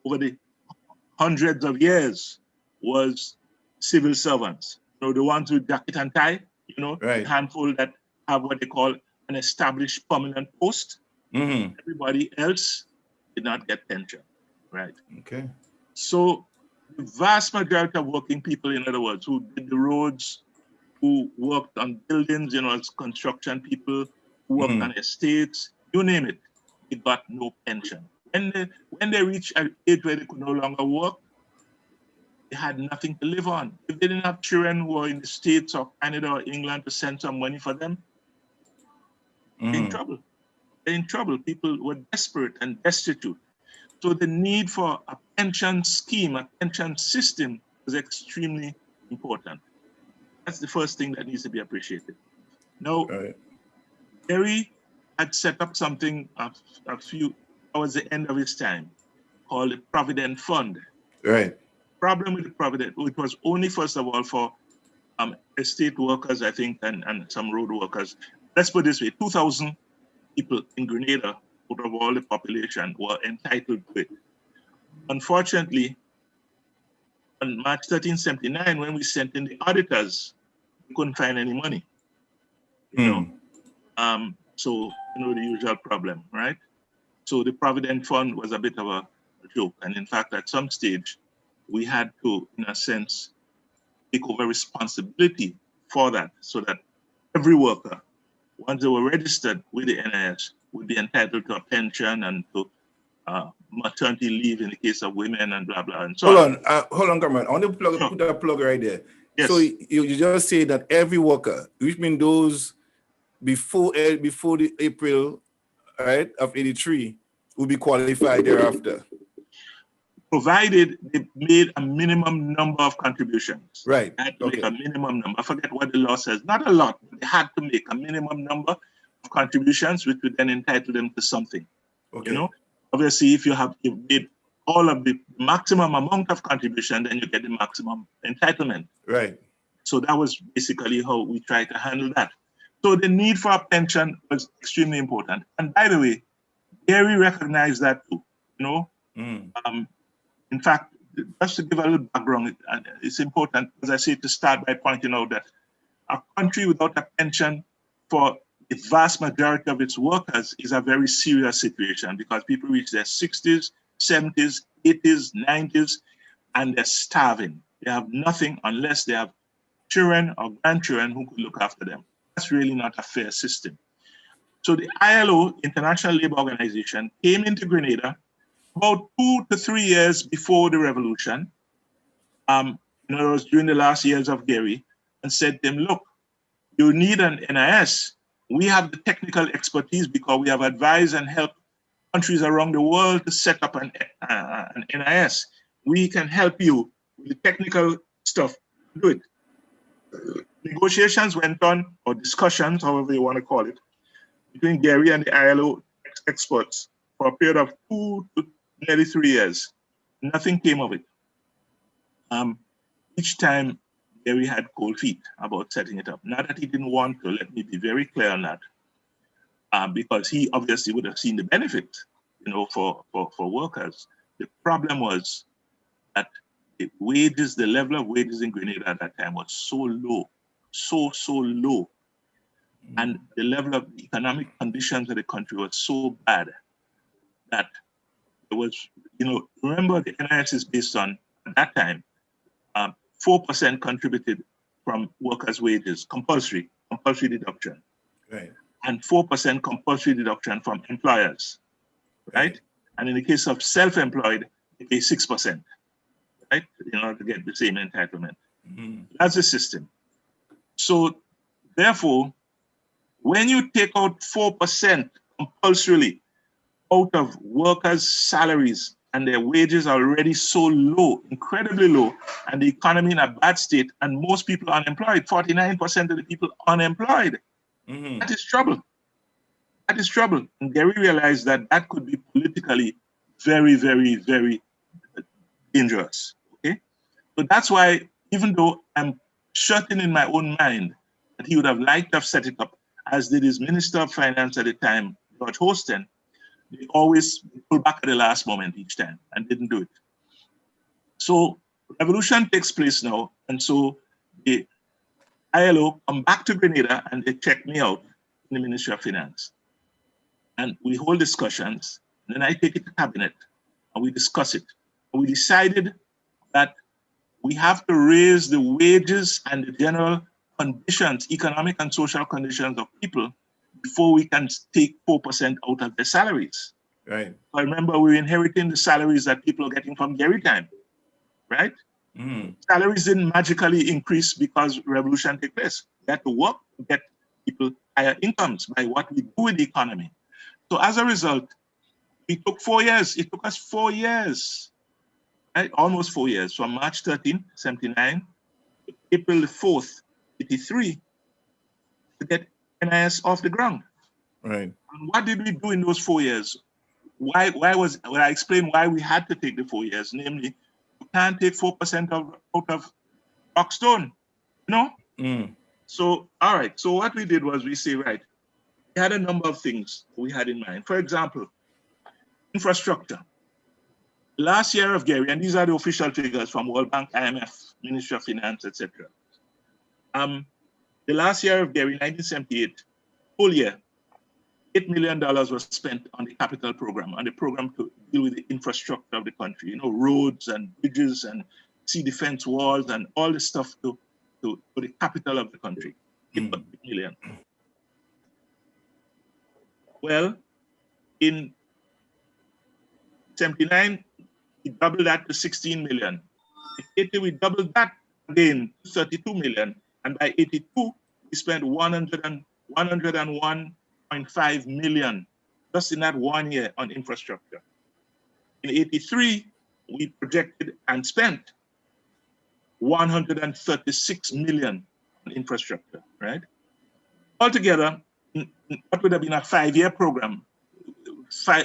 over the hundreds of years was civil servants. So the ones with jacket and tie, the Right. handful that have what they call an established permanent post. Everybody else did not get pension, right? Okay. So the vast majority of working people, in other words, who did the roads, who worked on buildings, as construction people, who worked on estates, you name it, they got no pension. When they reached an age where they could no longer work, they had nothing to live on. If they didn't have children who were in the States or Canada or England to send some money for them, they're in trouble. They're in trouble. People were desperate and destitute. So the need for a pension scheme, a pension system was extremely important. That's the first thing that needs to be appreciated. Now, Gary had set up something towards the end of his time called the Provident Fund. Right. Problem with the Provident, it was only, first of all, for estate workers, I think, and some road workers. Let's put it this way, 2,000 people in Grenada, out of all the population, were entitled to it. Unfortunately, on March 1379, when we sent in the auditors, we couldn't find any money. So, the usual problem, right? So the Provident Fund was a bit of a joke. And in fact, at some stage, we had to, in a sense, take over responsibility for that, so that every worker, once they were registered with the NIS, would be entitled to a pension and to maternity leave in the case of women and blah, blah, and so on. Hold on, Carmen. I want to put that plug right there. Yes. So you just say that every worker, which means those before the April, right, of 83, will be qualified thereafter. Provided they made a minimum number of contributions. Right. They had to make a minimum number. I forget what the law says. Not a lot, but they had to make a minimum number of contributions, which would then entitle them to something. Obviously, if you made all of the maximum amount of contribution, then you get the maximum entitlement. Right. So that was basically how we tried to handle that. So the need for a pension was extremely important. And by the way, Gary recognized that too. In fact, just to give a little background, it's important, as I say, to start by pointing out that a country without a pension for the vast majority of its workers is a very serious situation, because people reach their 60s, 70s, 80s, 90s, and they're starving. They have nothing unless they have children or grandchildren who could look after them. That's really not a fair system. So the ILO, International Labour Organization, came into Grenada about 2 to 3 years before the revolution, in other words, during the last years of Gary, and said to them, look, you need an NIS. We have the technical expertise because we have advised and helped countries around the world to set up an NIS. We can help you with the technical stuff. Do it. Negotiations went on, or discussions, however you want to call it, between Gary and the ILO experts for a period of 2 to nearly 3 years. Nothing came of it. Each time, Gary had cold feet about setting it up. Not that he didn't want to, let me be very clear on that, because he obviously would have seen the benefit, for workers. The problem was that the wages, the level of wages in Grenada at that time was so low, so low. And the level of economic conditions of the country was so bad that it was, remember the NIS is based on, at that time, 4% contributed from workers' wages, compulsory deduction. Right. And 4% compulsory deduction from employers, right? And in the case of self-employed, they pay 6%, right? In order to get the same entitlement. That's the system. So therefore, when you take out 4% compulsorily out of workers' salaries, and their wages are already so low, incredibly low, and the economy in a bad state, and most people unemployed, 49% of the people unemployed. That is trouble. That is trouble. And Gary realized that that could be politically very, very, very dangerous. Okay? So that's why, even though I'm certain in my own mind that he would have liked to have set it up, as did his Minister of Finance at the time, George Hostin, They always pull back at the last moment each time and didn't do it. So revolution takes place now, and so the ILO come back to Grenada and they check me out in the Ministry of Finance. And we hold discussions, and then I take it to cabinet and we discuss it. And we decided that we have to raise the wages and the general conditions, economic and social conditions of people before we can take 4% out of their salaries. Right. I remember we were inheriting the salaries that people are getting from Gary time, right? Salaries didn't magically increase because revolution took place. We had to work to get people higher incomes by what we do with the economy. So as a result, it took 4 years. It took us 4 years, right? Almost 4 years, from March 13, 79, to April 4th, 83, to get NIS off the ground. Right. And what did we do in those 4 years? Why was, well, I explained why we had to take the 4 years, namely, you can't take 4% out of Rockstone, you know? So, all right, so what we did was we say, right, we had a number of things we had in mind. For example, infrastructure. Last year of Gary, and these are the official figures from World Bank, IMF, Ministry of Finance, etc. The last year of Gary, 1978, full year, $8 million was spent on the capital program, on the program to deal with the infrastructure of the country, you know, roads and bridges and sea defense walls and all the stuff to the capital of the country. $8 million. Well, in 79, we doubled that to 16 million. In 80, we doubled that again to 32 million. And by 82, we spent 101.5 million just in that 1 year on infrastructure. In 83, we projected and spent 136 million on infrastructure, right? Altogether, what would have been a 5-year program,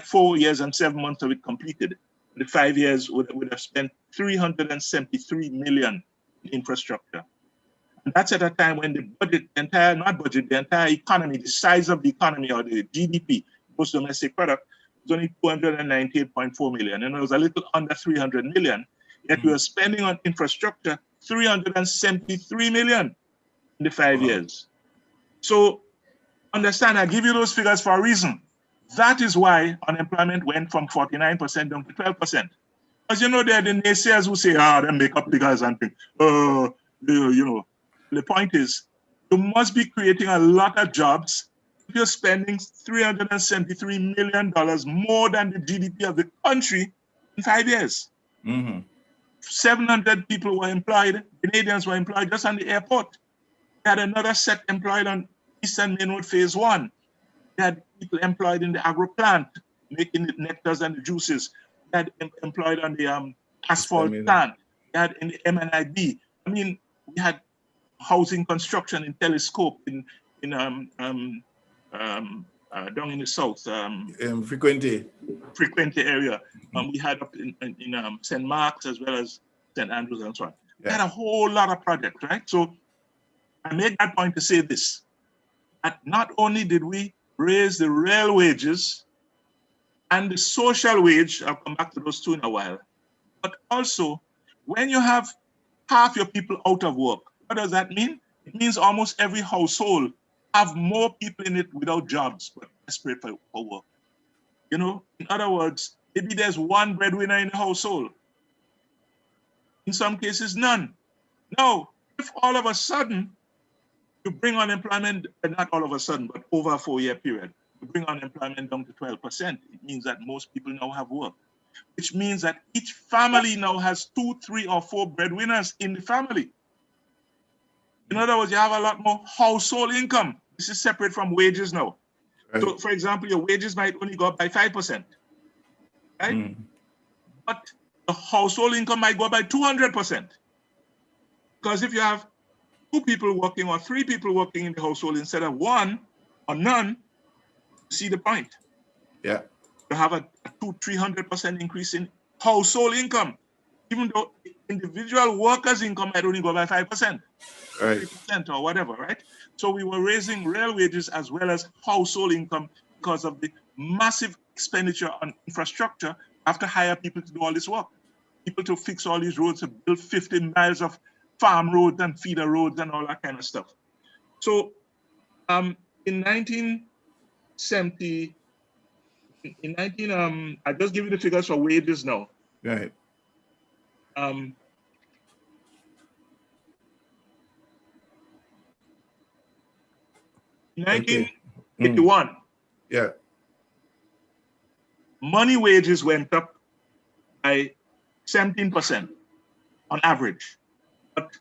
4 years and 7 months of it completed. The 5 years would have spent 373 million in infrastructure. And that's at a time when the budget, the entire economy, the size of the economy or the GDP, gross domestic product, was only 298.4 million. And it was a little under 300 million. Yet we were spending on infrastructure 373 million in the 5 years. So understand, I give you those figures for a reason. That is why unemployment went from 49% down to 12%. Because you know, there are the naysayers who say, they make up figures and think, you know. The point is, you must be creating a lot of jobs if you're spending $373 million more than the GDP of the country in 5 years. 700 people were employed, Canadians were employed just on the airport. We had another set employed on Eastern Main Road Phase 1. We had people employed in the agro plant, making the nectars and the juices. We had employed on the asphalt plant. We had in the M&IB. I mean, we had housing construction in Telescope down in the south. Frequente area. We had up in St. Mark's as well as St. Andrews and so on. We had a whole lot of projects, right? So I made that point to say this, that not only did we raise the real wages and the social wage, I'll come back to those two in a while, but also when you have half your people out of work, what does that mean? It means almost every household have more people in it without jobs, but desperate for work. You know, in other words, maybe there's one breadwinner in the household. In some cases, none. Now, if all of a sudden you bring unemployment, not all of a sudden, but over a 4-year period, you bring unemployment down to 12%, it means that most people now have work, which means that each family now has 2, 3, or 4 breadwinners in the family. In other words, you have a lot more household income. This is separate from wages now. Right. So, for example, your wages might only go up by 5%, right? But the household income might go up by 200%. Because if you have 2 people working or 3 people working in the household instead of 1 or none, you see the point. Yeah. You have a 200-300% increase in household income, even though individual workers' income might only go by 5%. Right. 3% or whatever, right? So we were raising real wages as well as household income because of the massive expenditure on infrastructure, you have to hire people to do all this work. People to fix all these roads, to build 50 miles of farm roads and feeder roads and all that kind of stuff. So in 1970, I just give you the figures for wages now. Right. 1981. Yeah. Money wages went up by 17% on average, but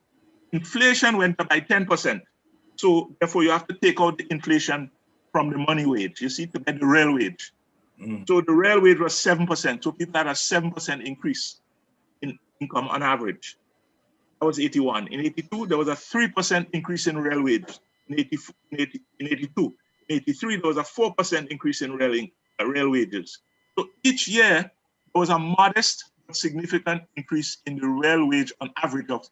inflation went up by 10%. So therefore, you have to take out the inflation from the money wage, you see, to get the real wage. So the real wage was 7%. So people had a 7% increase in income on average. That was 81. In 82, there was a 3% increase in real wage. In 82. In 83, there was a 4% increase in real wages. So each year, there was a modest but significant increase in the real wage on average of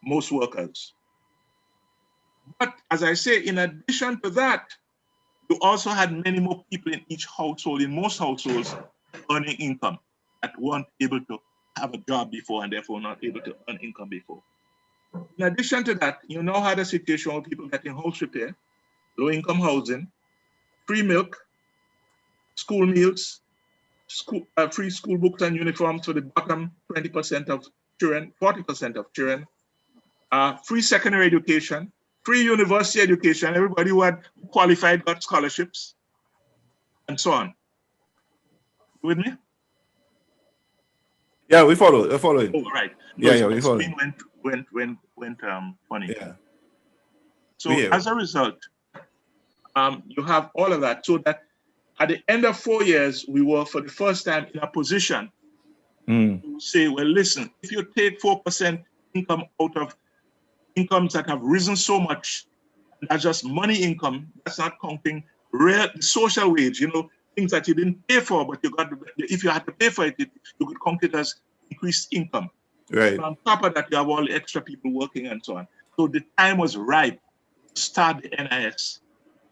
most workers. But as I say, in addition to that, you also had many more people in each household, in most households, earning income that weren't able to have a job before and therefore not able to earn income before. In addition to that, you now had a situation where people getting house repair, low-income housing, free milk, school meals, free school books and uniforms for the bottom 20% of children, 40% of children, free secondary education, free university education. Everybody who had qualified got scholarships, and so on. You with me? Yeah, we follow. We're following. Oh, right. Yeah, we follow. Went funny. Yeah. So as a result, you have all of that. So that at the end of 4 years, we were for the first time in a position to say, well, listen, if you take 4% income out of incomes that have risen so much, that's just money income, that's not counting real social wage, things that you didn't pay for, but you got, if you had to pay for it, you could count it as increased income. Right. And on top of that, you have all the extra people working and so on. So the time was ripe to start the NIS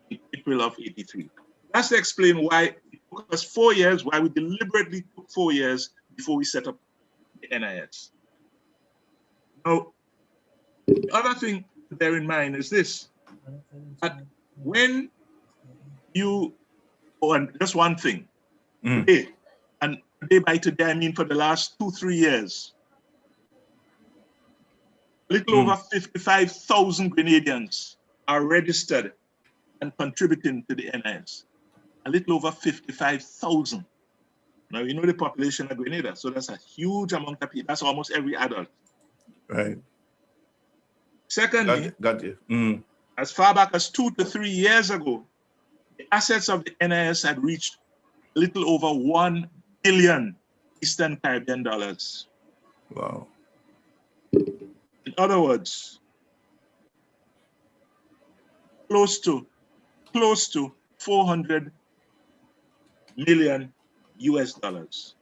in April of 83. That's to explain why it took us 4 years, why we deliberately took 4 years before we set up the NIS. Now, the other thing to bear in mind is this, that when you, and just one thing, today, and today by today, I mean for the last 2-3 years, a little over 55,000 Grenadians are registered and contributing to the NIS. A little over 55,000. Now, you know the population of Grenada, so that's a huge amount of people. That's almost every adult. Right. Secondly, got you. As far back as 2 to 3 years ago, the assets of the NIS had reached a little over 1 billion Eastern Caribbean dollars. Wow. In other words, close to 400 million US dollars.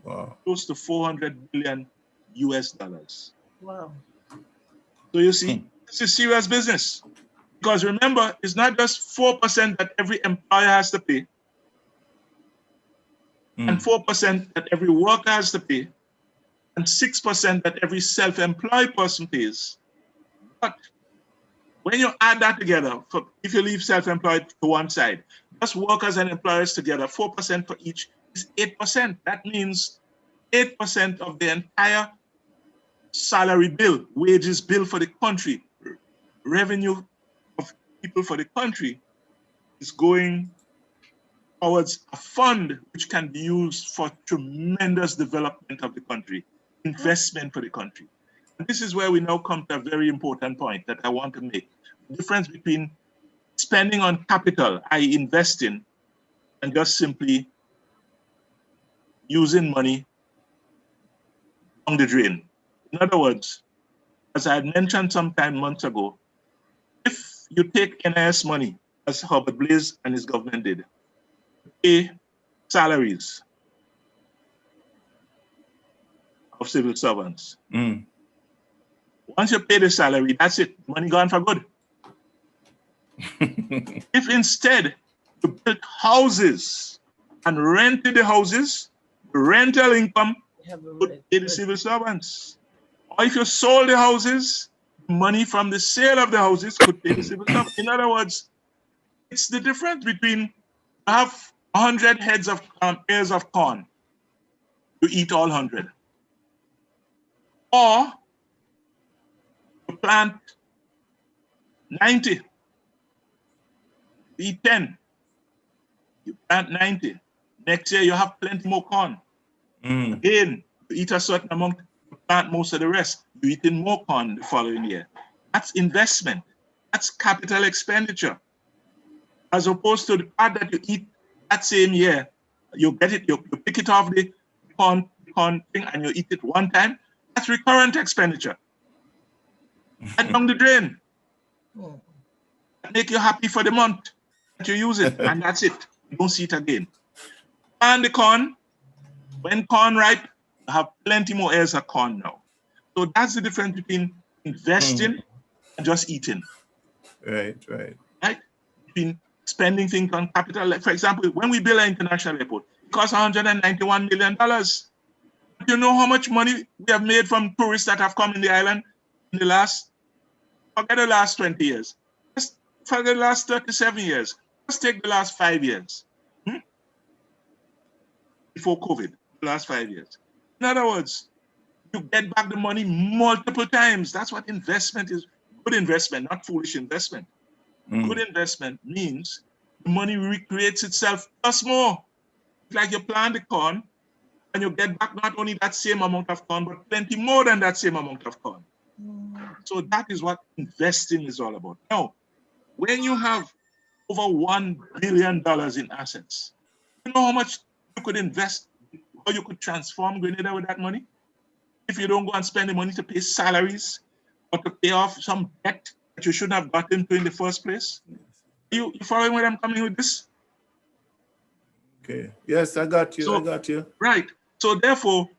Wow. Close to 400 million US dollars. Wow. So you see, this is serious business. Because remember, it's not just 4% that every employer has to pay, and 4% that every worker has to pay, and 6% that every self-employed person pays. But when you add that together, if you leave self-employed to one side, just workers and employers together, 4% for each is 8%. That means 8% of the entire salary bill, wages bill for the country, revenue of people for the country is going towards a fund which can be used for tremendous development of the country, investment for the country. And this is where we now come to a very important point that I want to make. The difference between spending on capital, i.e. investing, and just simply using money down the drain. In other words, as I had mentioned sometime months ago, if you take NIS money, as Herbert Blaise and his government did, pay salaries of civil servants. Once you pay the salary, that's it. Money gone for good. If instead you build houses and rented the houses, the rental income could pay the civil servants. Or if you sold the houses, money from the sale of the houses could pay the civil servants. In other words, it's the difference between have 100 heads of ears of corn, you eat all 100. Or you plant 90, you eat 10. You plant 90. Next year you have plenty more corn. Again, you eat a certain amount, you plant most of the rest. You eat in more corn the following year. That's investment. That's capital expenditure. As opposed to the part that you eat that same year, you get it, you pick it off the corn thing and you eat it one time. That's recurrent expenditure. And down the drain. That make you happy for the month that you use it, and that's it. You don't see it again. And the corn, when corn ripe, you have plenty more ears of corn now. So that's the difference between investing and just eating. Right. Between spending things on capital. Like, for example, when we build an international airport, it costs $191 million. Do you know how much money we have made from tourists that have come in the island in the last, forget the last 20 years, just forget the last 37 years. Let's take the last 5 years. Before COVID, the last 5 years. In other words, you get back the money multiple times. That's what investment is. Good investment, not foolish investment. Good investment means the money recreates itself plus more. It's like you plant the corn and you get back not only that same amount of corn, but plenty more than that same amount of corn. So that is what investing is all about. Now, when you have over $1 billion in assets, you know how much you could invest or you could transform Grenada with that money? If you don't go and spend the money to pay salaries or to pay off some debt that you shouldn't have gotten to in the first place. You following where I'm coming with this? Okay. Yes, I got you. Right. So therefore,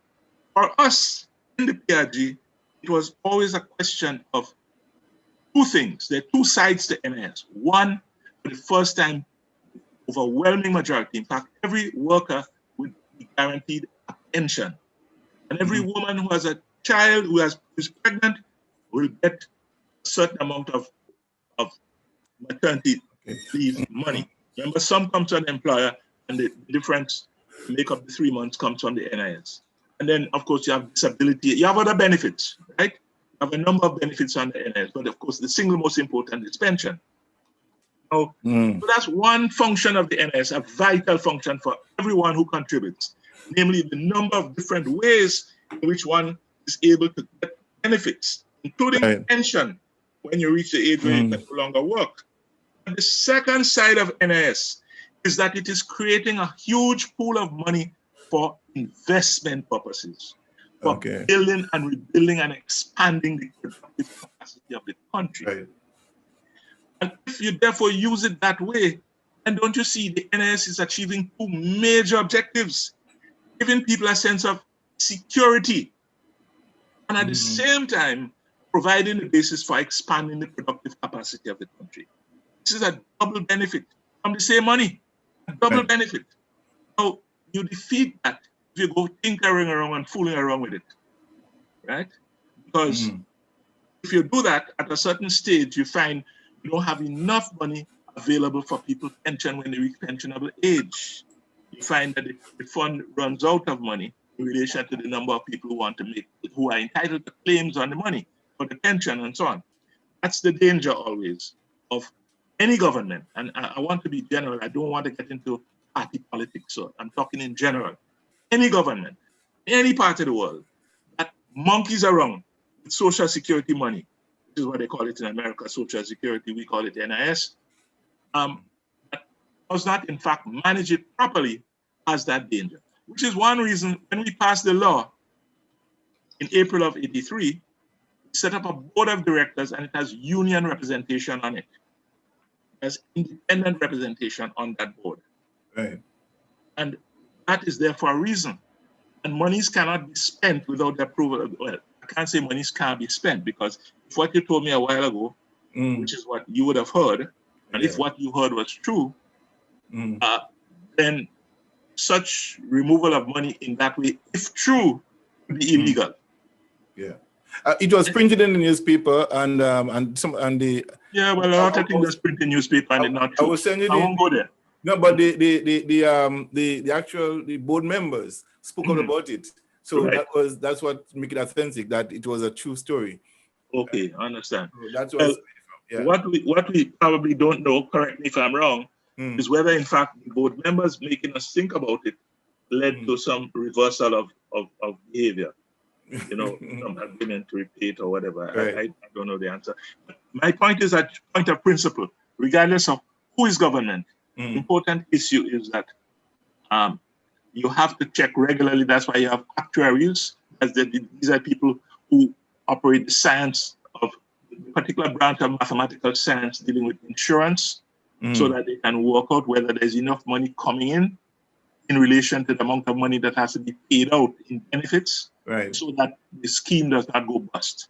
for us in the PRG, it was always a question of two things. There are two sides to NIS. One, for the first time, overwhelming majority, in fact, every worker would be guaranteed a pension. And every woman who has a child who is pregnant will get a certain amount of maternity leave money. Remember, some come to an employer and the difference to make up the 3 months comes from the NIS. And then, of course, you have disability. You have other benefits, right? You have a number of benefits on the NIS, but of course, the single most important is pension. So that's one function of the NIS, a vital function for everyone who contributes, namely the number of different ways in which one is able to get benefits, including pension when you reach the age where you can no longer work. And the second side of NIS is that it is creating a huge pool of money for investment purposes, for building and rebuilding and expanding the productive capacity of the country. Right. And if you therefore use it that way, and don't you see the NIS is achieving two major objectives, giving people a sense of security, and at the same time, providing the basis for expanding the productive capacity of the country. This is a double benefit from the same money, a double benefit. Now, you defeat that if you go tinkering around and fooling around with it, right? Because if you do that, at a certain stage, you find you don't have enough money available for people's pension when they reach pensionable age. You find that the fund runs out of money in relation to the number of people who want to make, who are entitled to claims on the money for the pension and so on. That's the danger always of any government. And I want to be general. I don't want to get into party politics. So I'm talking in general. Any government, any part of the world that monkeys around with social security money, which is what they call it in America, social security, we call it NIS, does not in fact manage it properly, has that danger. Which is one reason when we passed the law in April of '83, we set up a board of directors and it has union representation on it. There's independent representation on that board. Right. And that is there for a reason. And monies cannot be spent without the approval. Well, I can't say monies can't be spent because if what you told me a while ago, which is what you would have heard, and if what you heard was true, then such removal of money in that way, if true, would be illegal. Yeah, it was printed in the newspaper, and the Yeah, well, a lot of things that's printed in newspaper and it's not I true. will send you I won't go there. No, but the actual board members spoke out about it. So Right. that's what make it authentic, that it was a true story. Okay, I understand. So that's Well, yeah. what we probably don't know, correct me if I'm wrong, is whether in fact the board members making us think about it led to some reversal of behavior. You know, some agreement to repeat or whatever. Right. I don't know the answer. But my point is that point of principle, regardless of who is government, the important issue is that you have to check regularly. That's why you have actuaries. These are people who operate the science of a particular branch of mathematical science dealing with insurance, so that they can work out whether there's enough money coming in relation to the amount of money that has to be paid out in benefits, Right. so that the scheme does not go bust.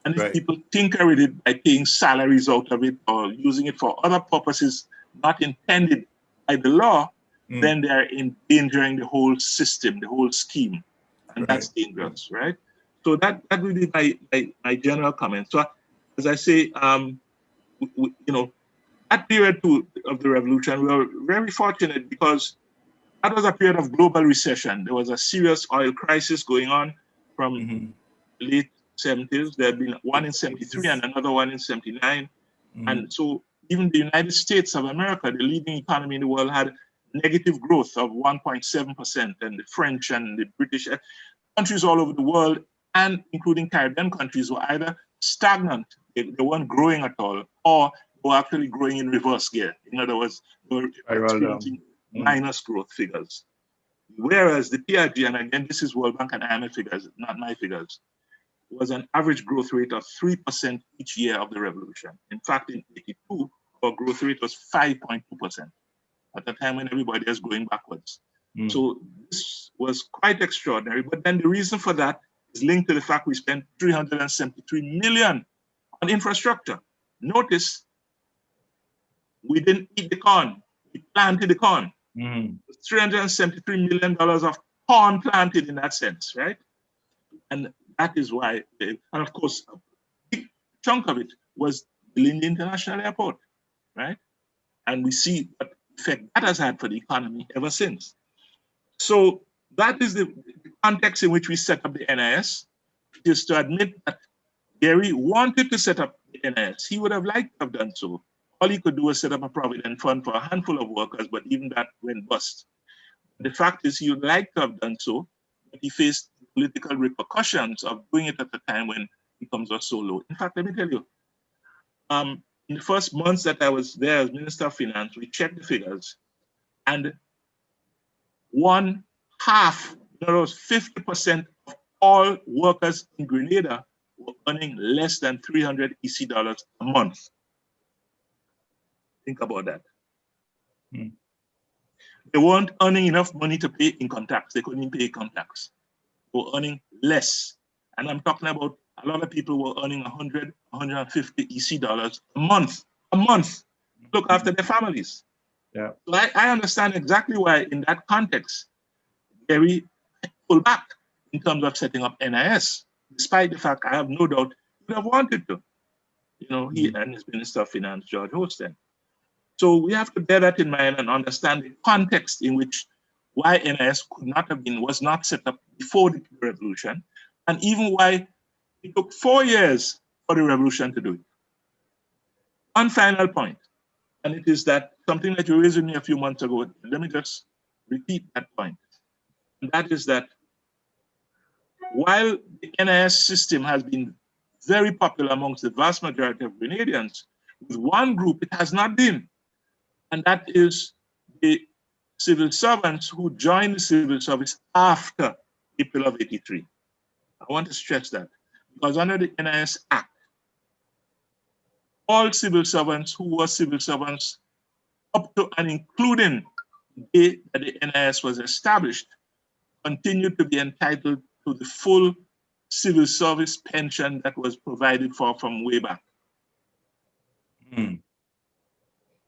And if Right. people tinker with it by paying salaries out of it or using it for other purposes not intended by the law, then they are endangering the whole system, the whole scheme. And that's dangerous, right? So that would be my general comment. So as I say, you know, that period of the revolution, we were very fortunate because that was a period of global recession. There was a serious oil crisis going on from late 70s. There had been one in 73 and another one in 79. And so even the United States of America, the leading economy in the world, had negative growth of 1.7%. And the French and the British countries all over the world, and including Caribbean countries, were either stagnant, they weren't growing at all, or were actually growing in reverse gear. In other words, they were experiencing minus growth figures. Whereas the PRG, and again, this is World Bank and IMF figures, not my figures, was an average growth rate of 3% each year of the revolution. In fact, in 82, our growth rate was 5.2% at the time when everybody was going backwards. So this was quite extraordinary. But then the reason for that is linked to the fact we spent $373 million on infrastructure. Notice, we didn't eat the corn, we planted the corn. $373 million of corn planted in that sense, right? And that is why, and of course, a big chunk of it was building the international airport, right? And we see what effect that has had for the economy ever since. So that is the context in which we set up the NIS, is to admit that Gary wanted to set up the NIS. He would have liked to have done so. All he could do was set up a provident fund for a handful of workers, but even that went bust. The fact is, he would like to have done so, but he faced political repercussions of doing it at a time when incomes were so low. In fact, let me tell you, in the first months that I was there as Minister of Finance, we checked the figures, and one half, in other words, 50% of all workers in Grenada were earning less than 300 EC dollars a month. Think about that. They weren't earning enough money to pay income tax. They couldn't pay income tax. They were earning less. And I'm talking about a lot of people were earning 100, 150 EC dollars a month. Look after their families. Yeah. So I understand exactly why, in that context, Gary pulled back in terms of setting up NIS, despite the fact I have no doubt he would have wanted to. You know, he and his Minister of Finance, George Hosten. So we have to bear that in mind and understand the context in which why NIS was not set up before the revolution, and even why it took 4 years for the revolution to do it. One final point, and it is that something that you raised with me a few months ago. Let me just repeat that point. And that is that while the NIS system has been very popular amongst the vast majority of Grenadians, with one group it has not been, and that is the civil servants who joined the civil service after April of '83. I want to stress that, because under the NIS Act, all civil servants who were civil servants up to and including the day that the NIS was established continued to be entitled to the full civil service pension that was provided for from way back.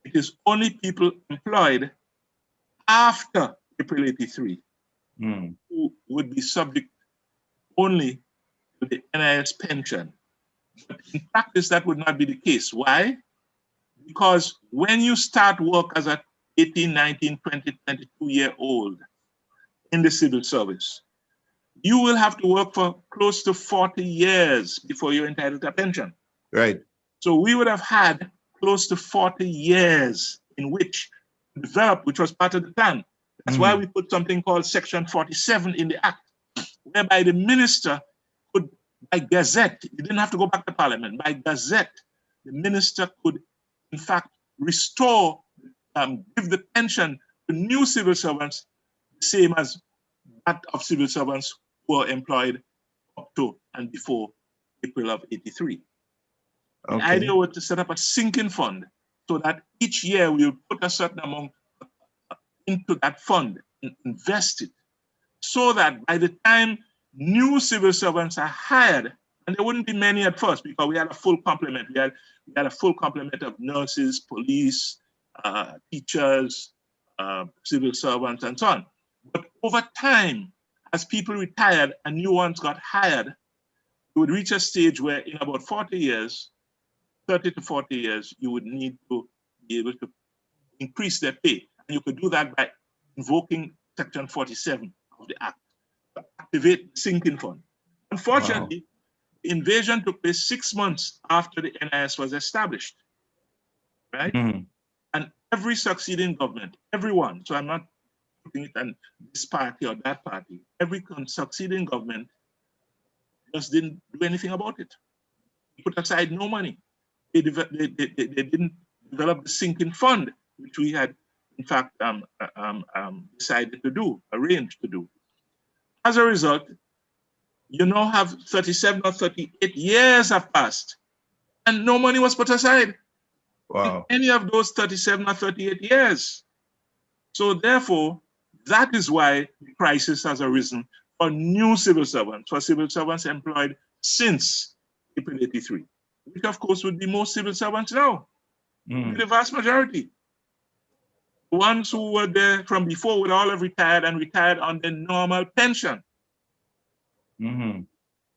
It is only people employed after April 83, Mm. who would be subject only to the NIS pension. But in practice, that would not be the case. Why? Because when you start work as a 18, 19, 20, 22-year-old in the civil service, you will have to work for close to 40 years before you're entitled to a pension. Right. So we would have had close to 40 years in which to develop, which was part of the plan. That's why we put something called Section 47 in the Act, whereby the minister could, by gazette, you didn't have to go back to Parliament, by gazette, the minister could, in fact, restore, give the pension to new civil servants, the same as that of civil servants who were employed up to and before April of 83. Okay. The idea was to set up a sinking fund so that each year we would put a certain amount into that fund and invest it, so that by the time new civil servants are hired, and there wouldn't be many at first because we had a full complement. We had a full complement of nurses, police, teachers, civil servants, and so on. But over time, as people retired and new ones got hired, you would reach a stage where in about 40 years, 30 to 40 years, you would need to be able to increase their pay. And you could do that by invoking Section 47 of the Act to activate the sinking fund. Unfortunately, the invasion took place 6 months after the NIS was established, right? And every succeeding government, everyone, so I'm not putting it on this party or that party, every succeeding government just didn't do anything about it. They put aside no money. They didn't develop the sinking fund, which we had, in fact, decided to do, arranged to do. As a result, you now have 37 or 38 years have passed, and no money was put aside in any of those 37 or 38 years. So therefore, that is why the crisis has arisen for new civil servants, for civil servants employed since April 83, which of course would be most civil servants now, the vast majority. The ones who were there from before would all have retired and retired on their normal pension.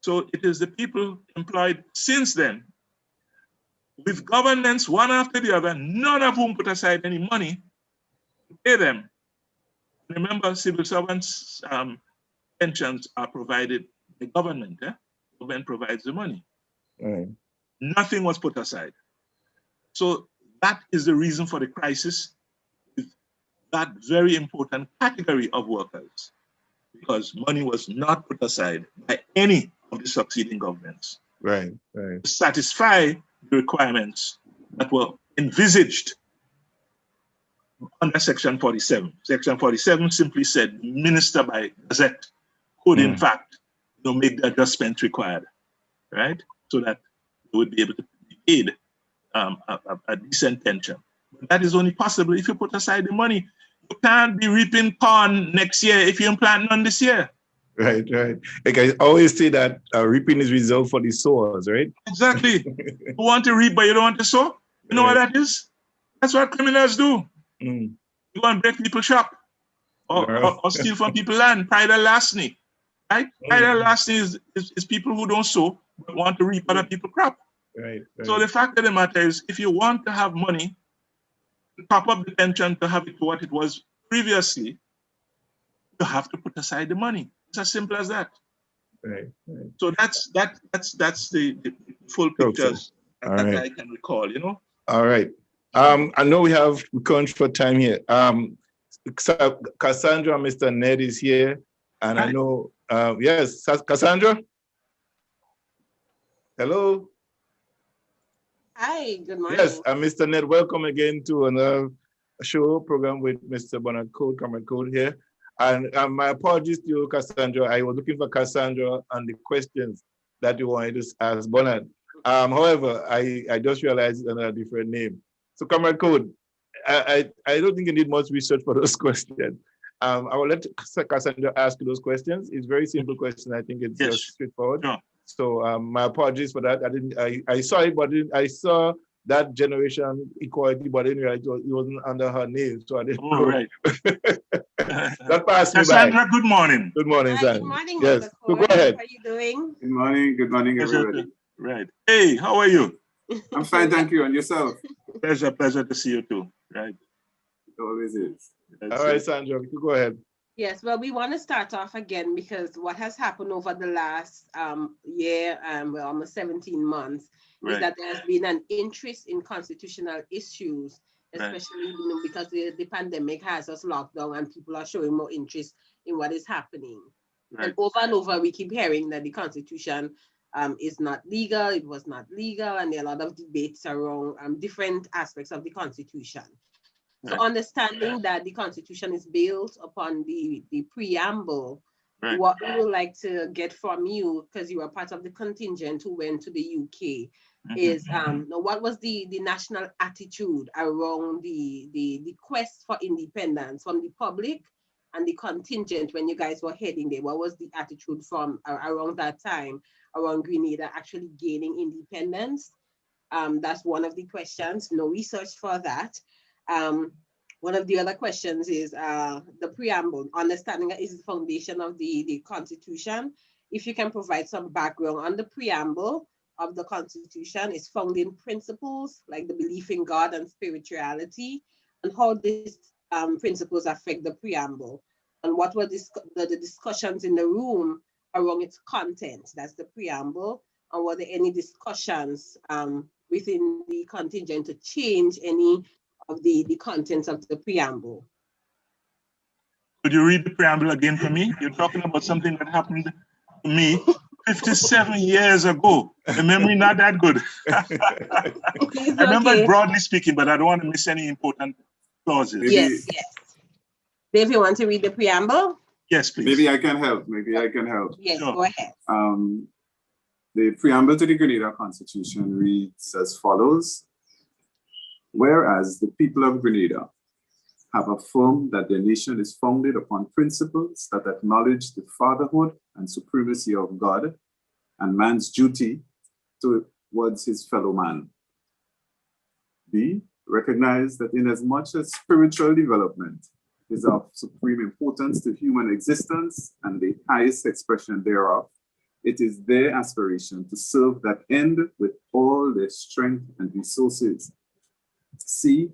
So it is the people employed since then, with governments one after the other, none of whom put aside any money to pay them. Remember, civil servants' pensions are provided by government. Government provides the money. Nothing was put aside. So that is the reason for the crisis with that very important category of workers, because money was not put aside by any of the succeeding governments. To satisfy the requirements that were envisaged under Section 47. Section 47 simply said the minister by gazette could in fact make the adjustments required, right? So that they would be able to be paid a decent pension. But that is only possible if you put aside the money. You can't be reaping corn next year if you plant none this year. Right. Like I always say that reaping is reserved for the sowers, right? Exactly. You want to reap, but you don't want to sow. You know what that is? That's what criminals do. You go and break people's shop or steal from people's land, pride and larceny, right? Pride and larceny is people who don't sow but want to reap other people's crop. So the fact of the matter is, if you want to have money to top up the pension to have it to what it was previously, you have to put aside the money. It's as simple as that. So that's the full pictures that I can recall, you know. All right. I know we're crunch for time here. Cassandra, Mr. Ned is here, and I know, yes, Cassandra. Hello. Hi, good morning. Yes, Mr. Ned, welcome again to another show program with Mr. Bernard Code, Comrade Code here. And my apologies to you, Cassandra. I was looking for Cassandra and the questions that you wanted to ask Bernard. However, I just realized another different name. So, Comrade Code, I don't think you need much research for those questions. I will let Cassandra ask you those questions. It's very simple question. I think it's just straightforward. Yeah. So my apologies for that. I saw it, but I saw that generation equality, but anyway, it wasn't under her name, so I didn't know. Right. That passed me by. Cassandra, good morning. Good morning, Hi, Sandra. good morning, Yes, Mr. so go Cole. ahead. How are you doing? Good morning, everybody. Right. Hey, how are you? I'm fine, thank you. And yourself? Pleasure to see you too. Right. It always is. All right, Sandra, you go ahead. Yes, well, we want to start off again because what has happened over the last year, well, almost 17 months, is that there has been an interest in constitutional issues, especially because the pandemic has us locked down and people are showing more interest in what is happening. And over, we keep hearing that the Constitution is not legal, it was not legal, and there are a lot of debates around different aspects of the Constitution. So understanding that the Constitution is built upon the preamble, what we would like to get from you, because you were part of the contingent who went to the UK, is what was the national attitude around the quest for independence from the public and the contingent when you guys were heading there? What was the attitude from around that time, around Grenada actually gaining independence? That's one of the questions. No research for that. One of the other questions is the preamble, understanding that is the foundation of the Constitution. If you can provide some background on the preamble of the Constitution, its founding principles, like the belief in God and spirituality, and how these principles affect the preamble, and what were the discussions in the room around its content, that's the preamble, and were there any discussions within the contingent to change any of the contents of the preamble? Could you read the preamble again for me? You're talking about something that happened to me 57 years ago. The memory not that good. I remember it broadly speaking, but I don't want to miss any important clauses. Yes. Dave, you want to read the preamble? Yes, please. Maybe I can help. Yes, sure. Go ahead. The preamble to the Grenada Constitution reads as follows. Whereas the people of Grenada have affirmed that their nation is founded upon principles that acknowledge the fatherhood and supremacy of God and man's duty towards his fellow man. B, recognize that inasmuch as spiritual development is of supreme importance to human existence and the highest expression thereof, it is their aspiration to serve that end with all their strength and resources. C,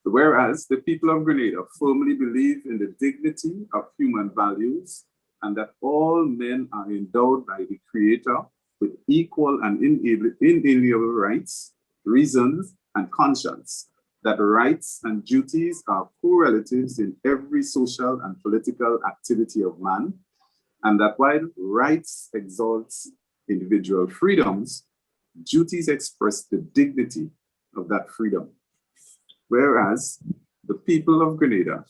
whereas the people of Grenada firmly believe in the dignity of human values and that all men are endowed by the Creator with equal and inalienable rights, reasons, and conscience, that rights and duties are correlatives in every social and political activity of man, and that while rights exalts individual freedoms, duties express the dignity of that freedom. Whereas the people of Grenada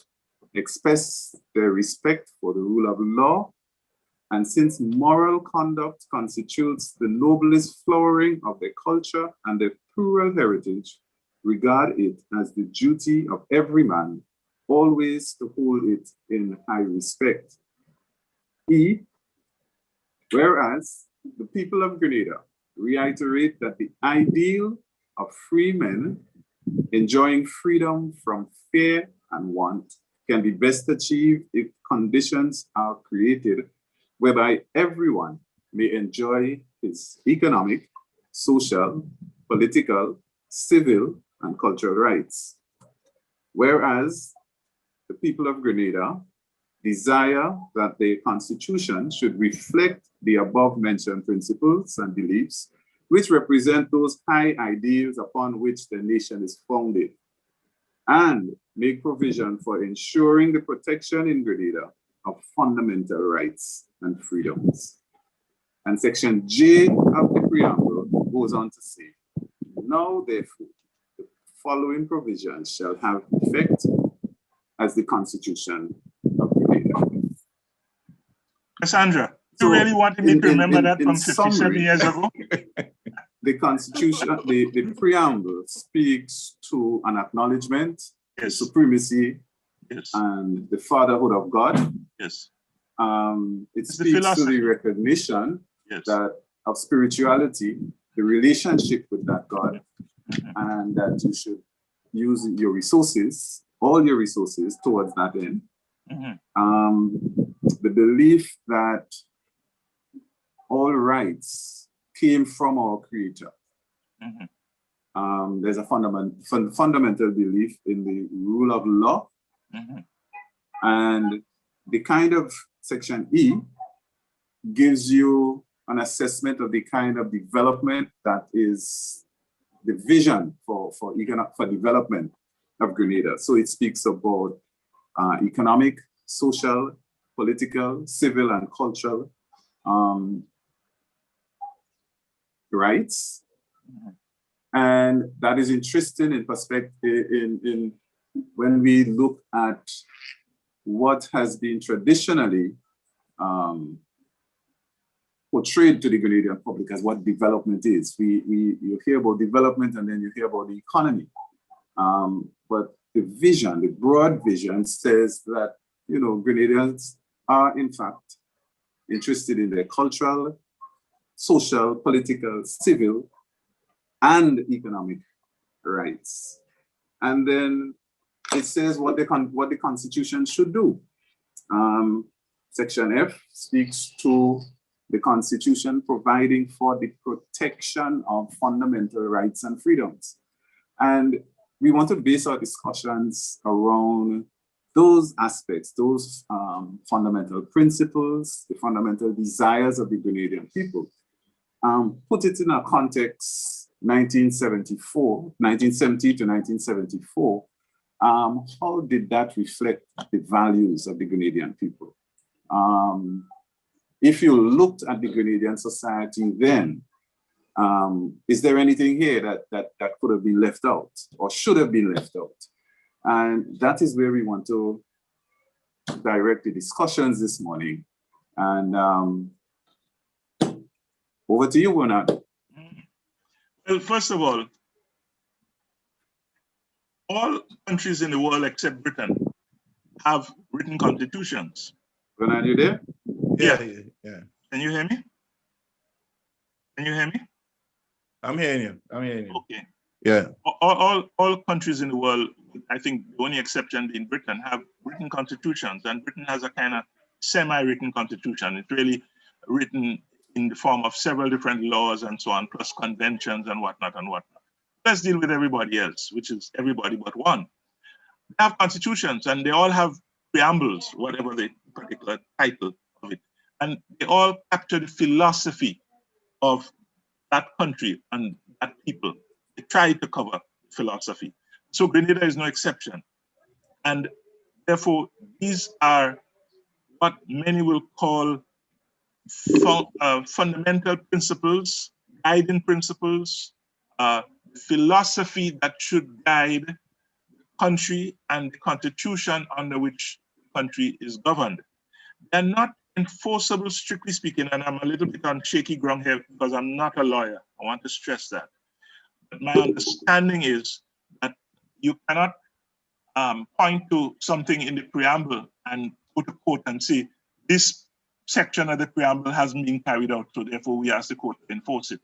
express their respect for the rule of law, and since moral conduct constitutes the noblest flowering of their culture and their plural heritage, regard it as the duty of every man always to hold it in high respect. E, whereas the people of Grenada reiterate that the ideal of free men enjoying freedom from fear and want can be best achieved if conditions are created whereby everyone may enjoy his economic, social, political, civil, and cultural rights. Whereas the people of Grenada desire that the Constitution should reflect the above-mentioned principles and beliefs, which represent those high ideals upon which the nation is founded, and make provision for ensuring the protection in Grenada of fundamental rights and freedoms. And Section J of the preamble goes on to say, now therefore, the following provisions shall have effect as the Constitution of Grenada. Cassandra, you really wanted me to remember that from 57 summary, years ago? The Constitution, the preamble speaks to an acknowledgement, the supremacy, and the fatherhood of God. Yes. It speaks to the recognition that of spirituality, the relationship with that God, and that you should use your resources, all your resources towards that end. The belief that all rights came from our Creator. There's a fundamental belief in the rule of law. And the kind of Section E gives you an assessment of the kind of development that is the vision for development of Grenada. So it speaks about economic, social, political, civil, and cultural rights. And that is interesting in perspective in when we look at what has been traditionally portrayed to the Grenadian public as what development is. You hear about development and then you hear about the economy. But the vision, the broad vision says that, you know, Grenadians are in fact interested in their cultural, social, political, civil, and economic rights. And then it says what the Constitution should do. Section F speaks to the Constitution providing for the protection of fundamental rights and freedoms. And we want to base our discussions around those aspects, those fundamental principles, the fundamental desires of the Grenadian people. Put it in a context, 1970 to 1974, how did that reflect the values of the Grenadian people? If you looked at the Grenadian society then, is there anything here that could have been left out or should have been left out? And that is where we want to direct the discussions this morning. And over to you, Bernard. Well, first of all countries in the world except Britain have written constitutions. Bernard, you there? Yeah. Can you hear me? Can you hear me? I'm hearing you. Okay. Yeah. All countries in the world, I think the only exception being Britain, have written constitutions, and Britain has a kind of semi-written constitution. It's really written in the form of several different laws and so on, plus conventions and whatnot and whatnot. Let's deal with everybody else, which is everybody but one. They have constitutions and they all have preambles, whatever the particular title of it. And they all capture the philosophy of that country and that people. They try to cover philosophy. So Grenada is no exception. And therefore, these are what many will call fundamental principles, guiding principles, philosophy that should guide the country and the constitution under which the country is governed. They're not enforceable, strictly speaking, and I'm a little bit on shaky ground here because I'm not a lawyer. I want to stress that. But my understanding is that you cannot point to something in the preamble and put a quote and say, this section of the preamble hasn't been carried out, so therefore we ask the court to enforce it.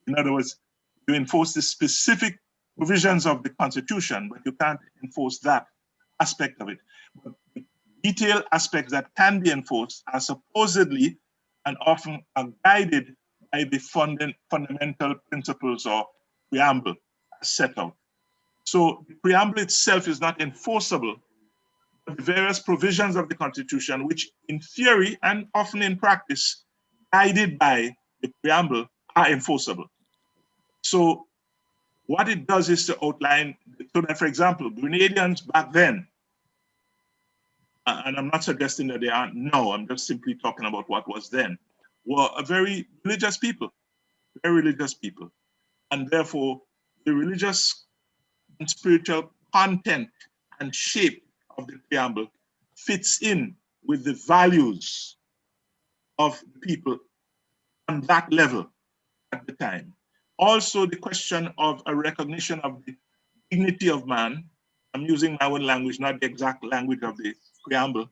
In other words, you enforce the specific provisions of the Constitution, but you can't enforce that aspect of it. But the detailed aspects that can be enforced are supposedly and often are guided by the fundamental principles or preamble set out. So the preamble itself is not enforceable, but the various provisions of the Constitution, which in theory and often in practice, guided by the preamble, are enforceable. So what it does is to outline, so that, for example, Grenadians back then, and I'm not suggesting that they aren't now, I'm just simply talking about what was then, were a very religious people, very religious people. And therefore, the religious and spiritual content and shape of the preamble fits in with the values of people on that level at the time. Also, the question of a recognition of the dignity of man. I'm using my own language, not the exact language of the preamble.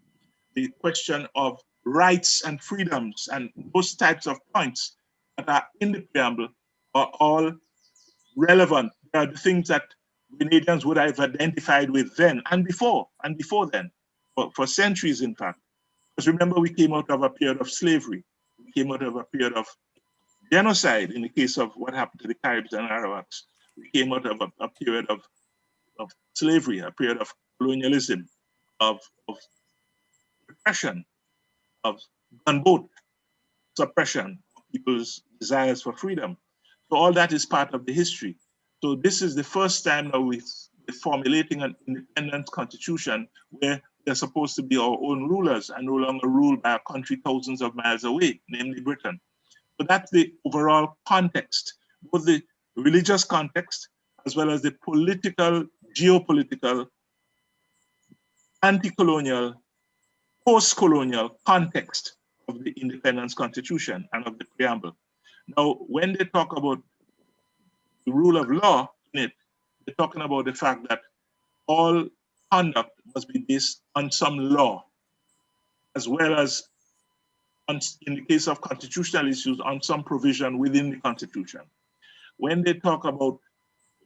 The question of rights and freedoms and those types of points that are in the preamble are all relevant. They are the things that Grenadians would have identified with then and before then. for centuries, in fact. Because remember, we came out of a period of slavery. We came out of a period of genocide in the case of what happened to the Caribs and Arawaks. We came out of a period of slavery, a period of colonialism, of repression, of gunboat suppression of people's desires for freedom. So all that is part of the history. So this is the first time that we're formulating an independent constitution where they're supposed to be our own rulers and no longer ruled by a country thousands of miles away, namely Britain. So that's the overall context, both the religious context as well as the political, geopolitical, anti-colonial, post-colonial context of the Independence Constitution and of the preamble. Now, when they talk about the rule of law in it, they're talking about the fact that all conduct must be based on some law, as well as, in the case of constitutional issues, on some provision within the Constitution. When they talk about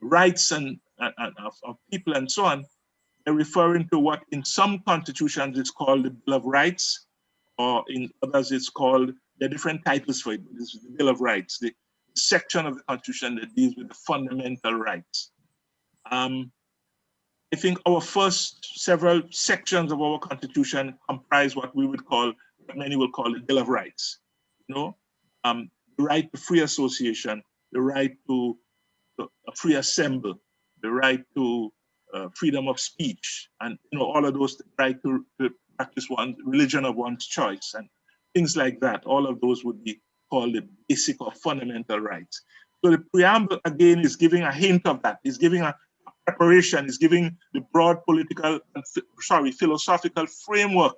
rights and of people and so on, they're referring to what in some constitutions is called the Bill of Rights, or in others it's called, there are different titles for it. This is the Bill of Rights, the section of the Constitution that deals with the fundamental rights. I think our first several sections of our Constitution comprise what we would call, what many will call the Bill of Rights. You know, the right to free association, the right to a free assembly, the right to freedom of speech, and all of those, the right to practice one's religion of one's choice, and things like that. All of those would be called the basic or fundamental rights. So the preamble again is giving a hint of that. It's giving a preparation. It's giving the broad political and philosophical framework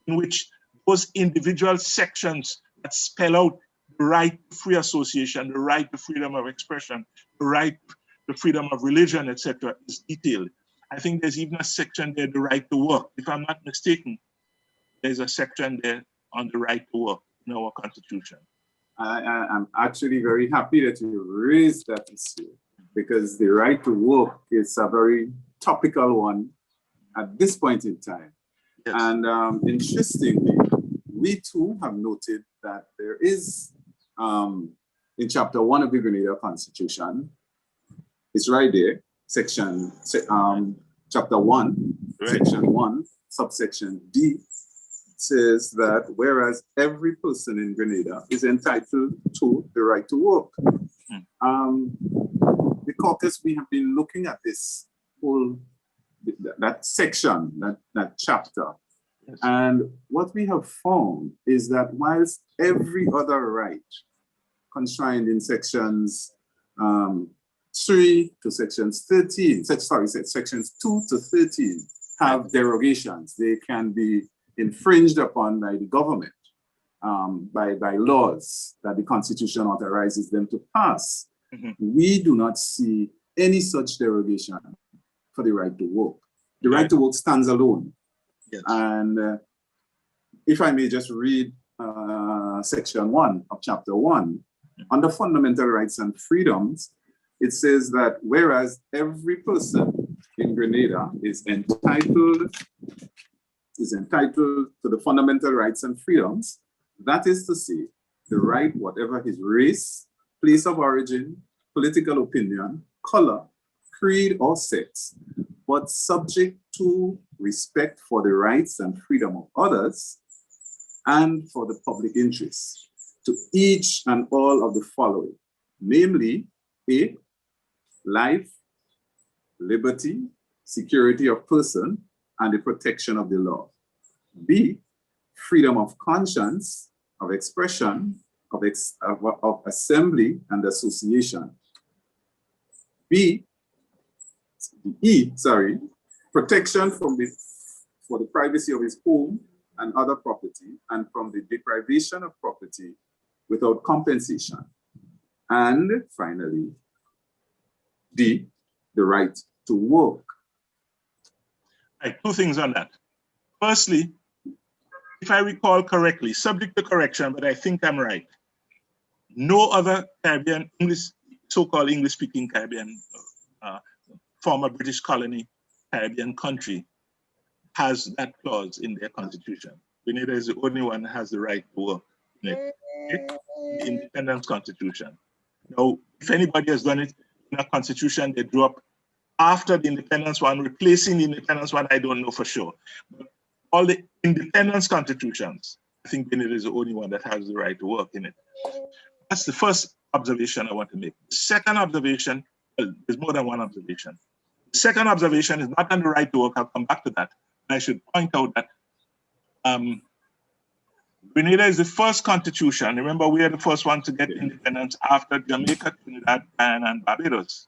in which those individual sections that spell out the right to free association, the right to freedom of expression, the right to freedom of religion, etc., is detailed. I think there's even a section there, the right to work. If I'm not mistaken, there's a section there on the right to work in our Constitution. I'm actually very happy that you raised that issue, because the right to work is a very topical one at this point in time. Yes. And interestingly, we too have noted that there is, in Chapter 1 of the Grenada Constitution, it's right there, Chapter 1, right. Section 1, subsection D, says that whereas every person in Grenada is entitled to the right to work. The caucus, we have been looking at this whole, that section, that chapter. Yes. And what we have found is that whilst every other right constrained in sections 3 to sections 13, sections 2 to 13 have derogations. They can be infringed upon by the government, by laws that the Constitution authorizes them to pass. Mm-hmm. We do not see any such derogation for the right to work. The right to work stands alone. Yes. And if I may just read section 1 of chapter 1, under fundamental rights and freedoms, it says that whereas every person in Grenada is entitled to the fundamental rights and freedoms, that is to say, the right, whatever his race, place of origin, political opinion, color, creed, or sex, but subject to respect for the rights and freedom of others and for the public interest, to each and all of the following, namely, A, life, liberty, security of person, and the protection of the law. B, freedom of conscience, of expression, of assembly and association. Protection for the privacy of his home and other property, and from the deprivation of property without compensation. And finally, D, the right to work. Right, two things on that. Firstly, if I recall correctly, subject to correction, but I think I'm right, no other Caribbean, so-called English-speaking Caribbean, former British colony Caribbean country has that clause in their constitution. Grenada is the only one that has the right to work in it. Okay? The independence constitution. Now, if anybody has done it in a constitution they drew up after the independence one, replacing the independence one, I don't know for sure. But all the independence constitutions, I think Grenada is the only one that has the right to work in it. That's the first observation I want to make. The second observation, well, there's more than one observation. The second observation is not on the right to work. I'll come back to that. I should point out that Grenada is the first constitution. Remember, we are the first one to get independence after Jamaica, Trinidad, Guyana, and Barbados.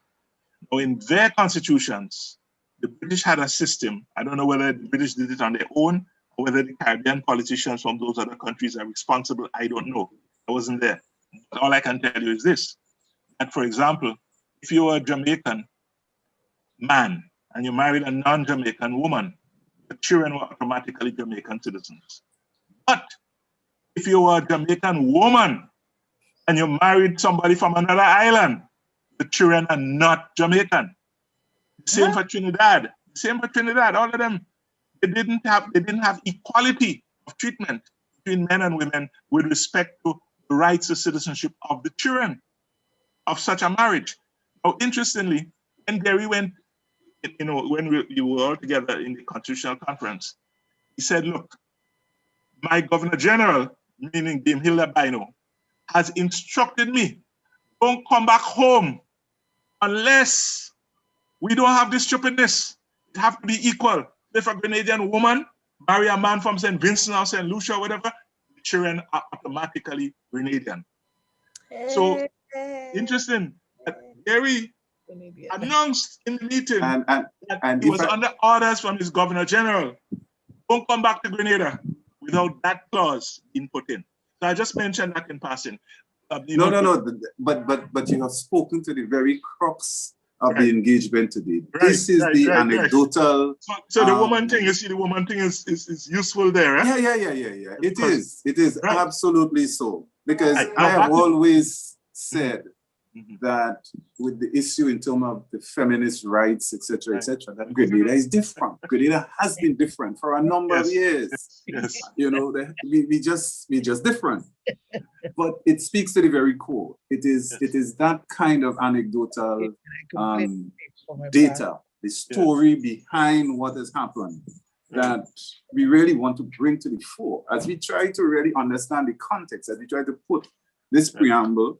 Now, in their constitutions, the British had a system. I don't know whether the British did it on their own or whether the Caribbean politicians from those other countries are responsible. I don't know. I wasn't there. But all I can tell you is this, that, for example, if you were a Jamaican man and you married a non-Jamaican woman, the children were automatically Jamaican citizens. But if you were a Jamaican woman and you married somebody from another island, the children are not Jamaican. Same for Trinidad. Same for Trinidad. All of them, they didn't have equality of treatment between men and women with respect to the rights of citizenship of the children of such a marriage. Now, interestingly, when Gary went, when we were all together in the Constitutional Conference, he said, look, my Governor General, meaning Dame Hilda Bino, has instructed me, don't come back home unless we don't have this stupidness. It have to be equal. If a Grenadian woman marry a man from St. Vincent or St. Lucia or whatever, the children are automatically Grenadian. So, interesting that Gary announced in the meeting that he was under orders from his Governor General. Don't come back to Grenada without that clause being put in. So I just mentioned that in passing. But you have spoken to the very crux of the engagement today. This is the anecdotal. So the woman thing, you see, the woman thing is useful there. Eh? Yeah. It is absolutely so. Because I have always said that with the issue in terms of the feminist rights, etc., that Grenada is different. Grenada has been different for a number of years. Yes. You know, we just different. But it speaks to the very core. It is that kind of anecdotal data, the story behind what has happened, that we really want to bring to the fore as we try to really understand the context, as we try to put this preamble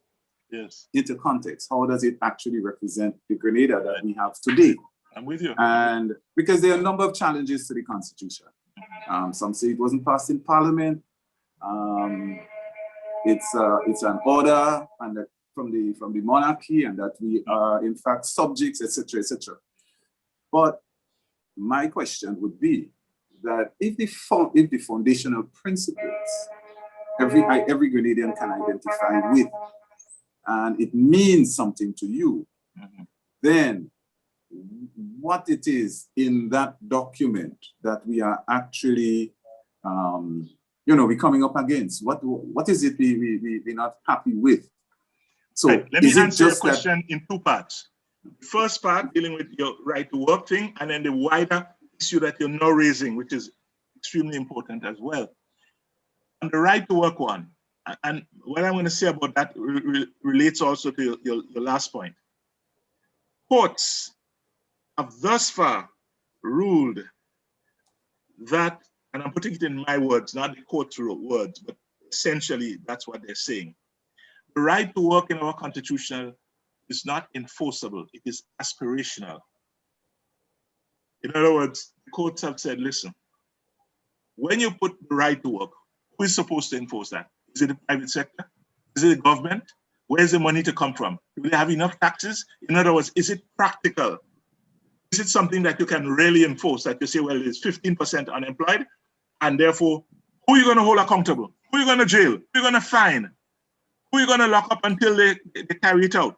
into context. How does it actually represent the Grenada that we have today? I'm with you. And because there are a number of challenges to the Constitution. Some say it wasn't passed in Parliament. It's an order and that from the monarchy, and that we are in fact subjects, etc. But my question would be that if the foundational principles every Grenadian can identify with, and it means something to you, then what it is in that document that we are actually, we're coming up against? What is it we're not happy with? So let me answer your question in two parts. The first part dealing with your right to work thing, and then the wider issue that you're now raising, which is extremely important as well. On the right to work one, and what I'm going to say about that relates also to your last point. Courts have thus far ruled that, and I'm putting it in my words, not the court's words, but essentially that's what they're saying. The right to work in our constitution is not enforceable, it is aspirational. In other words, the courts have said, listen, when you put the right to work, who is supposed to enforce that? Is it the private sector? Is it the government? Where's the money to come from? Do they have enough taxes? In other words, is it practical? Is it something that you can really enforce, that you say, well, there's 15% unemployed, and therefore, who are you going to hold accountable? Who are you going to jail? Who are you going to fine? Who are you going to lock up until they carry it out?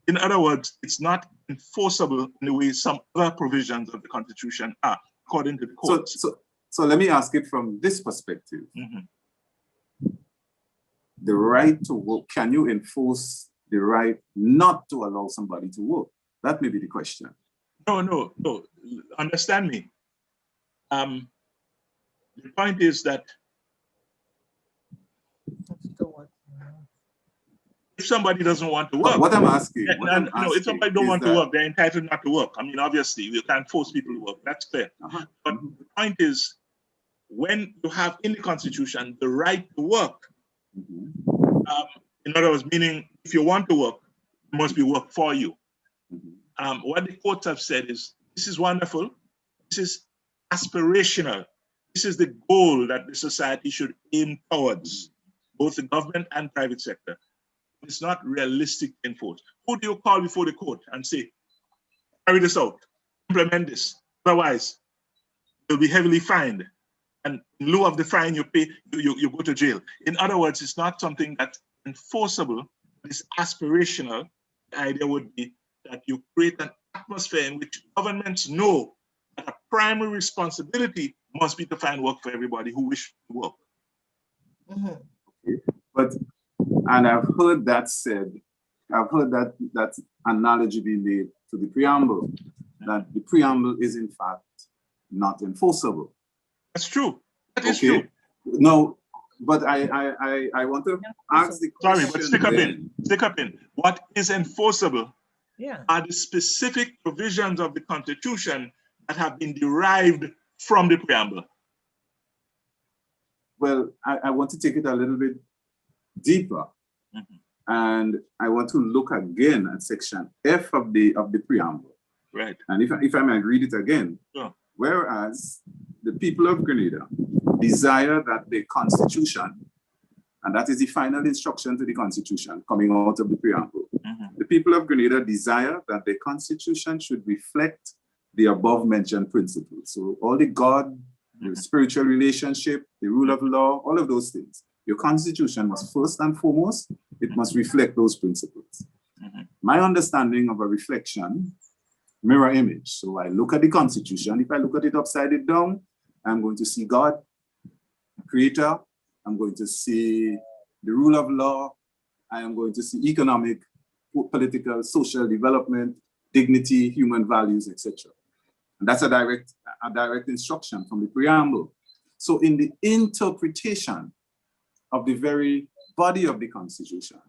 In other words, it's not enforceable in the way some other provisions of the Constitution are, according to the courts. So let me ask it from this perspective. The right to work, can you enforce the right not to allow somebody to work? That may be the question. No. Understand me. The point is that if somebody doesn't want to work, what I'm asking, if somebody don't want to work, they're entitled not to work. I mean, obviously, you can't force people to work. That's clear. But the point is, when you have in the Constitution the right to work, in other words, meaning if you want to work, it must be work for you. What the courts have said is, this is wonderful. This is aspirational. This is the goal that the society should aim towards, both the government and private sector. It's not realistic to enforce. Who do you call before the court and say, carry this out, implement this? Otherwise, you'll be heavily fined. And in lieu of the fine you pay, you go to jail. In other words, it's not something that's enforceable, it's aspirational. The idea would be that you create an atmosphere in which governments know that a primary responsibility must be to find work for everybody who wish to work. But, and I've heard that said, I've heard that analogy being made to the preamble, that the preamble is in fact not enforceable. That's true. That is true. No, but I want to ask the question. Sorry, but stick up in. What is enforceable are the specific provisions of the Constitution that have been derived from the preamble. Well, I want to take it a little bit deeper. And I want to look again at section F of the preamble. Right. And if I may read it again. Sure. Whereas the people of Grenada desire that the Constitution, and that is the final instruction to the Constitution coming out of the preamble. The people of Grenada desire that the Constitution should reflect the above mentioned principles. So all the God, the spiritual relationship, the rule of law, all of those things. Your Constitution must first and foremost, it must reflect those principles. My understanding of a reflection, mirror image. So I look at the Constitution. If I look at it upside down, I'm going to see God, Creator. I'm going to see the rule of law. I am going to see economic, political, social development, dignity, human values, etc. And that's a direct instruction from the preamble. So in the interpretation of the very body of the Constitution,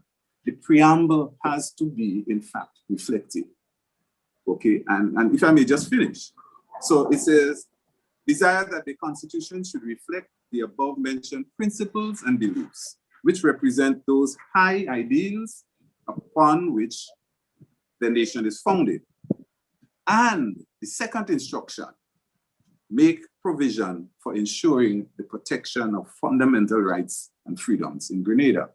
the preamble has to be, in fact, reflective. Okay, and if I may just finish. So it says, desire that the Constitution should reflect the above mentioned principles and beliefs, which represent those high ideals upon which the nation is founded. And the second instruction, make provision for ensuring the protection of fundamental rights and freedoms in Grenada.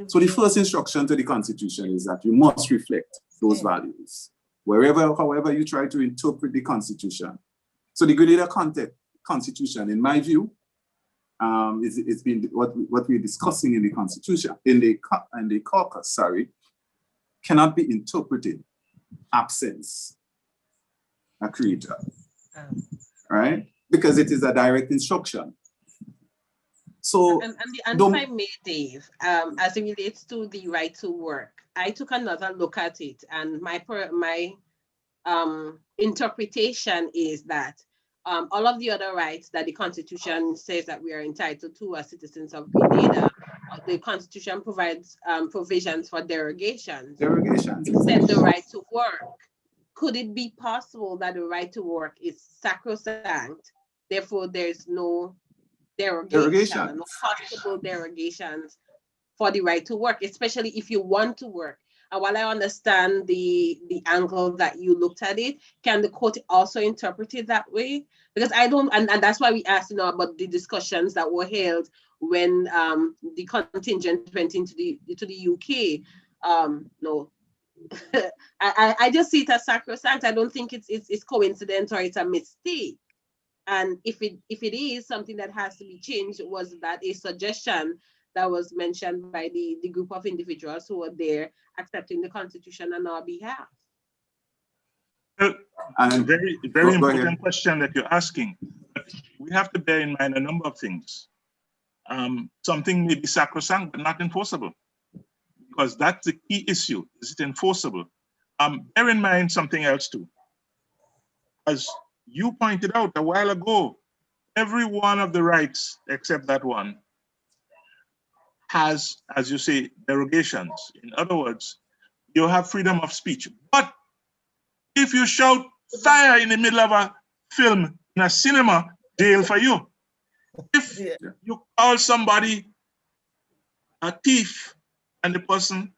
So the first instruction to the Constitution is that you must reflect those values, wherever, however you try to interpret the Constitution. So the Grenada Constitution, in my view, it's been what we're discussing in the Constitution, in the caucus, sorry, cannot be interpreted absence a creator, right? Because it is a direct instruction. So, and if I may, Dave, as it relates to the right to work, I took another look at it, and my interpretation is that all of the other rights that the Constitution says that we are entitled to as citizens of Grenada, the Constitution provides provisions for derogations. Except the right to work. Could it be possible that the right to work is sacrosanct, therefore there's no derogation, no possible derogations for the right to work, especially if you want to work? And while I understand the angle that you looked at it, can the court also interpret it that way? Because I don't, and that's why we asked, about the discussions that were held when the contingent went into the UK. No, I just see it as sacrosanct. I don't think it's coincidence or it's a mistake. And if it is something that has to be changed, was that a suggestion that was mentioned by the group of individuals who were there accepting the Constitution on our behalf? A very important question that you're asking. But we have to bear in mind a number of things. Something may be sacrosanct, but not enforceable, because that's the key issue. Is it enforceable? Bear in mind something else too. As you pointed out a while ago, every one of the rights, except that one, has, as you say, derogations. In other words, you have freedom of speech. But if you shout fire in the middle of a film in a cinema, jail for you. If you call somebody a thief and the person,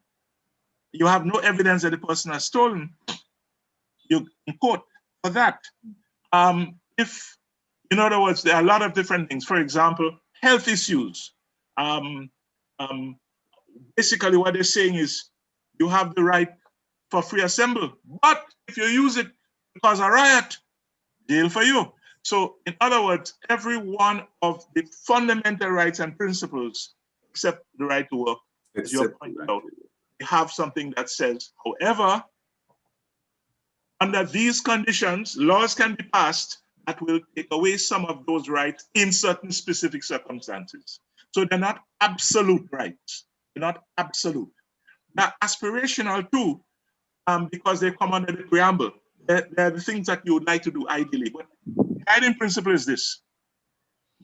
you have no evidence that the person has stolen, you're in court for that. If, in other words, there are a lot of different things. For example, health issues. Basically what they're saying is you have the right for free assembly, but if you use it to cause a riot, jail for you. So in other words, every one of the fundamental rights and principles, except the right to work, as you pointed out, we have something that says, however, under these conditions, laws can be passed that will take away some of those rights in certain specific circumstances. So they're not absolute rights. They're not absolute. They're aspirational too, because they come under the preamble. They're the things that you would like to do ideally. But the guiding principle is this.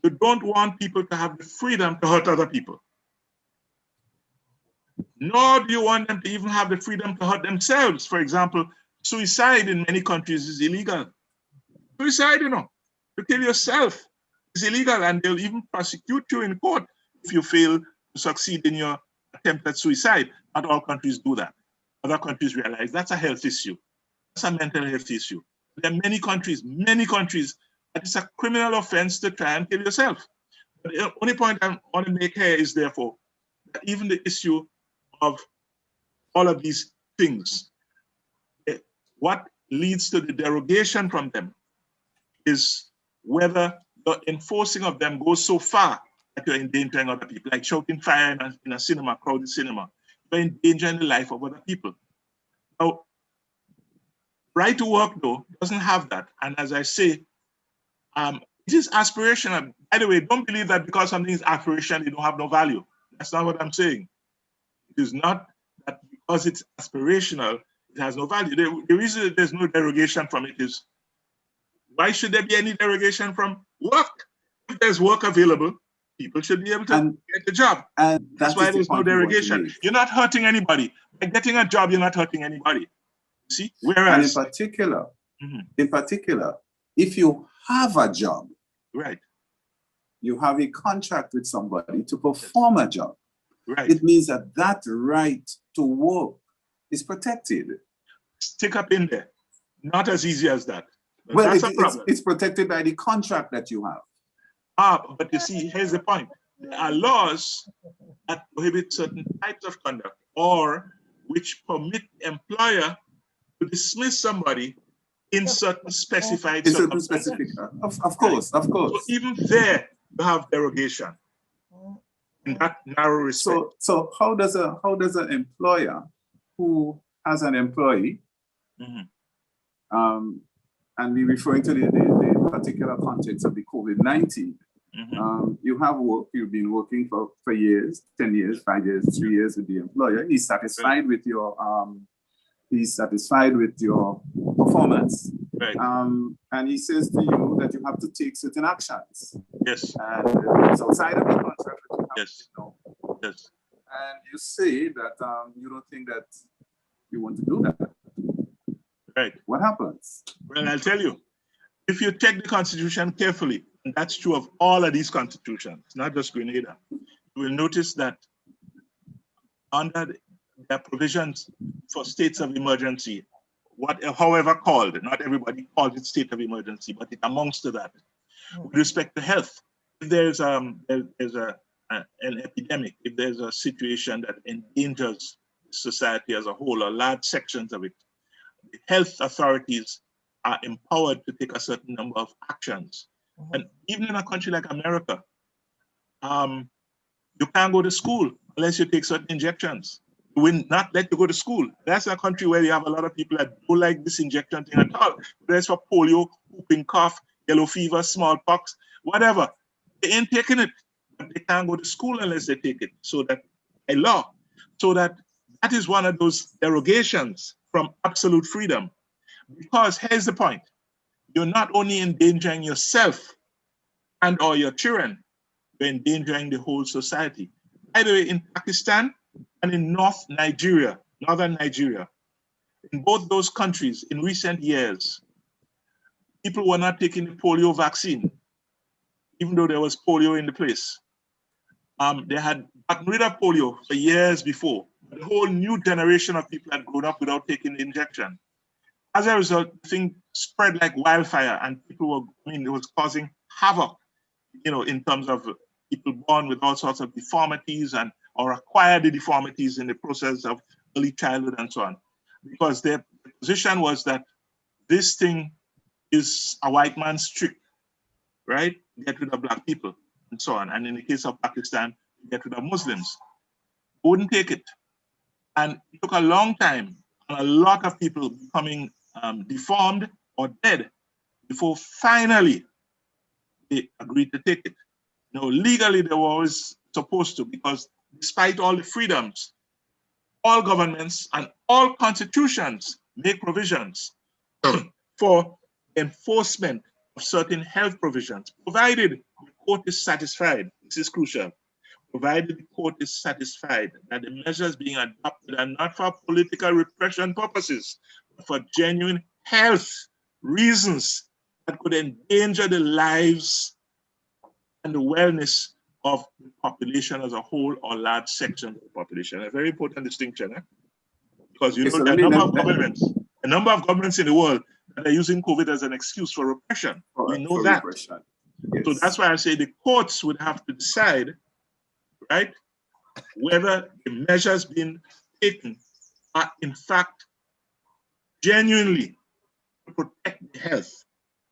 You don't want people to have the freedom to hurt other people. Nor do you want them to even have the freedom to hurt themselves. For example, suicide in many countries is illegal. Suicide, you know, to kill yourself is illegal, and they'll even prosecute you in court if you fail to succeed in your attempt at suicide. Not all countries do that. Other countries realize that's a health issue. That's a mental health issue. There are many countries that it's a criminal offense to try and kill yourself. But the only point I want to make here is therefore that even the issue of all of these things, what leads to the derogation from them is whether the enforcing of them goes so far that you're endangering other people, like shouting fire in a cinema, crowded cinema. You're endangering the life of other people. Now, right to work, though, doesn't have that. And as I say, it is aspirational. By the way, don't believe that because something is aspirational, it don't have no value. That's not what I'm saying. It is not that because it's aspirational, it has no value. The reason that there's no derogation from it is, why should there be any derogation from work? If there's work available, people should be able to get the job. And that's why there's no derogation. You're not hurting anybody. By getting a job, you're not hurting anybody. See? Whereas, and in particular, if you have a job, right, you have a contract with somebody to perform a job, right, it means that that right to work is protected. Stick up in there. Not as easy as that. Well, it's protected by the contract that you have. But you see, here's the point. There are laws that prohibit certain types of conduct or which permit the employer to dismiss somebody in certain specified circumstances. Of course. So even there, you have derogation in that narrow respect. So how does an employer who has an employee, and we're referring to the particular context of the COVID-19, you have work, you've been working for years, 10 years, 5 years, 3 years with the employer. He's satisfied with your performance. Right. And he says to you that you have to take certain actions. Yes. And it's outside of the contract that you have to know. Yes. And you say that you don't think that you want to do that. Right. What happens? Well, I'll tell you. If you check the Constitution carefully, and that's true of all of these constitutions, not just Grenada, you will notice that under the provisions for states of emergency, however called, not everybody calls it state of emergency, but it amounts to that. With respect to health, if there's an epidemic, if there's a situation that endangers society as a whole or large sections of it, the health authorities are empowered to take a certain number of actions. And even in a country like America, you can't go to school unless you take certain injections. We will not let you go to school. That's a country where you have a lot of people that don't like this injection thing at all. Whether it's for polio, whooping cough, yellow fever, smallpox, whatever. They ain't taking it. But they can't go to school unless they take it. So that a law. So that is one of those derogations from absolute freedom. Because here's the point. You're not only endangering yourself and or your children, you're endangering the whole society. By the way, in Pakistan and in northern Nigeria, in both those countries in recent years, people were not taking the polio vaccine, even though there was polio in the place. They had gotten rid of polio for years before. The whole new generation of people had grown up without taking the injection. As a result, the thing spread like wildfire, and people were, it was causing havoc, in terms of people born with all sorts of deformities or acquired the deformities in the process of early childhood and so on. Because their position was that this thing is a white man's trick, right? Get rid of Black people and so on. And in the case of Pakistan, get rid of Muslims. Wouldn't take it. And it took a long time and a lot of people becoming deformed or dead before finally they agreed to take it. Legally they were always supposed to, because despite all the freedoms, all governments and all constitutions make provisions for enforcement of certain health provisions, provided the court is satisfied. This is crucial. Provided the court is satisfied that the measures being adopted are not for political repression purposes, but for genuine health reasons that could endanger the lives and the wellness of the population as a whole or large sections of the population. A very important distinction, because there are a number of governments in the world that are using COVID as an excuse for repression. We know that. Yes. So that's why I say the courts would have to decide, right, whether the measures being taken are in fact genuinely to protect the health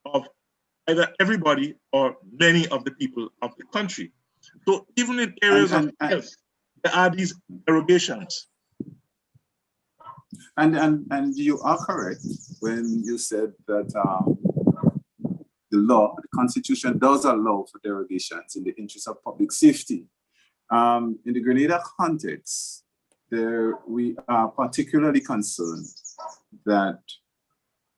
of either everybody or many of the people of the country. So even in areas of health, there are these derogations. And you are correct when you said that the Constitution does allow for derogations in the interest of public safety. In the Grenada context, we are particularly concerned that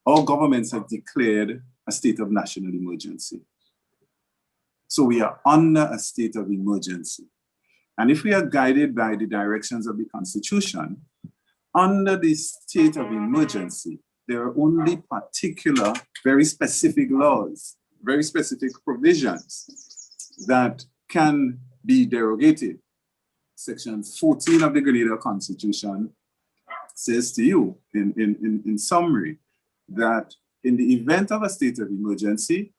all governments have declared a state of national emergency. So we are under a state of emergency. And if we are guided by the directions of the Constitution, under the state of emergency, there are only particular, very specific laws, very specific provisions that can be derogated. Section 14 of the Grenada Constitution says to you, in summary, that in the event of a state of emergency,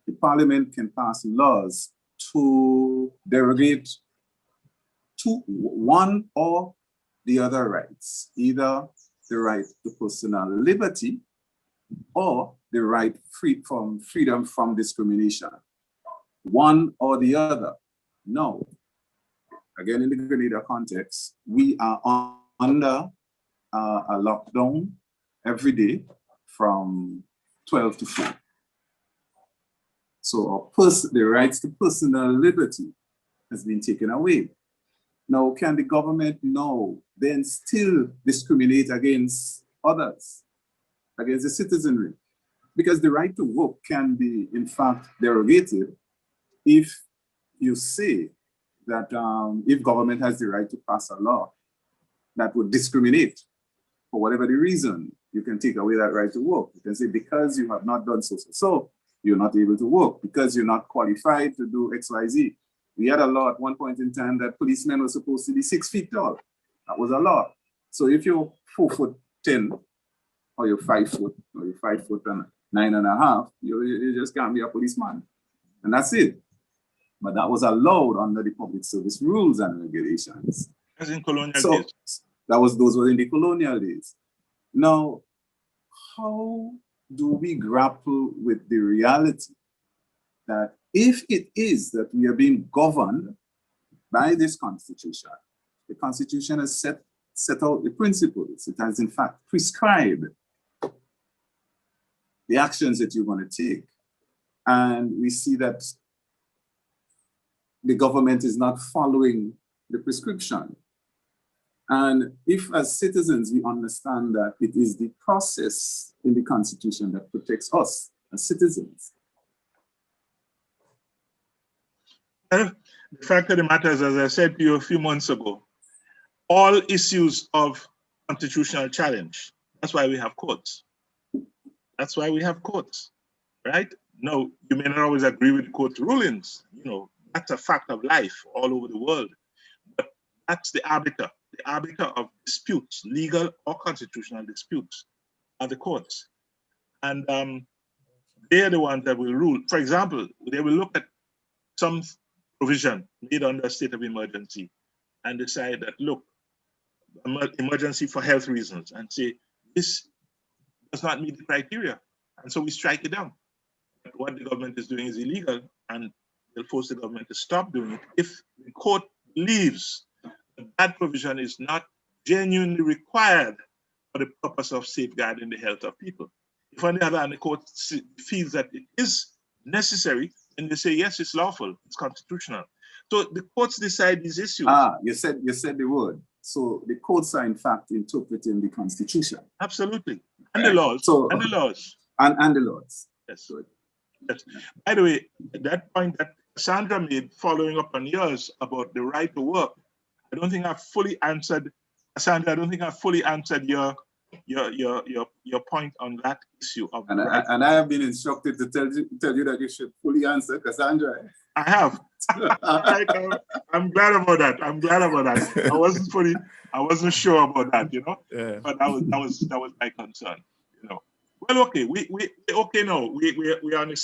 the Parliament can pass laws to derogate to one or the other rights, either the right to personal liberty or the right from freedom from discrimination, one or the other. No, again, in the Grenada context, we are under a lockdown every day from 12 to 4. So the rights to personal liberty has been taken away. Now, can the government now then still discriminate against others, against the citizenry? Because the right to work can be, in fact, derogated if you say that if government has the right to pass a law that would discriminate for whatever the reason, you can take away that right to work. You can say, because you have not done so, you're not able to work, because you're not qualified to do X, Y, Z. We had a law at one point in time that policemen were supposed to be 6 feet tall. That was a law. So if you're 4'10", or you're 5 foot, or you're 5 foot and 9.5, you just can't be a policeman. And that's it. But that was allowed under the public service rules and regulations. As in colonial days. Those were in the colonial days. Now, how do we grapple with the reality that if it is that we are being governed by this Constitution, the Constitution has set out the principles, it has in fact prescribed the actions that you're going to take. And we see that the government is not following the prescription. And if as citizens we understand that it is the process in the Constitution that protects us as citizens, Well, the fact of the matter is, as I said to you a few months ago, all issues of constitutional challenge, that's why we have courts. That's why we have courts, right? No, you may not always agree with the court rulings. You know, that's a fact of life all over the world. But that's the arbiter of disputes, legal or constitutional disputes, are the courts. And they're the ones that will rule. For example, they will look at some provision made under a state of emergency and decide that, look, emergency for health reasons, and say, this does not meet the criteria. And so we strike it down. But what the government is doing is illegal, and they'll force the government to stop doing it if the court believes that that provision is not genuinely required for the purpose of safeguarding the health of people. If on the other hand, the court feels that it is necessary, and they say, yes, it's lawful, it's constitutional. So the courts decide these issues. You said the word. So the courts are in fact interpreting the Constitution. Absolutely. And the laws. So, and the laws. And the laws. Yes. Yes. By the way, that point that Sandra made, following up on yours about the right to work, I don't think I've fully answered, Sandra, I don't think I've fully answered your point on that issue of and I have been instructed to tell you that you should fully answer, Cassandra. I have. I'm glad about that. I'm glad about that. I wasn't sure about that, you know. Yeah. But that was my concern, you know. Well, okay, we okay now. We are on the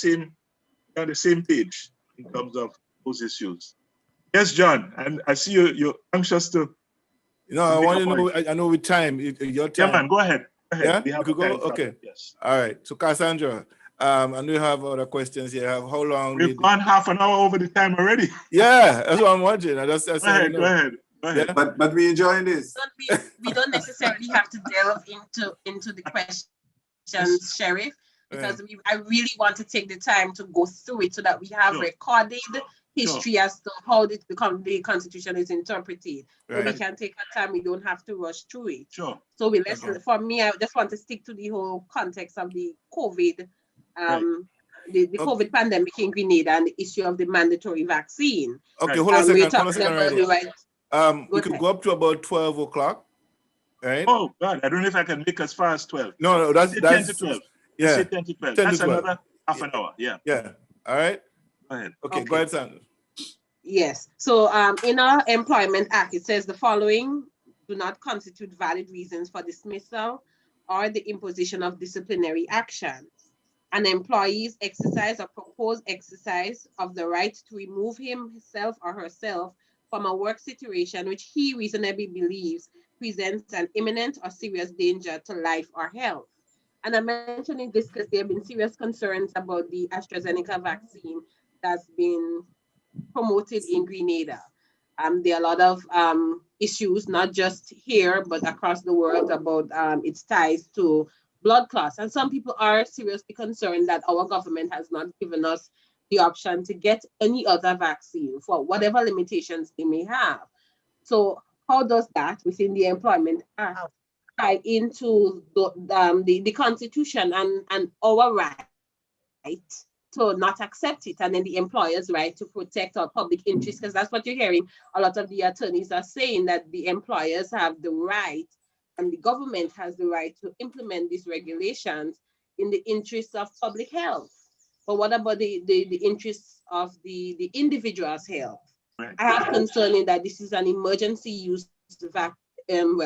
same page in terms of those issues. Yes, John, and I see you're anxious to. You know, I want to know. I know with time, your time. Yeah, man, go ahead. Yeah, we could go. Okay. Yes. All right. So, Cassandra, I know you have other questions here. How long? We've gone half an hour over the time already. Yeah, that's what I'm watching. Go ahead. Yeah? But we enjoying this. We don't necessarily have to delve into the questions, Sheriff, because I really want to take the time to go through it so that we have recorded history as to how the Constitution is interpreted. So we can take our time. We don't have to rush through it. Sure. So for me, I just want to stick to the whole context of the COVID, the COVID pandemic in Grenada and the issue of the mandatory vaccine. Okay, hold on a second. We could ahead. go up to about 12 o'clock. Right? Oh God, I don't know if I can make as far as 12. No, that's 10 to 12. Yeah. Say 10 to 12. 10 that's to 12. another half an hour. Yeah. Yeah. All right. Go ahead. Okay. Go ahead, Sandra. Yes. So in our Employment Act, it says the following do not constitute valid reasons for dismissal or the imposition of disciplinary action. An employee's exercise or proposed exercise of the right to remove himself or herself from a work situation which he reasonably believes presents an imminent or serious danger to life or health. And I'm mentioning this because there have been serious concerns about the AstraZeneca vaccine that's been promoted in Grenada. There are a lot of issues, not just here, but across the world about its ties to blood clots. And some people are seriously concerned that our government has not given us the option to get any other vaccine for whatever limitations they may have. So how does that within the Employment Act tie into the Constitution and our right to not accept it, and then the employer's right to protect our public interest? Because that's what you're hearing. A lot of the attorneys are saying that the employers have the right and the government has the right to implement these regulations in the interests of public health. But what about the interests of the individual's health? Right. I have concern in that this is an emergency use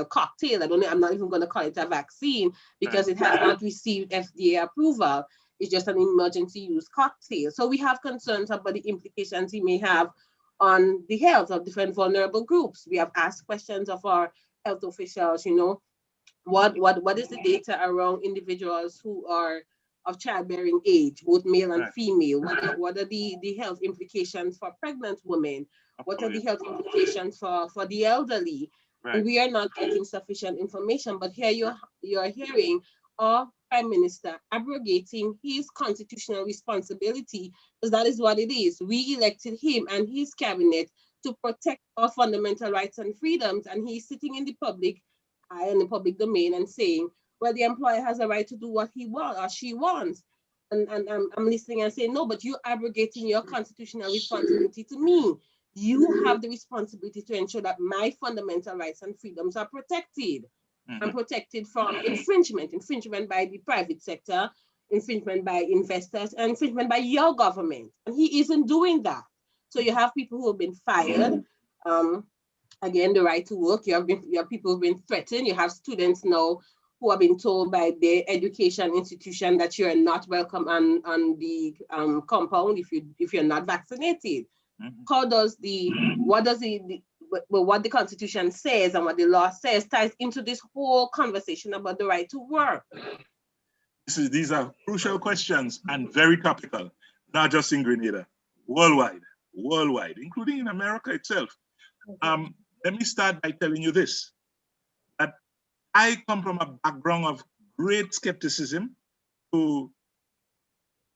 cocktail. I'm not even going to call it a vaccine because it has not received FDA approval. It's just an emergency use cocktail. So we have concerns about the implications it may have on the health of different vulnerable groups. We have asked questions of our health officials, what is the data around individuals who are of childbearing age, both male and female? What are the health implications for pregnant women? What are the health implications for the elderly? Right. And we are not getting sufficient information, but here you're hearing our Prime Minister abrogating his constitutional responsibility, because that is what it is. We elected him and his cabinet to protect our fundamental rights and freedoms, and he's sitting in the public eye and the public domain and saying, well, the employer has a right to do what he wants or she wants. And I'm listening and saying, no, but you're abrogating your constitutional responsibility to me. You have the responsibility to ensure that my fundamental rights and freedoms are protected. And protected from infringement by the private sector, infringement by investors, and infringement by your government. And he isn't doing that. So you have people who have been fired. Again, the right to work. You have people who've been threatened. You have students now who have been told by their education institution that you are not welcome on the compound if you're not vaccinated. How does what the Constitution says and what the law says ties into this whole conversation about the right to work? These are crucial questions and very topical, not just in Grenada, worldwide, including in America itself. Let me start by telling you this, that I come from a background of great skepticism to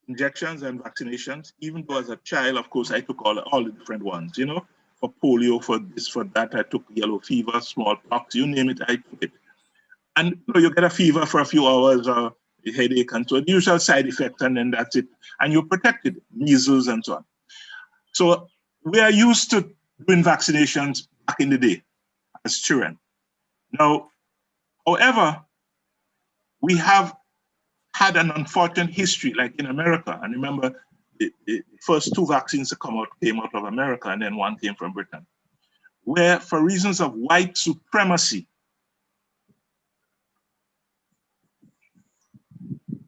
injections and vaccinations. Even though as a child, of course, I took all the different ones, you know, for polio, for this, for that. I took yellow fever, smallpox, you name it, I took it. And you know, you get a fever for a few hours or a headache and so on, the usual side effects, and then that's it. And you're protected, measles and so on. So we are used to doing vaccinations back in the day as children. Now, however, we have had an unfortunate history, like in America. And remember, the first two vaccines that came out of America, and then one came from Britain, where for reasons of white supremacy,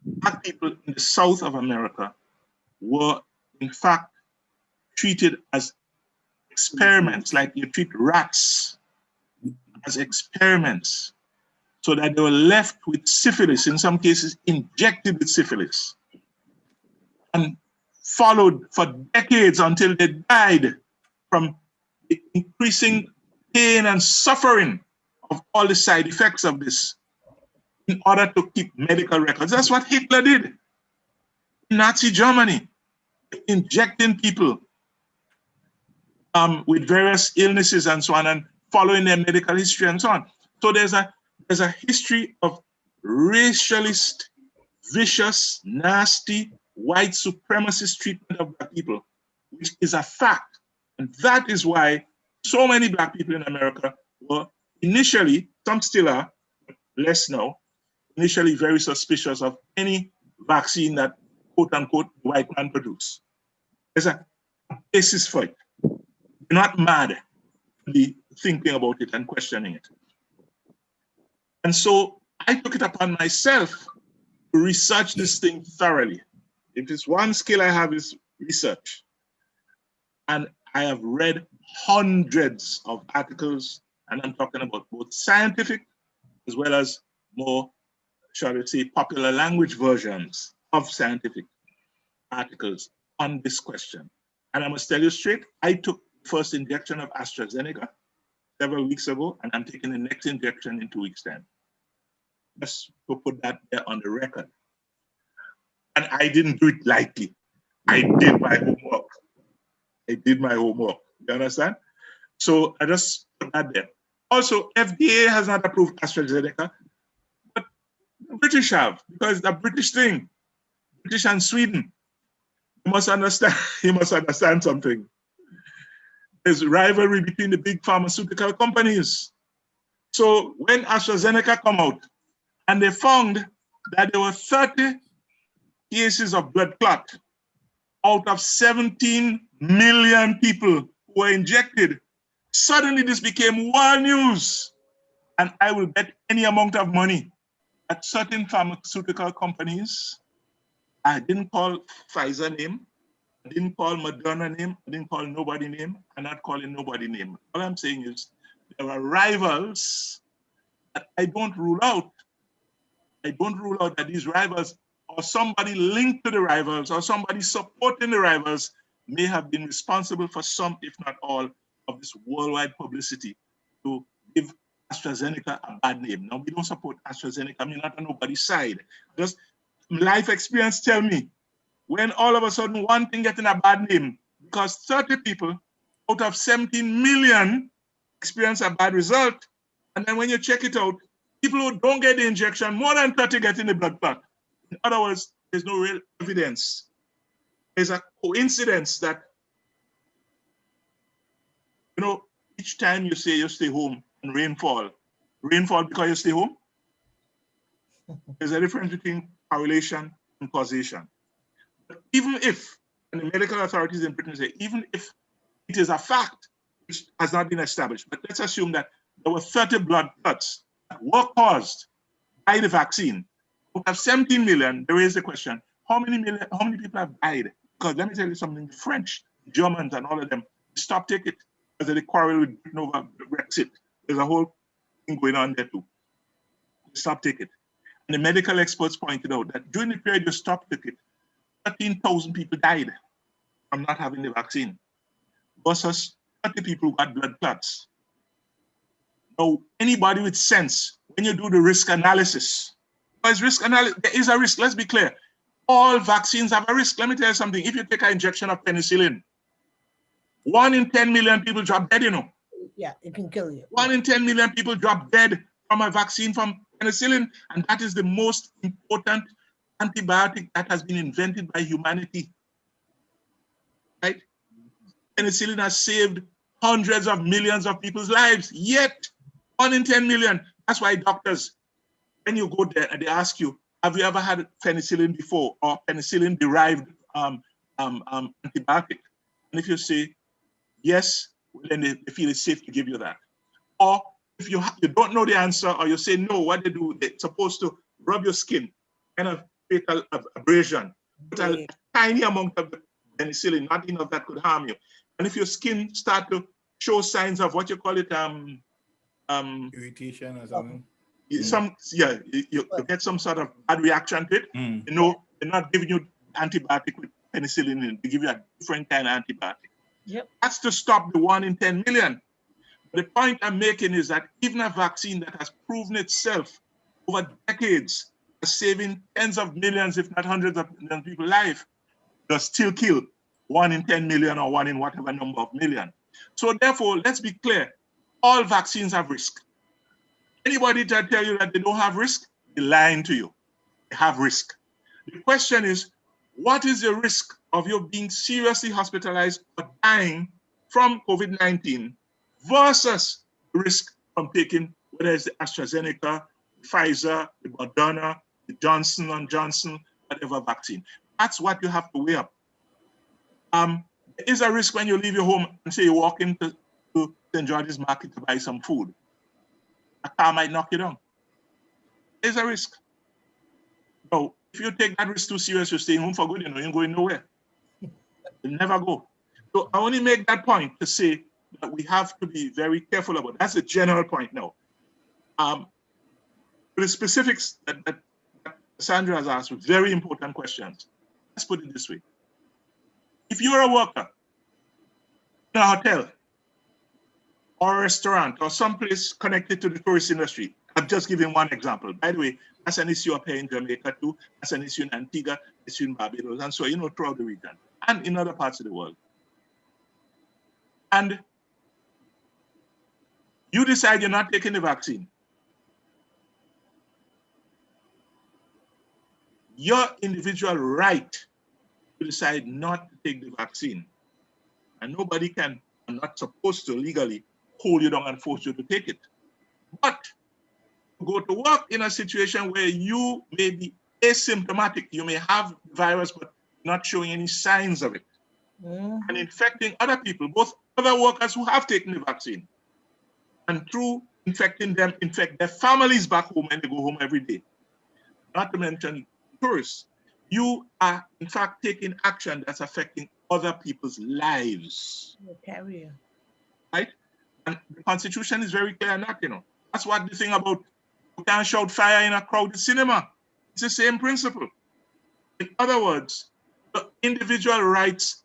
Black people in the South of America were in fact treated as experiments, like you treat rats as experiments, so that they were left with syphilis, in some cases injected with syphilis, and followed for decades until they died from the increasing pain and suffering of all the side effects of this, in order to keep medical records. That's what Hitler did in Nazi Germany, injecting people with various illnesses and so on, and following their medical history and so on. So there's a history of racialist, vicious, nasty, white supremacist treatment of Black people, which is a fact. And that is why so many Black people in America were initially, some still are, less now, initially very suspicious of any vaccine that, quote unquote, the white man produced. There's a basis for it. You're not mad to be thinking about it and questioning it. And so I took it upon myself to research this thing thoroughly. If it's one skill I have, is research. And I have read hundreds of articles, and I'm talking about both scientific as well as more, shall we say, popular language versions of scientific articles on this question. And I must tell you straight, I took the first injection of AstraZeneca several weeks ago, and I'm taking the next injection in 2 weeks' time. Just to put that there on the record. And I didn't do it lightly. I did my homework. You understand? So I just put that there. Also, FDA has not approved AstraZeneca, but the British have, because it's a British thing. British and Sweden. You must understand something. There's rivalry between the big pharmaceutical companies. So when AstraZeneca come out, and they found that there were 30 cases of blood clot out of 17 million people who were injected, suddenly this became world news. And I will bet any amount of money that certain pharmaceutical companies, I didn't call Pfizer name, I didn't call Moderna name, I didn't call nobody name, I'm not calling nobody name. All I'm saying is there are rivals that I don't rule out. I don't rule out that these rivals, or somebody linked to the rivals, or somebody supporting the rivals, may have been responsible for some, if not all, of this worldwide publicity to give AstraZeneca a bad name. Now, we don't support AstraZeneca. I mean, not on nobody's side. Just life experience tell me, when all of a sudden one thing getting a bad name, because 30 people out of 17 million experience a bad result, and then when you check it out, people who don't get the injection, more than 30 get in the blood clot. In other words, There's no real evidence. There's a coincidence that, you know, each time you say you stay home and rainfall because you stay home, there's a difference between correlation and causation. But even if, and the medical authorities in Britain say, even if it is a fact which has not been established, but let's assume that there were 30 blood clots that were caused by the vaccine. We have 17 million. There is the question: how many people have died? Because let me tell you something: the French, Germans, and all of them stopped taking it because they quarrel with Britain over Brexit. There's a whole thing going on there too. Stop taking it. And the medical experts pointed out that during the period you stopped taking it, 13,000 people died from not having the vaccine, versus 30 people who got blood clots. Now, anybody with sense, when you do the risk analysis, there is a risk, let's be clear. All vaccines have a risk. Let me tell you something. If you take an injection of penicillin, 1 in 10 million people drop dead, you know. Yeah, it can kill you. 1 in 10 million people drop dead from a vaccine from penicillin, and that is the most important antibiotic that has been invented by humanity. Right? Penicillin has saved hundreds of millions of people's lives, yet 1 in 10 million. That's why doctors, when you go there and they ask you, have you ever had penicillin before, or penicillin-derived antibiotic? And if you say yes, then they feel it's safe to give you that. Or if you don't know the answer, or you say no, what they do, they're supposed to rub your skin, kind of create an abrasion, put a tiny amount of penicillin, not enough that could harm you. And if your skin start to show signs of what you call it, irritation or something. You get some sort of bad reaction to it. You know, they're not giving you antibiotic with penicillin in. They give you a different kind of antibiotic. Yep. That's to stop the 1 in 10 million. The point I'm making is that even a vaccine that has proven itself over decades as saving tens of millions, if not hundreds of millions of people's lives, does still kill 1 in 10 million or 1 in whatever number of million. So therefore, let's be clear, all vaccines have risk. Anybody that tell you that they don't have risk, they're lying to you. They have risk. The question is, what is the risk of you being seriously hospitalized or dying from COVID-19 versus the risk from taking, whether it's the AstraZeneca, Pfizer, the Moderna, the Johnson & Johnson, whatever vaccine? That's what you have to weigh up. There is a risk when you leave your home and say you walk into St. George's Market to buy some food. A car might knock you down. There's a risk. So if you take that risk too serious, you're staying home for good, you know, you're going nowhere. You'll never go. So I only make that point to say that we have to be very careful about it. That's a general point now. The specifics that Sandra has asked were very important questions. Let's put it this way. If you're a worker in a hotel or a restaurant or someplace connected to the tourist industry, I've just given one example. By the way, that's an issue up here in Jamaica too. That's an issue in Antigua, issue in Barbados, and so, you know, throughout the region and in other parts of the world. And you decide you're not taking the vaccine. Your individual right to decide not to take the vaccine. And nobody can, and not supposed to legally, hold you down and force you to take it. But to go to work in a situation where you may be asymptomatic, you may have the virus but not showing any signs of it, and infecting other people, both other workers who have taken the vaccine, and through infecting them, infect their families back home and they go home every day. Not to mention tourists. You are, in fact, taking action that's affecting other people's lives. Carrier. Right? And the Constitution is very clear on that, you know. That's what the thing about you can't shout fire in a crowded cinema. It's the same principle. In other words, the individual rights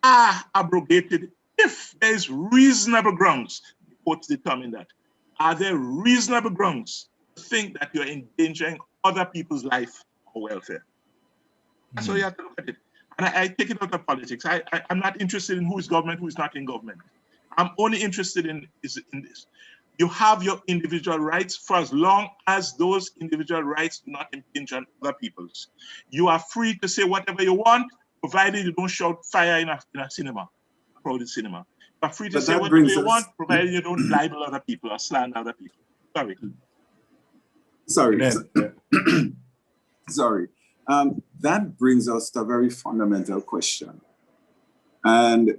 are abrogated if there is reasonable grounds. The courts determine that. Are there reasonable grounds to think that you're endangering other people's life or welfare? That's how you have to look at it. And I take it out of politics. I'm not interested in who is government, who is not in government. I'm only interested in this. You have your individual rights for as long as those individual rights do not impinge on other people's. You are free to say whatever you want, provided you don't shout fire in a cinema, a crowded cinema. You are free to But say that whatever brings you us- want, provided you don't libel other people or slander other people. Sorry. Sorry. Yeah. Sorry. That brings us to a very fundamental question. And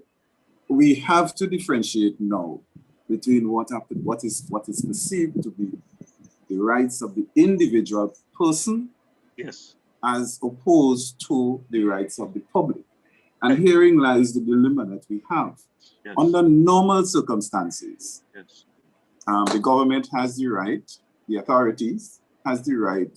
we have to differentiate now between what is perceived to be the rights of the individual person, Yes. as opposed to the rights of the public. And herein lies the dilemma that we have. Yes. Under normal circumstances, Yes. the government has the right, the authorities has the right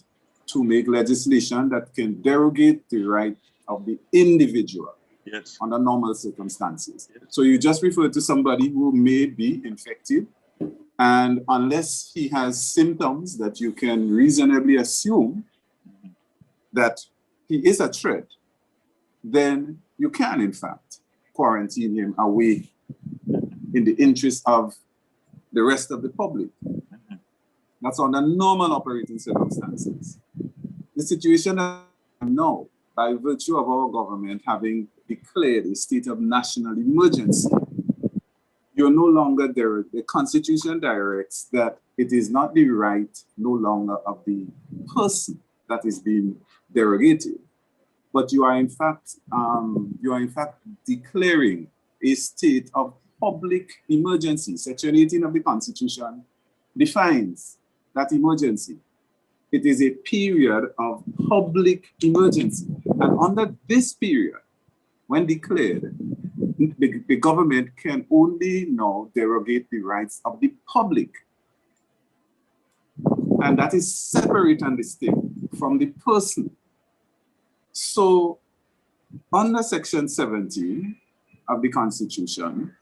to make legislation that can derogate the right of the individual. Yes. Under normal circumstances. Yes. So you just refer to somebody who may be infected, and unless he has symptoms that you can reasonably assume that he is a threat, then you can, in fact, quarantine him away in the interest of the rest of the public. That's under normal operating circumstances. The situation now, by virtue of our government having declared a state of national emergency, you're no longer there. The Constitution directs that it is not the right no longer of the person that is being derogated, but you are in fact declaring a state of public emergency. Section 18 of the Constitution defines that emergency. It is a period of public emergency. And under this period, when declared, the government can only now derogate the rights of the public. And that is separate and distinct from the person. So under Section 17 of the Constitution,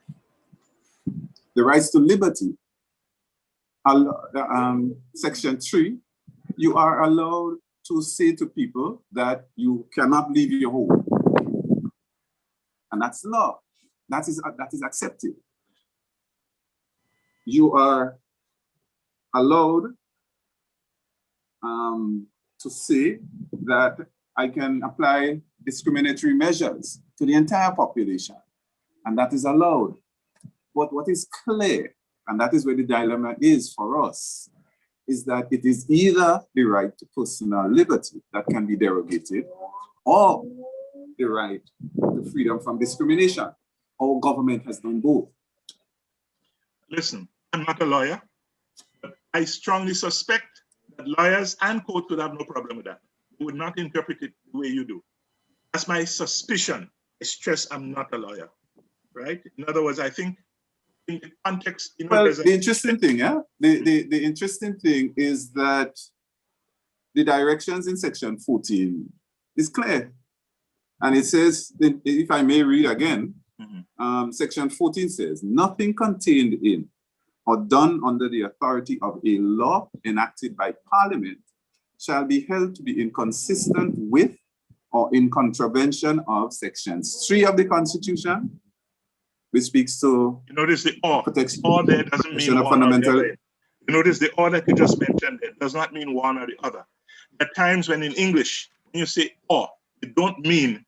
the rights to liberty, Section 3, you are allowed to say to people that you cannot leave your home. And that's law. That is accepted. You are allowed to say that I can apply discriminatory measures to the entire population, and that is allowed. But what is clear, and that is where the dilemma is for us, is that it is either the right to personal liberty that can be derogated, or the right to freedom from discrimination. Our government has done both. Listen, I'm not a lawyer, but I strongly suspect that lawyers and courts would have no problem with that. They would not interpret it the way you do. That's my suspicion. I stress I'm not a lawyer, right? In other words, I think in the context, Well, the interesting thing, the interesting thing is that the directions in Section 14 is clear. And it says, if I may read again, Section 14 says, nothing contained in or done under the authority of a law enacted by Parliament shall be held to be inconsistent with or in contravention of Sections 3 of the Constitution, which speaks to you notice the or. protection Or there doesn't mean of one fundamental. or the other. You notice the or that you just mentioned there does not mean one or the other. There are times when in English, when you say or, it don't mean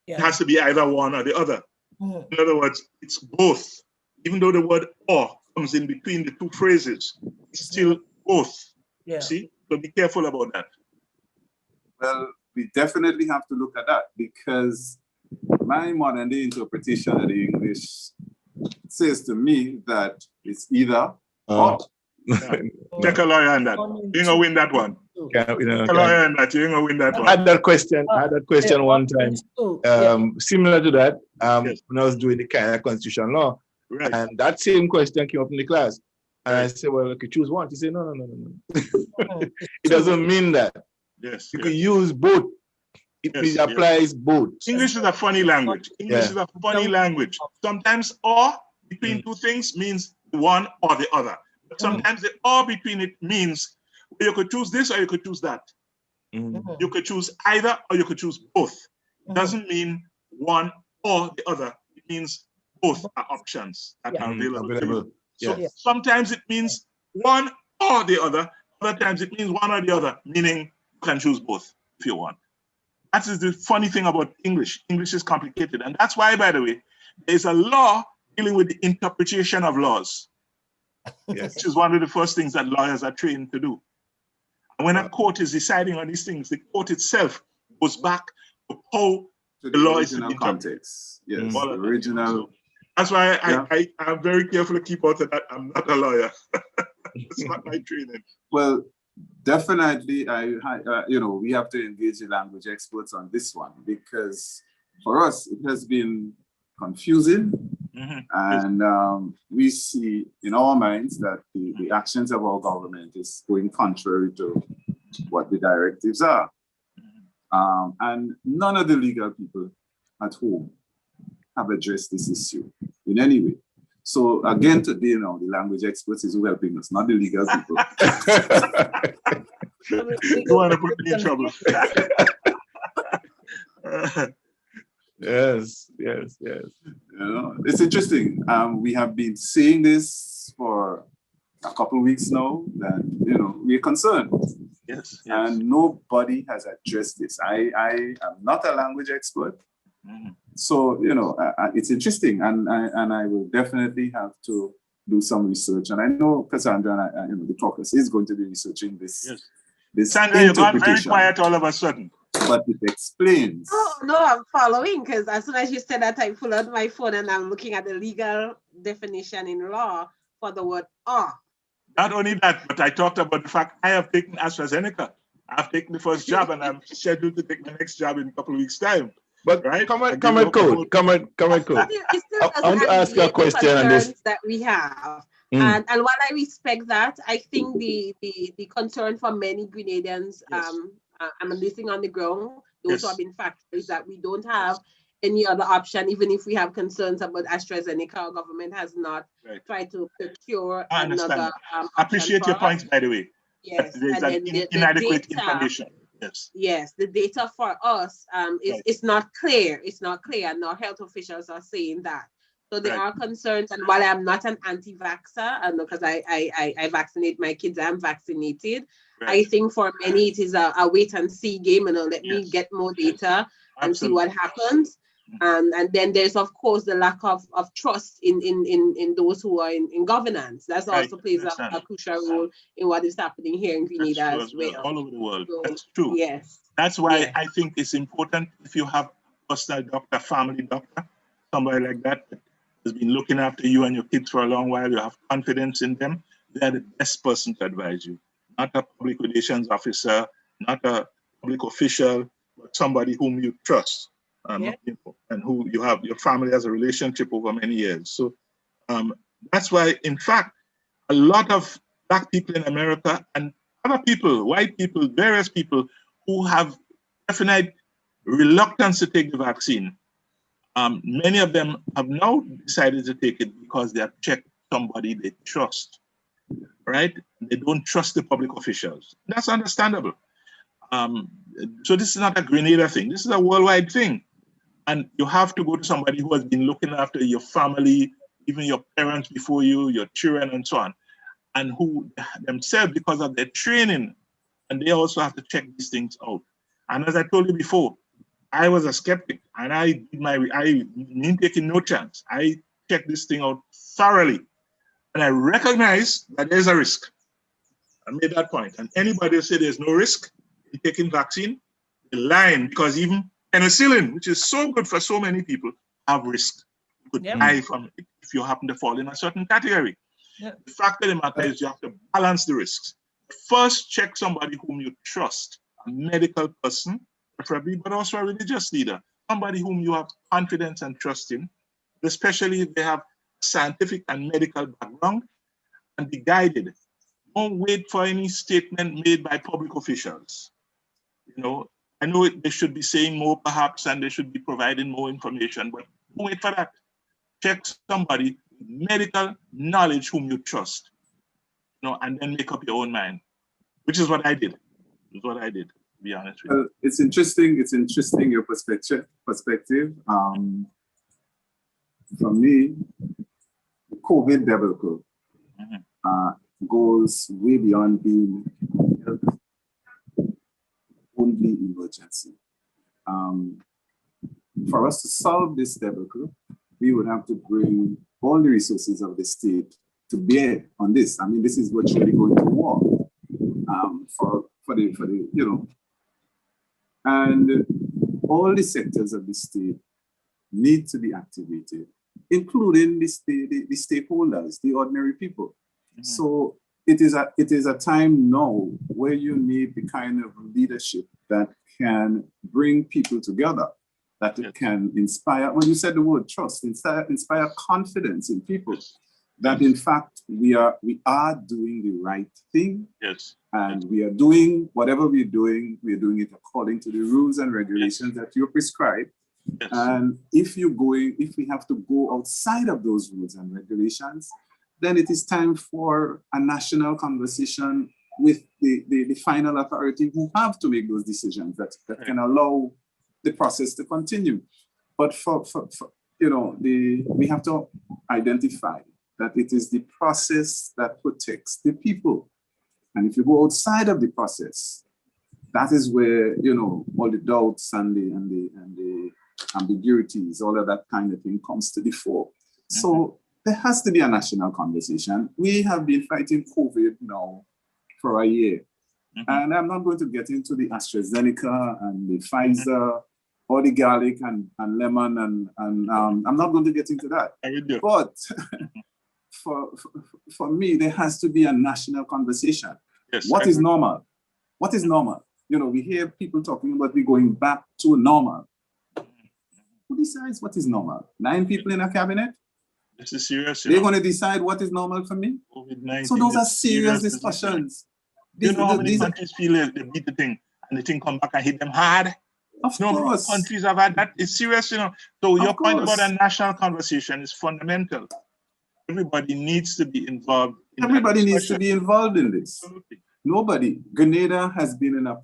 it has to be either one or the other. In other words, it's both. Even though the word or comes in between the two phrases, it's still both. Yeah. See? So be careful about that. Well, we definitely have to look at that, because my modern day interpretation of the English says to me that it's either or. Check a lawyer on that. You're gonna win that one. Check a lawyer on that. You're gonna win that one. I had that question one time, similar to that, when I was doing the kind of constitutional law. Right. And that same question came up in the class. And I said, well, I could choose one. He said, no. It doesn't mean that. Yes. You can use both. It applies both. English is a funny language. English is a funny language. Sometimes or between two things means one or the other. But sometimes the or between it means you could choose this or you could choose that. You could choose either or you could choose both. It doesn't mean one or the other. It means both are options that are available to you. So sometimes it means one or the other. Other times it means one or the other, meaning you can choose both if you want. That is the funny thing about English. English is complicated. And that's why, by the way, there's a law dealing with the interpretation of laws, Yes. which is one of the first things that lawyers are trained to do. And when a court is deciding on these things, the court itself goes back to how To the law is to original be interpreted. context. Yes, All the of that. original. So that's why Yeah. I'm very careful to keep out of that. I'm not a lawyer. It's not my training. Well, definitely, we have to engage the language experts on this one, because for us, it has been confusing. Mm-hmm. And we see in our minds that the actions of our government is going contrary to what the directives are. And none of the legal people at home have addressed this issue in any way. So again, today, the language experts is who helping us, not the legal people. You want to put me in trouble. Yes. It's interesting. We have been saying this for a couple of weeks now, that we're concerned. Yes. And nobody has addressed this. I am not a language expert. Mm-hmm. So, it's interesting, and I will definitely have to do some research. And I know Cassandra and the caucus is going to be researching this. Yes. This Sandra, you got very quiet all of a sudden. But it explains. No, I'm following, because as soon as you said that, I pulled out my phone and I'm looking at the legal definition in law for the word "or." Not only that, but I talked about the fact I have taken AstraZeneca. I've taken the first job, and I'm scheduled to take my next job in a couple of weeks' time. But right? Comment code. I want to ask you a question on this. That we have. And while I respect that, I think the concern for many Grenadians, I'm listening on the ground, those who have been factored, is that we don't have any other option, even if we have concerns about AstraZeneca. Our government has not tried to procure another I appreciate your points, by the way. Yes, there's and an then inadequate data, information. Yes, the data for us is not clear. It's not clear, and our health officials are saying that. So there are concerns, and while I'm not an anti-vaxxer, and because I vaccinate my kids, I'm vaccinated. I think for many it is a wait and see game, and let me get more data and see what happens. And then there's of course the lack of trust in those who are in governance. That also plays a crucial role in what is happening here in Grenada as well. All over the world. So, that's true. Yes. That's why I think it's important if you have a personal doctor, family doctor, somebody like that has been looking after you and your kids for a long while, you have confidence in them, they are the best person to advise you. Not a public relations officer, not a public official, but somebody whom you trust. And who you have, your family has a relationship over many years. So that's why, in fact, a lot of Black people in America and other people, white people, various people who have definite reluctance to take the vaccine, many of them have now decided to take it because they have checked somebody they trust, right? They don't trust the public officials. That's understandable. So this is not a Grenada thing. This is a worldwide thing. And you have to go to somebody who has been looking after your family, even your parents before you, your children, and so on, and who themselves, because of their training, and they also have to check these things out. And as I told you before, I was a skeptic, and I didn't take no chance. I checked this thing out thoroughly, and I recognized that there's a risk. I made that point. And anybody who says there's no risk in taking vaccine, they're lying, because even penicillin, which is so good for so many people, have risk. You could die from it if you happen to fall in a certain category. The fact of the matter is you have to balance the risks. First, check somebody whom you trust, a medical person, preferably, but also a religious leader, somebody whom you have confidence and trust in, especially if they have scientific and medical background, and be guided. Don't wait for any statement made by public officials. I know they should be saying more perhaps, and they should be providing more information, but don't wait for that. Check somebody with medical knowledge whom you trust, and then make up your own mind, which is what I did. To be honest with you. It's interesting. It's interesting your perspective. For me, the COVID debacle goes way beyond being only emergency. For us to solve this debacle, we would have to bring all the resources of the state to bear on this. I mean, this is virtually going to war for the and all the sectors of the state need to be activated, including the stakeholders, the ordinary people. Mm-hmm. So it is a time now where you need the kind of leadership that can bring people together, that it can inspire, when you said the word trust, inspire confidence in people, that in fact we are doing the right thing. Yes. And we are doing whatever we're doing it according to the rules and regulations that you prescribe. Yes. And if we have to go outside of those rules and regulations, then it is time for a national conversation with the final authority who have to make those decisions that can allow the process to continue. But we have to identify that it is the process that protects the people. And if you go outside of the process, that is where, all the doubts and the ambiguities, all of that kind of thing comes to the fore. Mm-hmm. So there has to be a national conversation. We have been fighting COVID now for a year. Mm-hmm. And I'm not going to get into the AstraZeneca and the Pfizer or the garlic and lemon and I'm not going to get into that. But for me, there has to be a national conversation. Yes, what is normal? What is normal? We hear people talking about we going back to normal. Who decides what is normal? 9 people in a cabinet? This is serious. They're going to decide what is normal for me? So those are serious discussions. You know how many countries feel they beat the thing and the thing come back and hit them hard? Of course. Countries have had that. It's serious, So your point about a national conversation is fundamental. Everybody needs to be involved. Everybody needs to be involved in this. Absolutely. Nobody. Grenada has been in a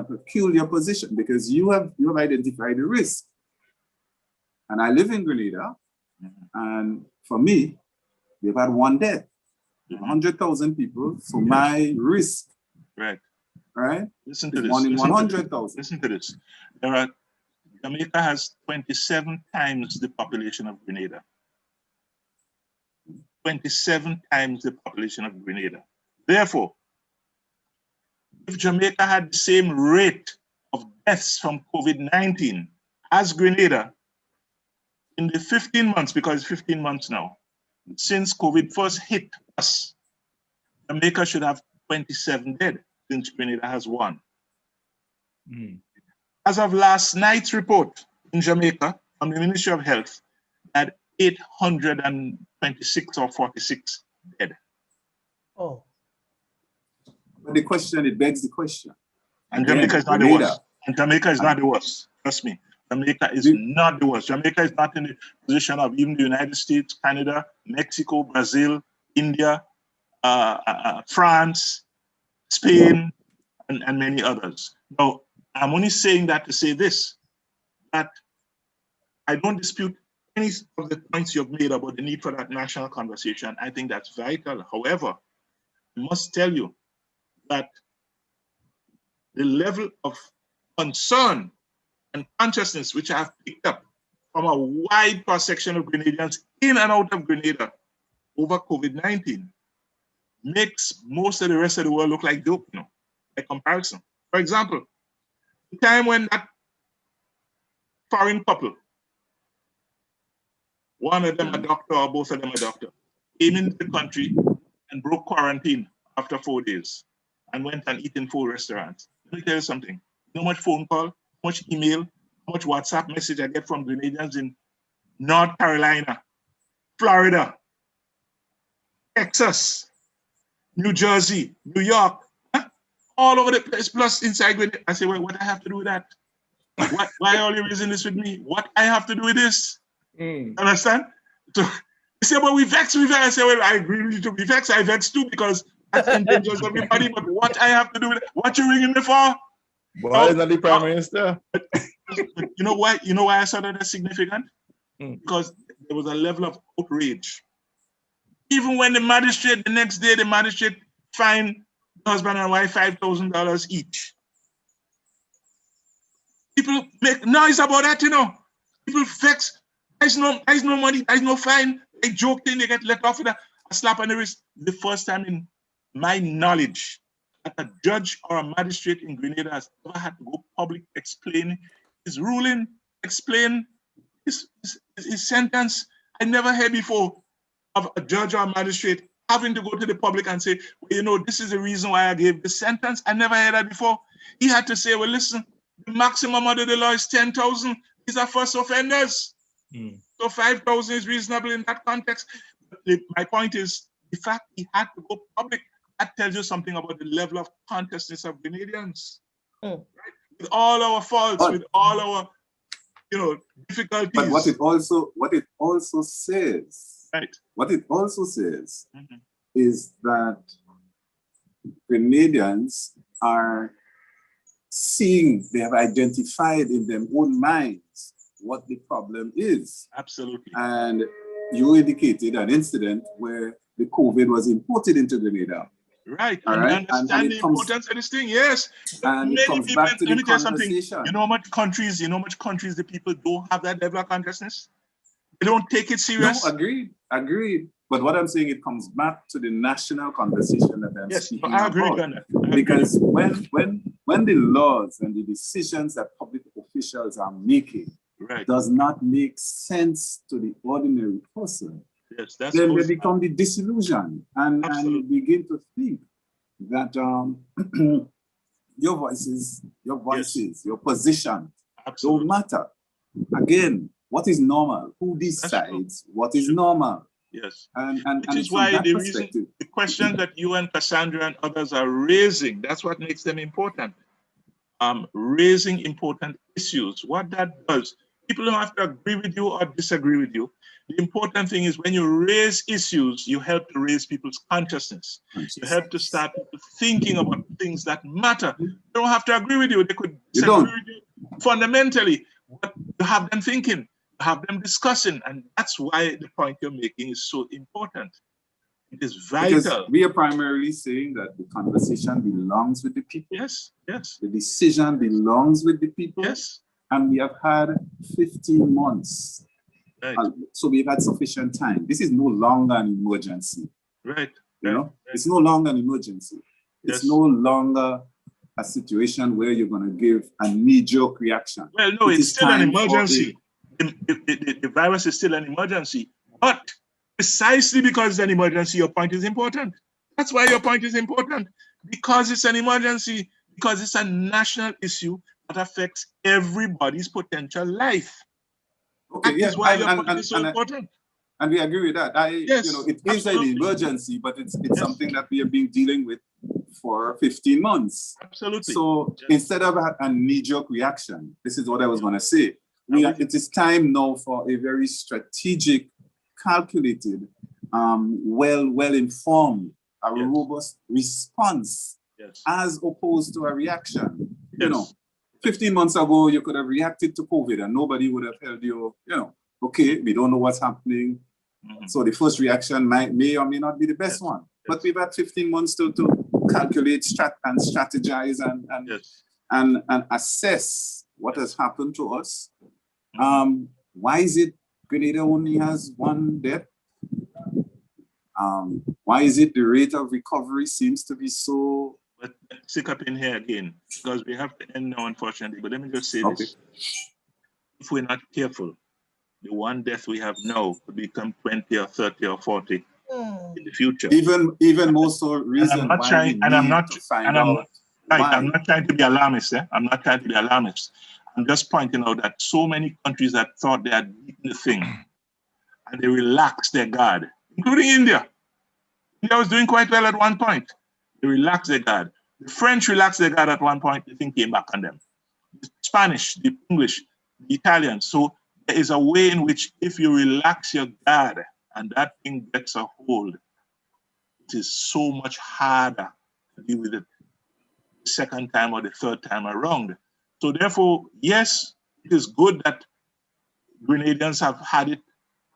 peculiar position because you have identified the risk. And I live in Grenada, and for me, they've had 1 death, 100,000 people. So my risk, right? Listen to this. 1 in 100,000. Listen to this. Jamaica has 27 times the population of Grenada. 27 times the population of Grenada. Therefore, if Jamaica had the same rate of deaths from COVID-19 as Grenada, in the 15 months, because it's 15 months now, since COVID first hit us, Jamaica should have 27 dead, since Grenada has 1. Mm. As of last night's report in Jamaica from the Ministry of Health, had 826 or 46 dead. Oh. But it begs the question. And Jamaica is not the worst. And Jamaica is not the worst. Trust me. Jamaica is not the worst. Jamaica is not in the position of even the United States, Canada, Mexico, Brazil, India, France, Spain, and many others. Now, I'm only saying that to say this, that I don't dispute any of the points you've made about the need for that national conversation. I think that's vital. However, I must tell you that the level of concern and consciousness which I have picked up from a wide cross-section of Grenadians in and out of Grenada over COVID-19 makes most of the rest of the world look like dope, by comparison. For example, the time when that foreign couple, one of them a doctor or both of them a doctor, came into the country and broke quarantine after 4 days and went and eat in 4 restaurants. Let me tell you something. You know how much phone call, how much email, how much WhatsApp message I get from Grenadians in North Carolina, Florida, Texas, New Jersey, New York, all over the place, plus inside Grenada. I say, well, what I have to do with that? Why are you raising this with me? What I have to do with this? Understand? So they say, well, we vex. I say, well, I agree with you to be vexed. I vex too because that endangers everybody. But what I have to do with it? What you ringing me for? Why is not the Prime Minister? But you know why? You know why I saw that as significant? Because there was a level of outrage Even when the magistrate, the next day, the magistrate fined the husband and wife $5,000 each. People make noise about that, you know. People vex. There's no money, there's no fine. They joke, they get let off with a slap on the wrist. The first time in my knowledge that a judge or a magistrate in Grenada has ever had to go public, explain his ruling, explain his sentence. I never heard before of a judge or a magistrate having to go to the public and say, well, you know, this is the reason why I gave the sentence. I never heard that before. He had to say, well, listen, the maximum under the law is 10,000. These are first offenders. So 5,000 is reasonable in that context. But my point is, the fact he had to go public, that tells you something about the level of consciousness of Grenadians. Right? With all our faults, with all our, you know, difficulties. But what it also says, right? What it also says is that Grenadians are seeing, they have identified in their own minds what the problem is. Absolutely. And you indicated an incident where the COVID was imported into Grenada. Right. All and right. understand the importance of this thing, yes. And many it comes people, back to let the me tell you something. conversation. You know how much countries the people don't have that level of consciousness? They don't take it serious. No, agreed. But what I'm saying, it comes back to the national conversation that I'm speaking I agree about. on that. Because when the laws and the decisions that public officials are making does not make sense to the ordinary person, then they become the disillusioned and begin to think that your voices, your position don't matter. Again, what is normal? Who decides what is normal? Yes. And which is why the questions that you and Cassandra and others are raising, that's what makes them important. Raising important issues. What that does, people don't have to agree with you or disagree with you. The important thing is when you raise issues, you help to raise people's consciousness. You help to start people thinking about things that matter. They don't have to agree with you. They could disagree with you fundamentally, but you have them thinking, have them discussing, and that's why the point you're making is so important. It is vital. Because we are primarily saying that the conversation belongs with the people. Yes, yes. The decision belongs with the people. Yes. And we have had 15 months. Right. So we've had sufficient time. This is no longer an emergency. Right. You know, it's no longer an emergency. It's no longer a situation where you're going to give a knee-jerk reaction. Well, no, it's still an emergency. The virus is still an emergency. But precisely because it's an emergency, your point is important. That's why your point is important. Because it's an emergency, because it's a national issue that affects everybody's potential life. Okay, that is why your point is so important. And we agree with that. You know, it is an emergency, but it's something that we have been dealing with for 15 months. Absolutely. So instead of a knee-jerk reaction, this is what I was going to say. It is time now for a very strategic, calculated, well-informed, robust response, as opposed to a reaction. You know, 15 months ago, you could have reacted to COVID and nobody would have held you, you know, okay, we don't know what's happening. So the first reaction may or may not be the best one. But we've had 15 months to calculate and strategize and assess what has happened to us. Why is it Grenada only has one death? Why is it the rate of recovery seems to be so? But stick up in here again, because we have to end now, unfortunately. But let me just say this. If we're not careful, the one death we have now could become 20 or 30 or 40 in the future. Even more so reason I'm not why trying, we I'm need not, to find and out I'm not trying to be alarmist. I'm not trying to be alarmist. I'm just pointing out that so many countries that thought they had beaten the thing and they relaxed their guard, including India. India was doing quite well at one point. They relaxed their guard. The French relaxed their guard at one point. The thing came back on them. The Spanish, the English, the Italians. So there is a way in which if you relax your guard and that thing gets a hold, it is so much harder to deal with it the second time or the third time around. So therefore, yes, it is good that Grenadians have had it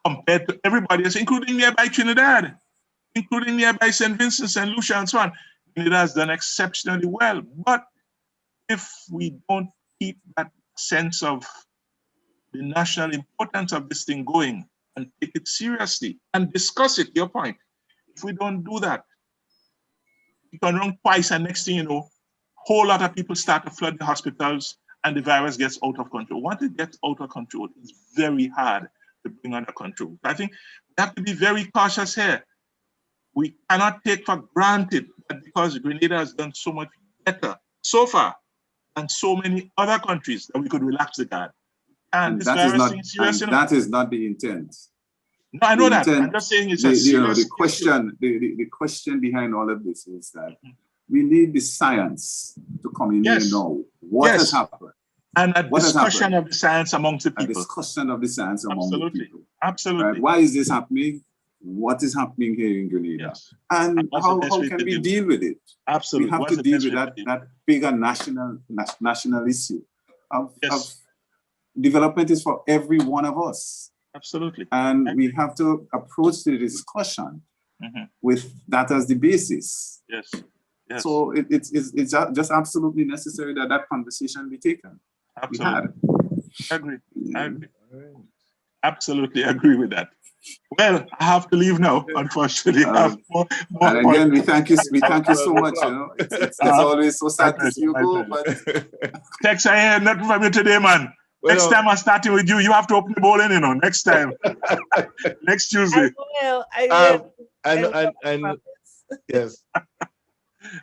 compared to everybody else, including nearby Trinidad. including nearby St. Vincent, St. Lucia, and so on. Grenada has done exceptionally well. But if we don't keep that sense of the national importance of this thing going and take it seriously and discuss it, your point, if we don't do that, it can run twice, and next thing you know, whole lot of people start to flood the hospitals and the virus gets out of control. Once it gets out of control, it's very hard to bring under control. I think we have to be very cautious here. We cannot take for granted that because Grenada has done so much better so far than so many other countries that we could relax the guard. And this virus thing is serious enough. That is not the intent. No, I know that. I'm just saying it's a serious the question behind all of this is that we need the science to come in here now. What has happened? And a discussion of the science amongst the people. A discussion of the science among the people. Absolutely. Right? Why is this happening? What is happening here in Grenada? Yes. And how can we deal with it? Absolutely. We have to deal with that bigger national issue of development is for every one of us. Absolutely. And we have to approach the discussion with that as the basis. Yes. Yes. So it's just absolutely necessary that that conversation be taken. Absolutely. I agree. Absolutely agree with that. Well, I have to leave now, unfortunately. And again, we thank you so much. You know, it's always so sad to see you go, but Tex, I hear nothing from you today, man. Well, next time I'm starting with you, you have to open the bowling, you know, next time. Next Tuesday. I will. And yes.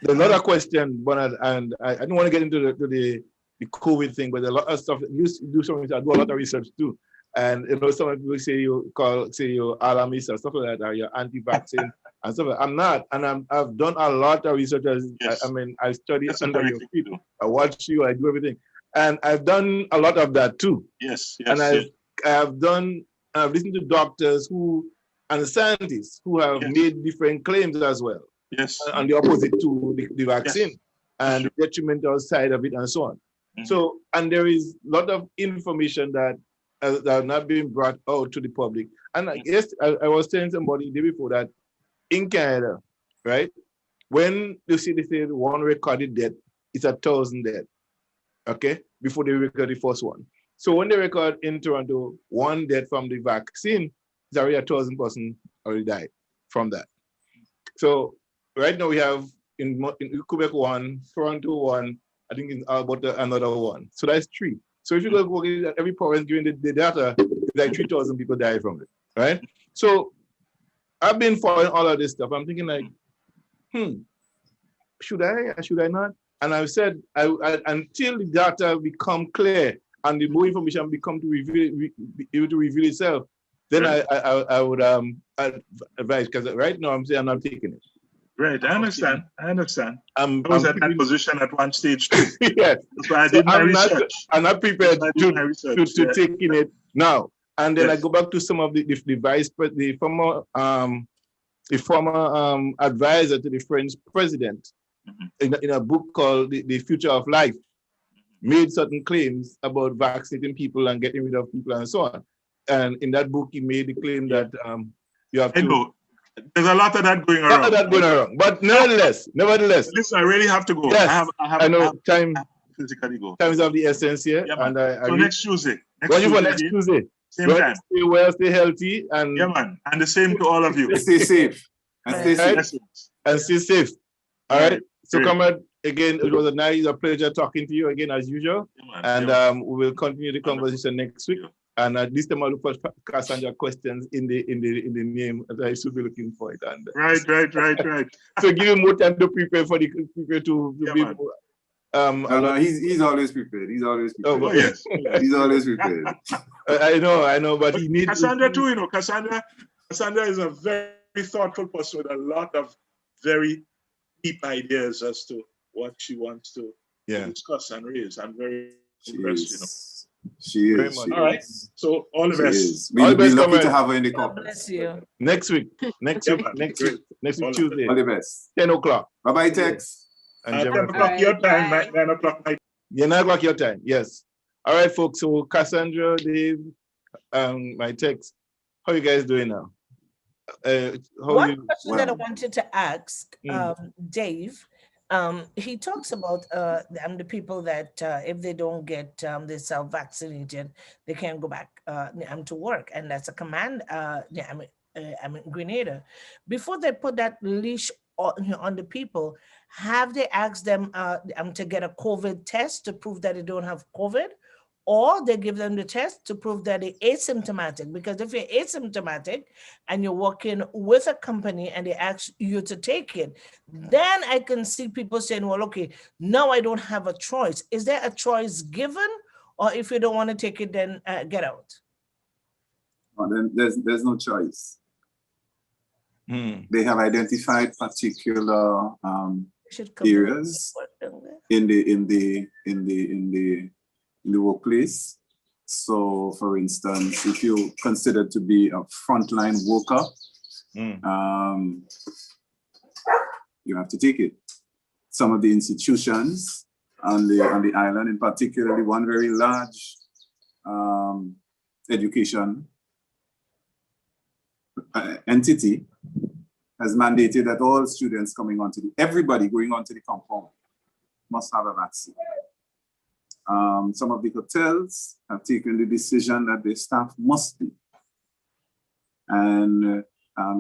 There's another question, Bernard, and I don't want to get into the COVID thing, but a lot of stuff, you do something, I do a lot of research too. And you know, some people say you're alarmist or stuff like that, or you're anti-vaccine and stuff like that. I'm not, and I've done a lot of research. I mean, I study under your feet. I watch you, I do everything. And I've done a lot of that too. Yes. And I've listened to doctors and scientists who have made different claims as well. Yes. On the opposite to the vaccine and the detrimental side of it and so on. So, and there is a lot of information that are not being brought out to the public. And I guess I was telling somebody the day before that in Canada, right? When you see they say one recorded death, it's 1,000 death. Okay, before they record the first one. So when they record in Toronto, one death from the vaccine, it's already 1,000 person already died from that. So right now we have in Quebec 1, Toronto 1, I think in Alberta another 1. So that's 3. So if you go at every province giving the data, it's like 3,000 people die from it, right? So I've been following all of this stuff. I'm thinking like, should I or should I not? And I've said, until the data become clear and the more information become to able to reveal itself, then I would advise, because right now I'm saying I'm not taking it. Right, I understand. I was at that position at one stage too. Yes. That's why I did my research. I'm not prepared to taking it now. And then I go back to some of the former advisor to the French president in a book called The Future of Life, made certain claims about vaccinating people and getting rid of people and so on. And in that book, he made the claim that you have to. I know. There's a lot of that going around. But nevertheless. Listen, I really have to go. Yes, I know time physically go. Time is of the essence here. Yeah, and so next Tuesday. Next Tuesday. Same time. Stay well, stay healthy. And yeah, man. And the same to all of you. Stay safe. And stay safe. And stay safe. All right. So, comrade, again, it was a pleasure talking to you again as usual. Yeah, and we will continue the conversation next week. And at this time, I'll look for Cassandra questions in the name that I should be looking for it. And right. So give him more time to prepare to be. No, he's always prepared. He's always prepared. Oh, yes. He's always prepared. I know, but he needs Cassandra too. You know, Cassandra is a very thoughtful person with a lot of very deep ideas as to what she wants to discuss and raise. I'm very impressed. You know. She is. All right. So all the best. We'll be lucky to have her in the conference. Bless you. Next week. Next week Tuesday. All the best. 10 o'clock. Bye-bye, Tex. 10 o'clock your time, 9 o'clock my time. Yeah, 9 o'clock your time. Yes. All right, folks. So Cassandra, Dave, my Tex, how are you guys doing now? One question that I wanted to ask Dave, he talks about the people that if they don't get they self-vaccinated, they can't go back to work, and that's a command. Grenada. Before they put that leash on the people, have they asked them to get a COVID test to prove that they don't have COVID? Or they give them the test to prove that they're asymptomatic? Because if you're asymptomatic and you're working with a company and they ask you to take it, then I can see people saying, well, okay, now I don't have a choice. Is there a choice given? Or if you don't want to take it, then get out? Well, then there's no choice. They have identified particular areas in the workplace. So, for instance, if you're considered to be a frontline worker, you have to take it. Some of the institutions on the island, in particular, one very large education entity, has mandated that all students coming onto everybody going onto the compound must have a vaccine. Some of the hotels have taken the decision that their staff must be. And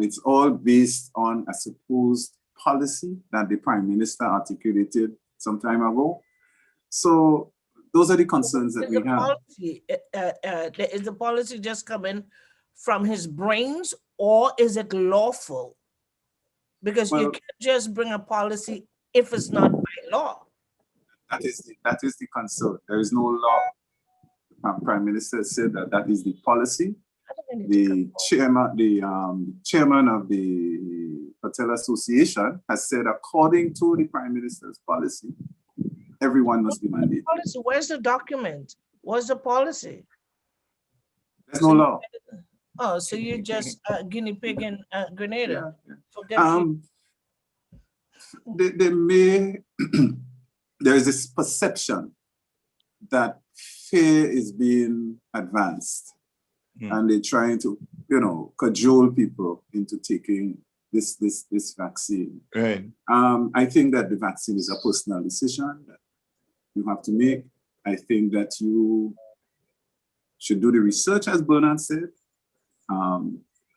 it's all based on a supposed policy that the Prime Minister articulated some time ago. So those are the concerns that we have. Is the policy just coming from his brains, or is it lawful? Because you can't just bring a policy if it's not by law. That is the concern. There is no law. The Prime Minister said that is the policy. The chairman of the Hotel Association has said, according to the Prime Minister's policy, everyone must be mandated. Policy, where's the document? What's the policy? There's no law. Oh, so you're just guinea pig in Grenada. Yeah. There is this perception that fear is being advanced, and they're trying to, cajole people into taking this vaccine. Right. I think that the vaccine is a personal decision that you have to make. I think that you should do the research, as Bernard said.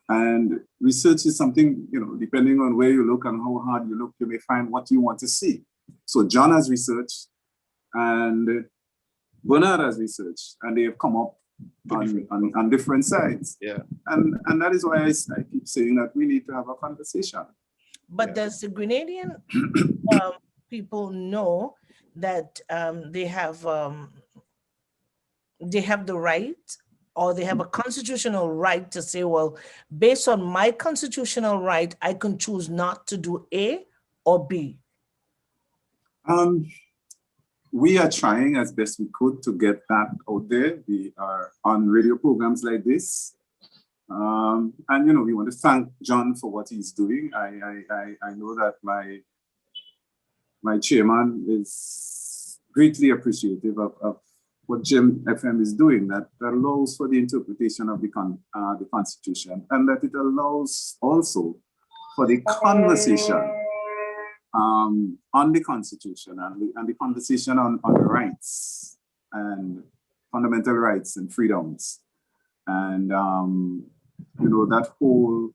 And research is something, depending on where you look and how hard you look, you may find what you want to see. So John has researched and Bernard has researched, and they have come up on different sides. Yeah. And that is why I keep saying that we need to have a conversation. But does the Grenadian people know that they have the right, or they have a constitutional right to say, well, based on my constitutional right, I can choose not to do A or B? We are trying as best we could to get that out there. We are on radio programs like this. And, we want to thank John for what he's doing. I know that my chairman is greatly appreciative of what Gemfm is doing, that allows for the interpretation of the Constitution, and that it allows also for the conversation on the Constitution and the conversation on the rights and fundamental rights and freedoms. And, that all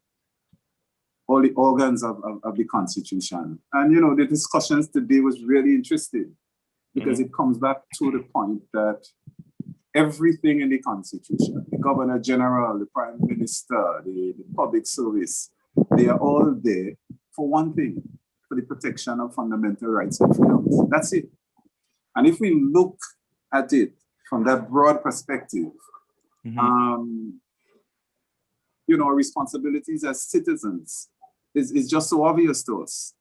the organs of the Constitution. And, the discussions today was really interesting, because it comes back to the point that everything in the Constitution, the Governor General, the Prime Minister, the public service, they are all there for one thing, for the protection of fundamental rights and freedoms. That's it. And if we look at it from that broad perspective, our responsibilities as citizens is just so obvious to us,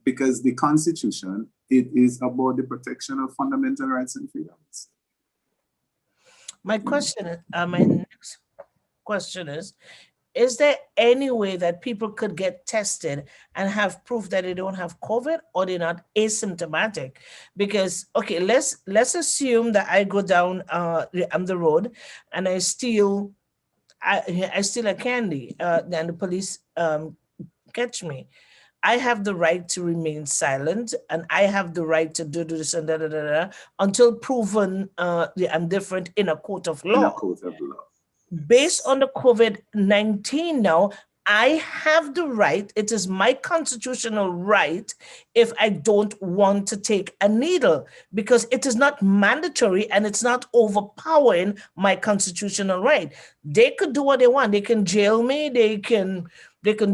because the Constitution, it is about the protection of fundamental rights and freedoms. My next question is there any way that people could get tested and have proof that they don't have COVID, or they're not asymptomatic? Because, okay, let's assume that I go down the road and I steal I steal a candy, then the police catch me. I have the right to remain silent, and I have the right to do this and until proven I'm different in a court of law. In a court of law. Based on the COVID-19 now, I have the right, it is my constitutional right, if I don't want to take a needle, because it is not mandatory and it's not overpowering my constitutional right. They could do what they want. They can jail me, they can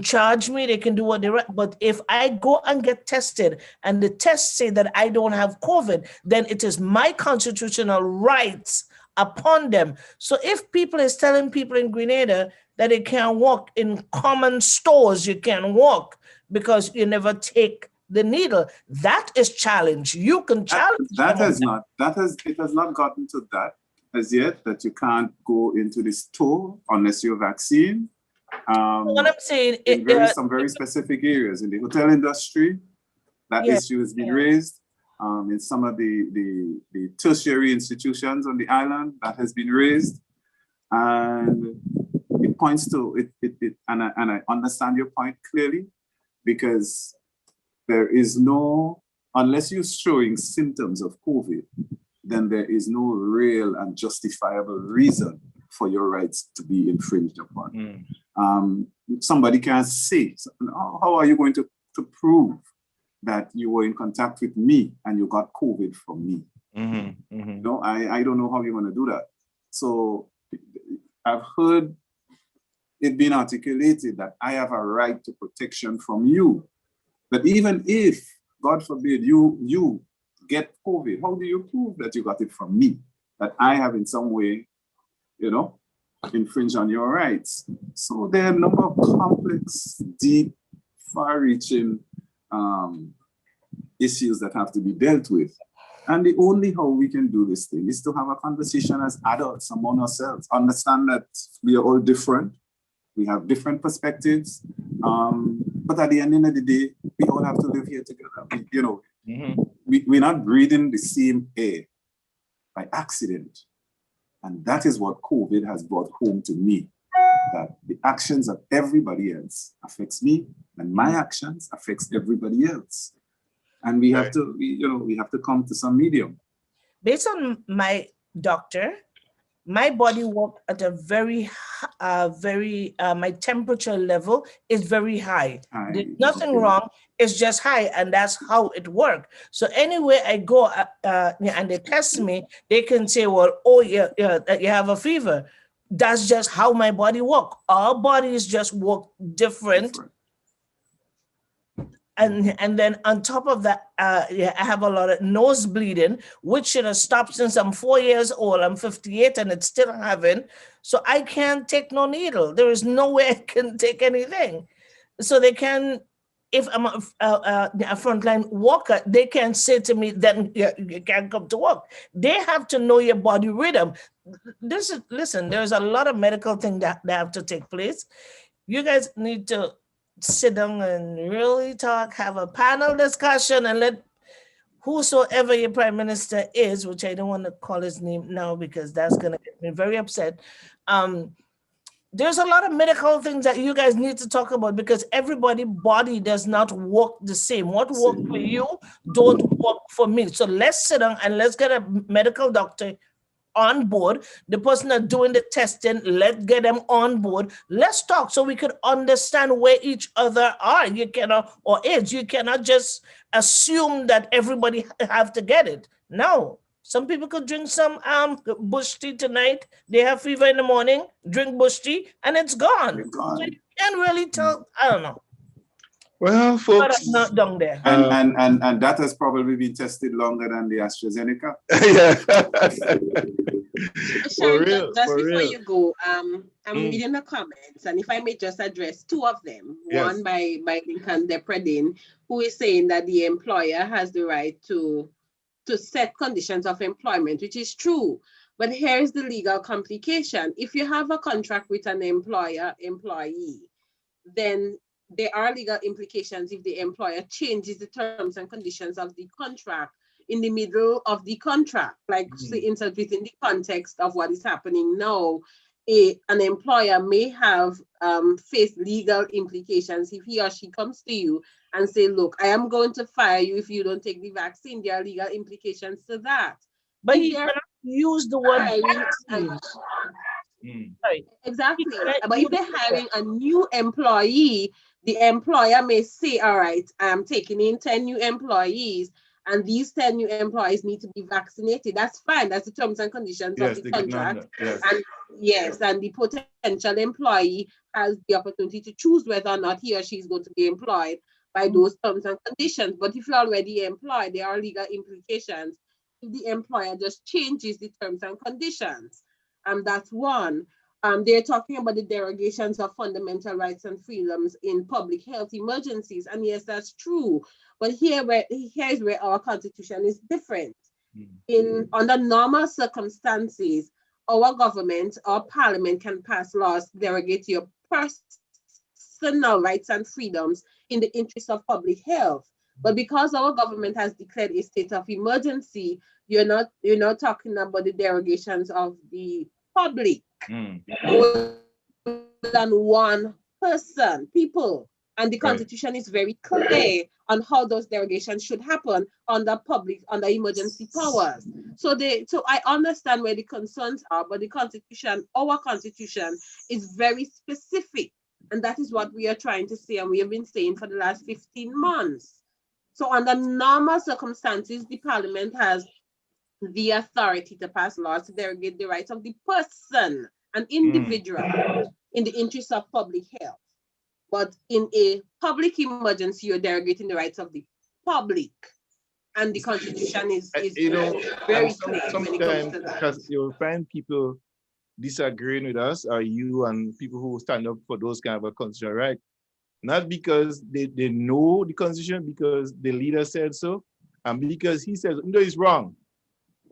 charge me, they can do what they want. But if I go and get tested and the tests say that I don't have COVID, then it is my constitutional rights upon them. So if people is telling people in Grenada that they can't walk in common stores, you can't walk because you never take the needle, that is challenge. You can challenge. It has not gotten to that as yet, that you can't go into the store unless you're vaccinated. What I'm saying, in some very specific areas in the hotel industry, that issue has been raised. In some of the tertiary institutions on the island, that has been raised, and it points to it. And I understand your point clearly, because there is no, unless you're showing symptoms of COVID, then there is no real and justifiable reason for your rights to be infringed upon. Somebody can say, how are you going to prove that you were in contact with me and you got COVID from me? No, I don't know how you're going to do that. So I've heard it being articulated that I have a right to protection from you. But even if, God forbid, you get COVID, how do you prove that you got it from me? That I have in some way, infringe on your rights. So there are a number of complex, deep, far-reaching issues that have to be dealt with. And the only how we can do this thing is to have a conversation as adults among ourselves, understand that we are all different, we have different perspectives, but at the end of the day, we all have to live here together. We're not breathing the same air by accident. And that is what COVID has brought home to me, that the actions of everybody else affects me, and my actions affects everybody else. And we have to, we have to come to some medium. Based on my doctor, my body work at a very, my temperature level is very high. There's nothing wrong, it's just high, and that's how it works. So anywhere I go and they test me, they can say, well, oh, yeah, you have a fever. That's just how my body works. Our bodies just work different. And then on top of that, I have a lot of nose bleeding, which should have stopped since I'm 4 years old. I'm 58 and it's still having. So I can't take no needle. There is no way I can take anything. So they can, if I'm a frontline worker, they can say to me, then you can't come to work. They have to know your body rhythm. Listen, there's a lot of medical things that have to take place. You guys need to sit down and really talk, have a panel discussion, and let whosoever your prime minister is, which I don't want to call his name now because that's going to get me very upset. There's a lot of medical things that you guys need to talk about, because everybody's body does not work the same. What works for you don't work for me. So let's sit down and let's get a medical doctor on board. The person that's doing the testing, let's get them on board. Let's talk so we could understand where each other are. You cannot just assume that everybody have to get it. No, some people could drink some bush tea tonight. They have fever in the morning, drink bush tea, and it's gone. So you can't really tell. I don't know. Well, folks, but I'm not down there. And that has probably been tested longer than the AstraZeneca. Sharon, just before you go, I'm reading the comments, and if I may just address two of them. Yes. One by Lincoln Depredin, who is saying that the employer has the right to set conditions of employment, which is true. But here's the legal complication. If you have a contract with an employee, then there are legal implications if the employer changes the terms and conditions of the contract in the middle of the contract, like for instance, within the context of what is happening now. an employer may have face legal implications if he or she comes to you and say, look, I am going to fire you if you don't take the vaccine. There are legal implications to that. But If he they're cannot use the word hiring, vaccine. Right. exactly. cannot But if they're hiring a new employee, the employer may say, all right, I'm taking in 10 new employees, and these 10 new employees need to be vaccinated. That's fine. That's the terms and conditions of the contract. Yes. And yes, and the potential employee has the opportunity to choose whether or not he or she is going to be employed by those terms and conditions. But if you're already employed, there are legal implications if the employer just changes the terms and conditions. That's one. They're talking about the derogations of fundamental rights and freedoms in public health emergencies. And yes, that's true. But here's where our constitution is different. Under normal circumstances, our government or parliament can pass laws to derogate your personal rights and freedoms in the interest of public health. But because our government has declared a state of emergency, you're not talking about the derogations of the public. More than one person, people. And the Constitution is very clear on how those derogations should happen under emergency powers. So I understand where the concerns are, but our Constitution is very specific. And that is what we are trying to say, and we have been saying for the last 15 months. So under normal circumstances, the Parliament has the authority to pass laws to derogate the rights of the person, an individual, in the interest of public health. But in a public emergency, you're derogating the rights of the public. And the Constitution is very clear when it comes to that. Because you'll find people disagreeing with us, or you and people who stand up for those kind of a constitutional right, not because they know the Constitution, because the leader said so, and because he says, no, he's wrong.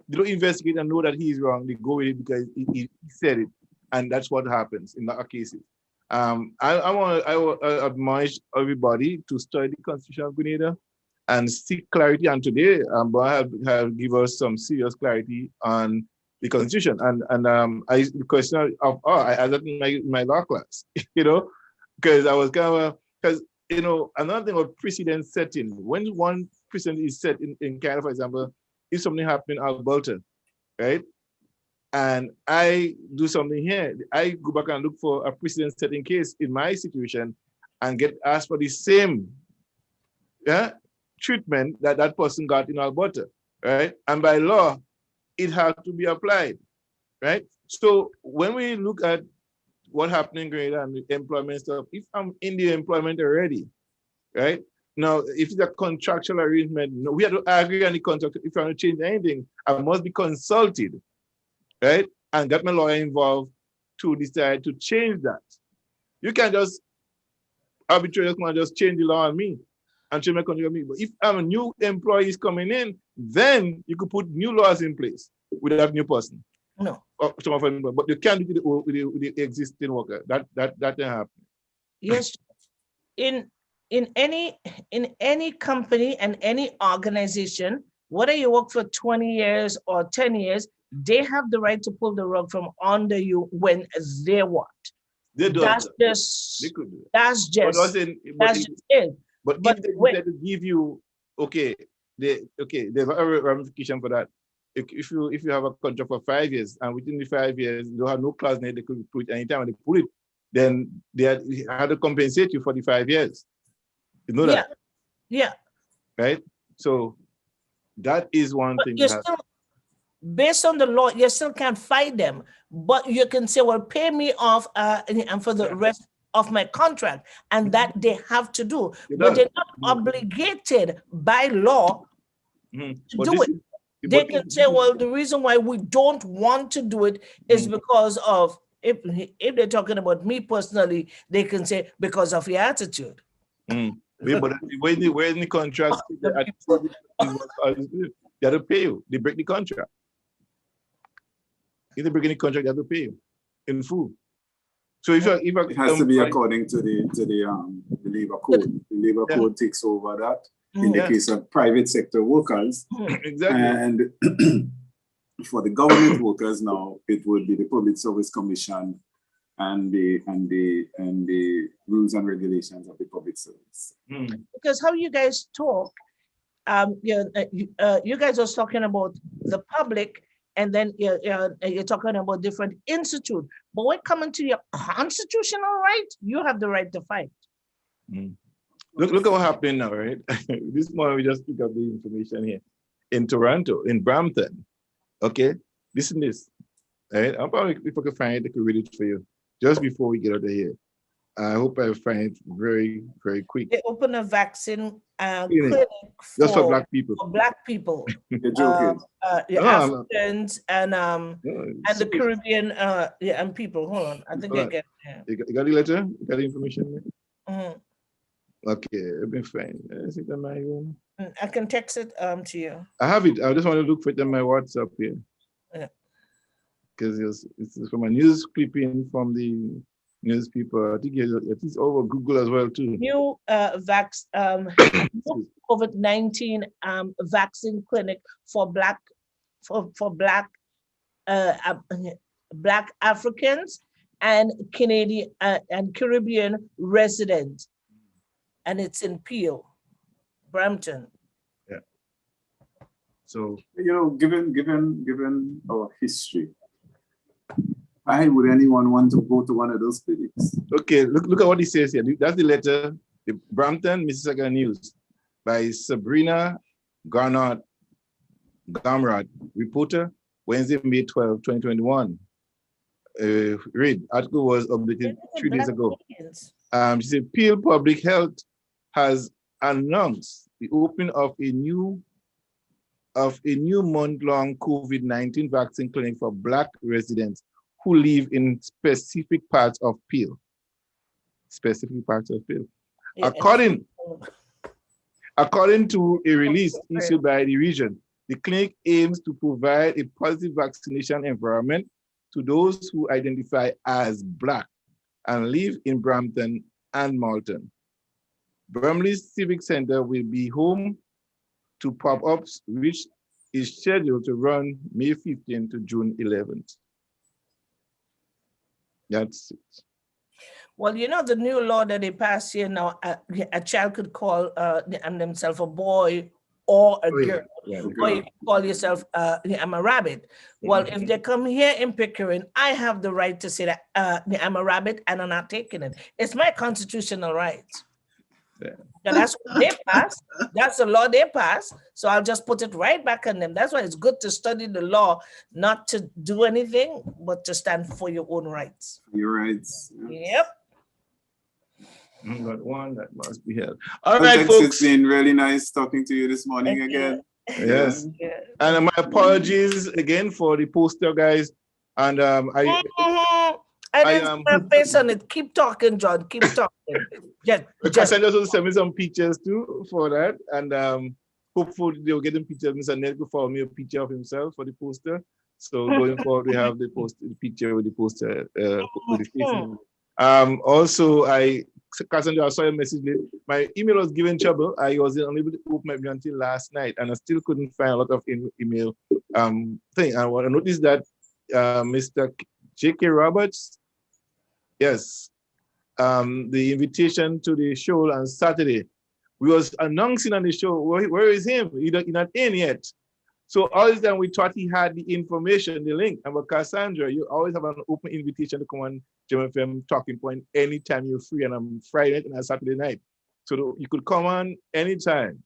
They don't investigate and know that he's wrong. They go with it because he said it, and that's what happens in our cases. I will admonish everybody to study the Constitution of Grenada and seek clarity. And today, Bob have give us some serious clarity on the Constitution. And the question of I asked that in my law class, because I was because another thing of precedent setting. When one precedent is set in Canada, for example, if something happened in Alberta, right? And I do something here, I go back and look for a precedent-setting case in my situation and get asked for the same treatment that person got in Alberta, right? And by law, it has to be applied, right? So when we look at what happened in Grenada and the employment stuff, if I'm in the employment already, right? Now, if it's a contractual arrangement, we have to agree on the contract. If I want to change anything, I must be consulted, right? And get my lawyer involved to decide to change that. You can't just arbitrarily just change the law on me and change my contract on me. But if I'm a new employee coming in, then you could put new laws in place with that new person. No. But you can't do it with the existing worker. That didn't happen. Yes. In any company and any organization, whether you work for 20 years or 10 years, they have the right to pull the rug from under you when they want. They do. That's just it. But if they decide to give you, there's a ramification for that. If you have a contract for 5 years and within the 5 years you don't have no clause in it, they could put it anytime and they pull it, then they had to compensate you for the 5 years. You know that? Yeah. Right? So that is one thing. Based on the law, you still can't fight them, but you can say, well, pay me off and for the rest of my contract, and that they have to do. But they're not obligated by law to do it. They can say, well, the reason why we don't want to do it is because of, if they're talking about me personally, they can say, because of your attitude. But when the contract, they have to pay you. They break the contract. If they break any contract, they have to pay you in full. So if it has to be according to the labor code. The labor code takes over that in the case of private sector workers. Exactly. And For the government workers now, it would be the Public Service Commission and the rules and regulations of the public service. Because how you guys talk, you guys was talking about the public, and then you're talking about different institute. But when coming to your constitutional right, you have the right to fight. Look at what happened now, right? This morning we just picked up the information here. In Toronto, in Brampton, okay? Listen to this, right? I'll probably, if I can find it, I can read it for you just before we get out of here. I hope I find it very, very quick. They open a vaccine clinic just for Black people. For Black people, You're joking. Africans and the Caribbean and people. Hold on, I think I get. You got the letter? You got the information? Okay, let me find. Is it on my own? I can text it to you. I have it. I just want to look for it on my WhatsApp here. Yeah. Because it's from a news clipping from the newspaper. I think it's over Google as well too. New COVID-19 vaccine clinic for Black Africans and Canadian and Caribbean residents, and it's in Peel, Brampton. Yeah. So given our history, why would anyone want to go to one of those clinics? Okay, look at what he says here. That's the letter, the Brampton, Mississauga News, by Sabrina Gamrot, reporter, Wednesday, May 12, 2021. Read, article was updated 3 days ago. She said, Peel Public Health has announced the opening of a new month-long COVID-19 vaccine clinic for Black residents who live in specific parts of Peel. Specific parts of Peel. Yeah. According to a release issued by the region, the clinic aims to provide a positive vaccination environment to those who identify as Black and live in Brampton and Malton. Bromley's Civic Center will be home to pop-ups, which is scheduled to run May 15th to June 11th. That's it. Well, you know, the new law that they passed here now, a child could call themselves a boy or a girl, or you can call yourself, I'm a rabbit. Well, if they come here in Pickering, I have the right to say that I'm a rabbit and I'm not taking it. It's my constitutional right. Yeah. And that's what they passed. That's the law they passed. So I'll just put it right back on them. That's why it's good to study the law, not to do anything, but to stand for your own rights. Your rights. Yeah. Yep. Got one that must be held. All right, folks. It's been really nice talking to you this morning again. Yes. Yeah. And my apologies again for the poster, guys. And I didn't put a face on it. Keep talking, John. Keep talking. Just also send me some pictures too for that. And hopefully they'll get them pictures. Mr. Ned will follow me a picture of himself for the poster. So going forward, we have the picture with the poster. With the also, Cassandra, I saw your message. My email was given trouble. I was unable to open my email until last night, and I still couldn't find a lot of email thing. I noticed that Mr. J.K. Roberts, yes, the invitation to the show on Saturday, we was announcing on the show, where is him? He's not in yet. So all this time we thought he had the information, the link. And with Cassandra, you always have an open invitation to come on Gemfm Talking Point anytime you're free, and on Friday night and on Saturday night. So you could come on anytime.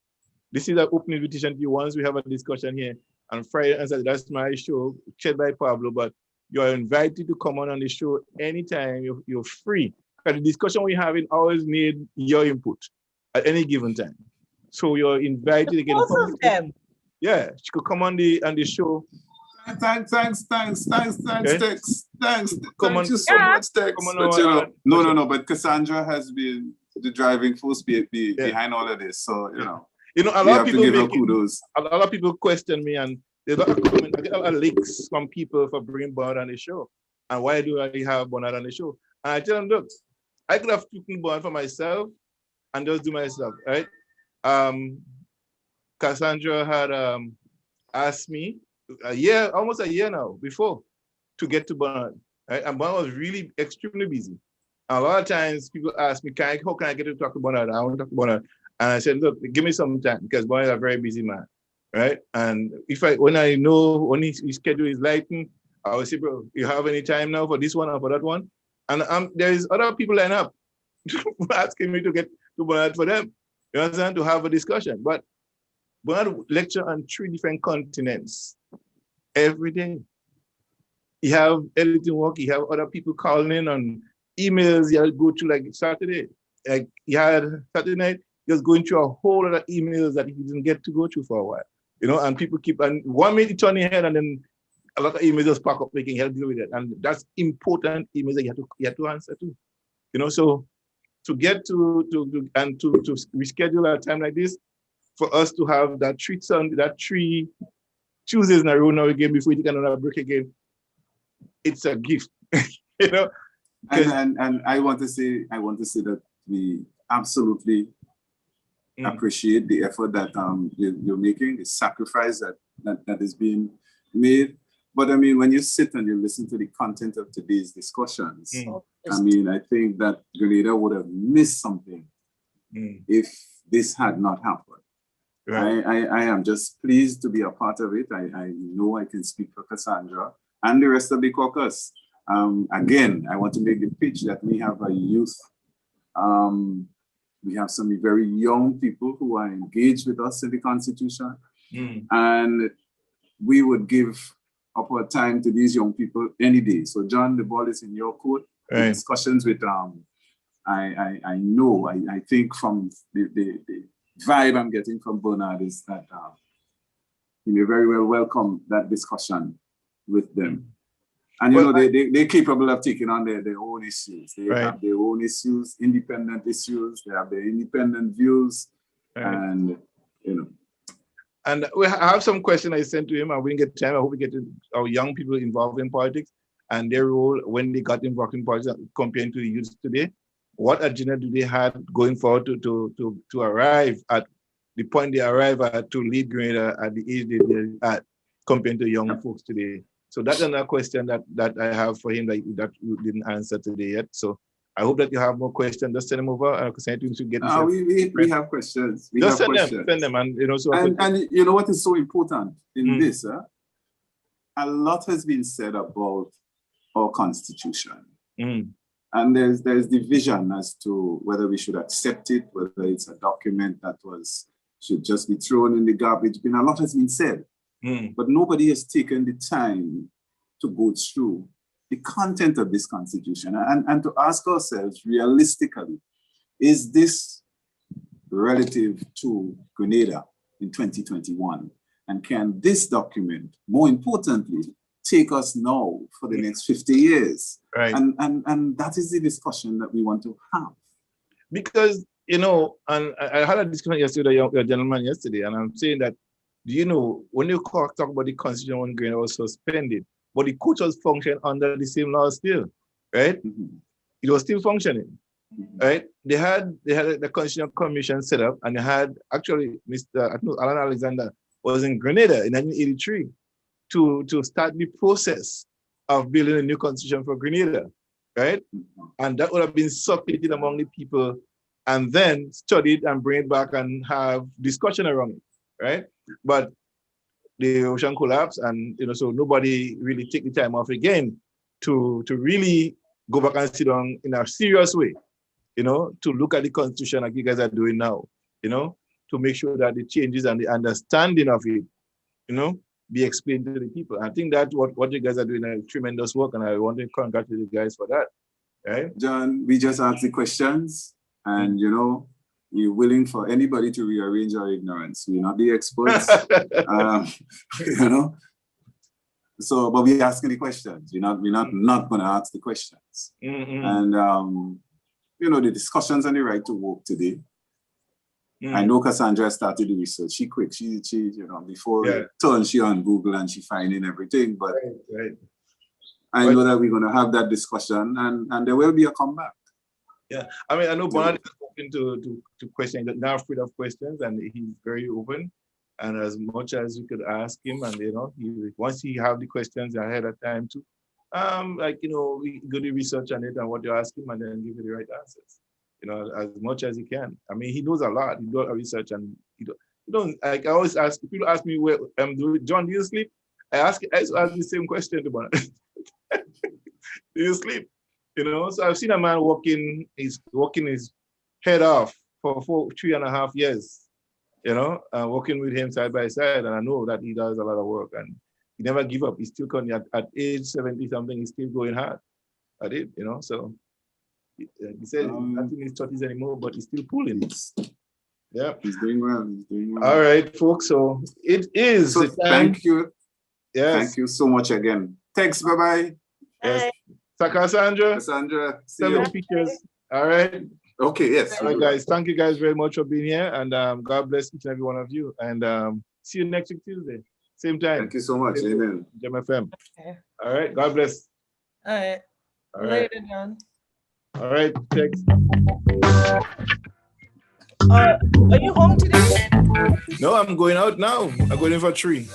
This is an open invitation to you once we have a discussion here on Friday and Saturday. That's my show, chaired by Pablo, but you're invited to come on the show anytime you're free. Because the discussion we're having always need your input at any given time. So you're invited again. Both of them. Yeah, she could come on the show. Thanks, Tex. Thanks. Come on. Thank you so much, Tex. But no. But Cassandra has been the driving force behind all of this. So a lot of people give her kudos. A lot of people question me, and there's a lot of comments. I get a lot of links from people for bringing Bernard on the show. And why do I have Bernard on the show? And I tell them, look, I could have taken Bernard for myself and just do my stuff, right? Cassandra had asked me almost a year now before, to get to Bernard. Right? And Bernard was really extremely busy. And a lot of times people ask me, how can I get to talk to Bernard? I want to talk to Bernard. And I said, look, give me some time, because Bernard is a very busy man. Right? And when I know when his schedule is lightened, I will say, bro, you have any time now for this one or for that one? And there is other people line up asking me to get to Bernard for them. You understand? To have a discussion. But Bernard lecture on 3 different continents every day. He have editing work. He have other people calling in on emails. He had go through like Saturday. Like he had Saturday night, he was going through a whole lot of emails that he didn't get to go through for a while. You know, and people keep, and 1 minute turn your head and then a lot of emails just pack up making help deal with it. And that's important emails that you have to answer to. You know, so to get to reschedule a time like this, for us to have that 3 Tuesdays in a row now again before we take another break again, it's a gift. You know. And I want to say that we absolutely appreciate the effort that you're making, the sacrifice that is being made. But I mean, when you sit and you listen to the content of today's discussions, I mean, I think that Grenada would have missed something if this had not happened. Right. I am just pleased to be a part of it. I know I can speak for Cassandra and the rest of the caucus. Again, I want to make the pitch that we have a youth. We have some very young people who are engaged with us in the Constitution. And we would give upward time to these young people any day. So John, the ball is in your court. Right. Discussions with, I know, I think from the vibe I'm getting from Bernard is that he may very well welcome that discussion with them. And you know, they're capable of taking on their own issues. They have their own issues, independent issues. They have their independent views, and you know. And we have some questions I sent to him, and we didn't get time. I hope we get our young people involved in politics and their role when they got involved in politics compared to the youth today. What agenda do they have going forward to arrive at the point they arrive at to lead Grenada at the age they're at compared to young folks today? So that's another question that I have for him that you didn't answer today yet. So I hope that you have more questions. Just send them over. To get we have questions. Just send them, and you know. So and you know what is so important in this? A lot has been said about our Constitution, and there's division as to whether we should accept it, whether it's a document that should just be thrown in the garbage bin. A lot has been said. But nobody has taken the time to go through the content of this Constitution and to ask ourselves realistically, is this relative to Grenada in 2021? And can this document, more importantly, take us now for the next 50 years? Right. And that is the discussion that we want to have. Because, you know, and I had a discussion yesterday with a gentleman yesterday, and I'm saying that, do you know, when you talk about the Constitution when Grenada was suspended, but the court was functioning under the same law still, right? It was still functioning, right? They had the Constitutional Commission set up, and they had actually Alan Alexander was in Grenada in 1983 to start the process of building a new constitution for Grenada, right? And that would have been circulated among the people and then studied and bring it back and have discussion around it, right? But the ocean collapsed, and you know, so nobody really take the time off again to really go back and sit down in a serious way, you know, to look at the Constitution like you guys are doing now, you know, to make sure that the changes and the understanding of it, you know, be explained to the people. I think that's what you guys are doing, a tremendous work, and I want to congratulate you guys for that, right? John, we just asked the questions, and you know, we're willing for anybody to rearrange our ignorance. We're not the experts, you know. So, but we're asking the questions. We're not going to ask the questions. And you know, the discussions on the right to work today. I know Cassandra started the research. She you know, before it turned, she on Google and she finding everything. But I know that we're going to have that discussion, and there will be a comeback. Yeah, I mean, I know Bernard is open to questions, not afraid of questions, and he's very open. And as much as we could ask him, and once he have the questions ahead of time too, we do the research on it and what you ask him, and then give you the right answers. As much as he can. I mean, he knows a lot. He does research, and he don't. Like I always ask people ask me, "Where John, do you sleep?" I ask the same question to Bono. Do you sleep? So I've seen a man working his head off for 3.5 years. Working with him side by side, and I know that he does a lot of work, and he never give up. He's still at age 70 something. He's still going hard at it. So. He said not in his 30s anymore, but he's still pulling. Yeah, he's doing well. All right, folks. So it is. So thank you. Yes. Thank you so much again. Thanks. Bye bye. Yes. Cassandra. See you. Pictures. All right. Okay. Yes. All right, guys. Thank you guys very much for being here, and God bless each and every one of you. And see you next week Tuesday, same time. Thank you so much. Amen. Gemfm. Okay. All right. God bless. All right. All right. Later, John. All right, thanks. Are you home today? No, I'm going out now. I'm going in for 3.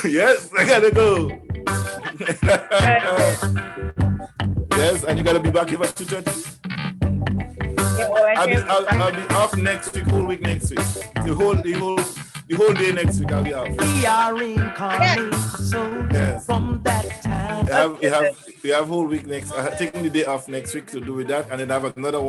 Yes, I gotta go. Yes, and you gotta be back here at 2:30. I'll be off next week, whole week next week. The whole day next week I'll be off. We are incoming, so yes. From that time. We have whole week next. I'm taking the day off next week to do with that, and then I have another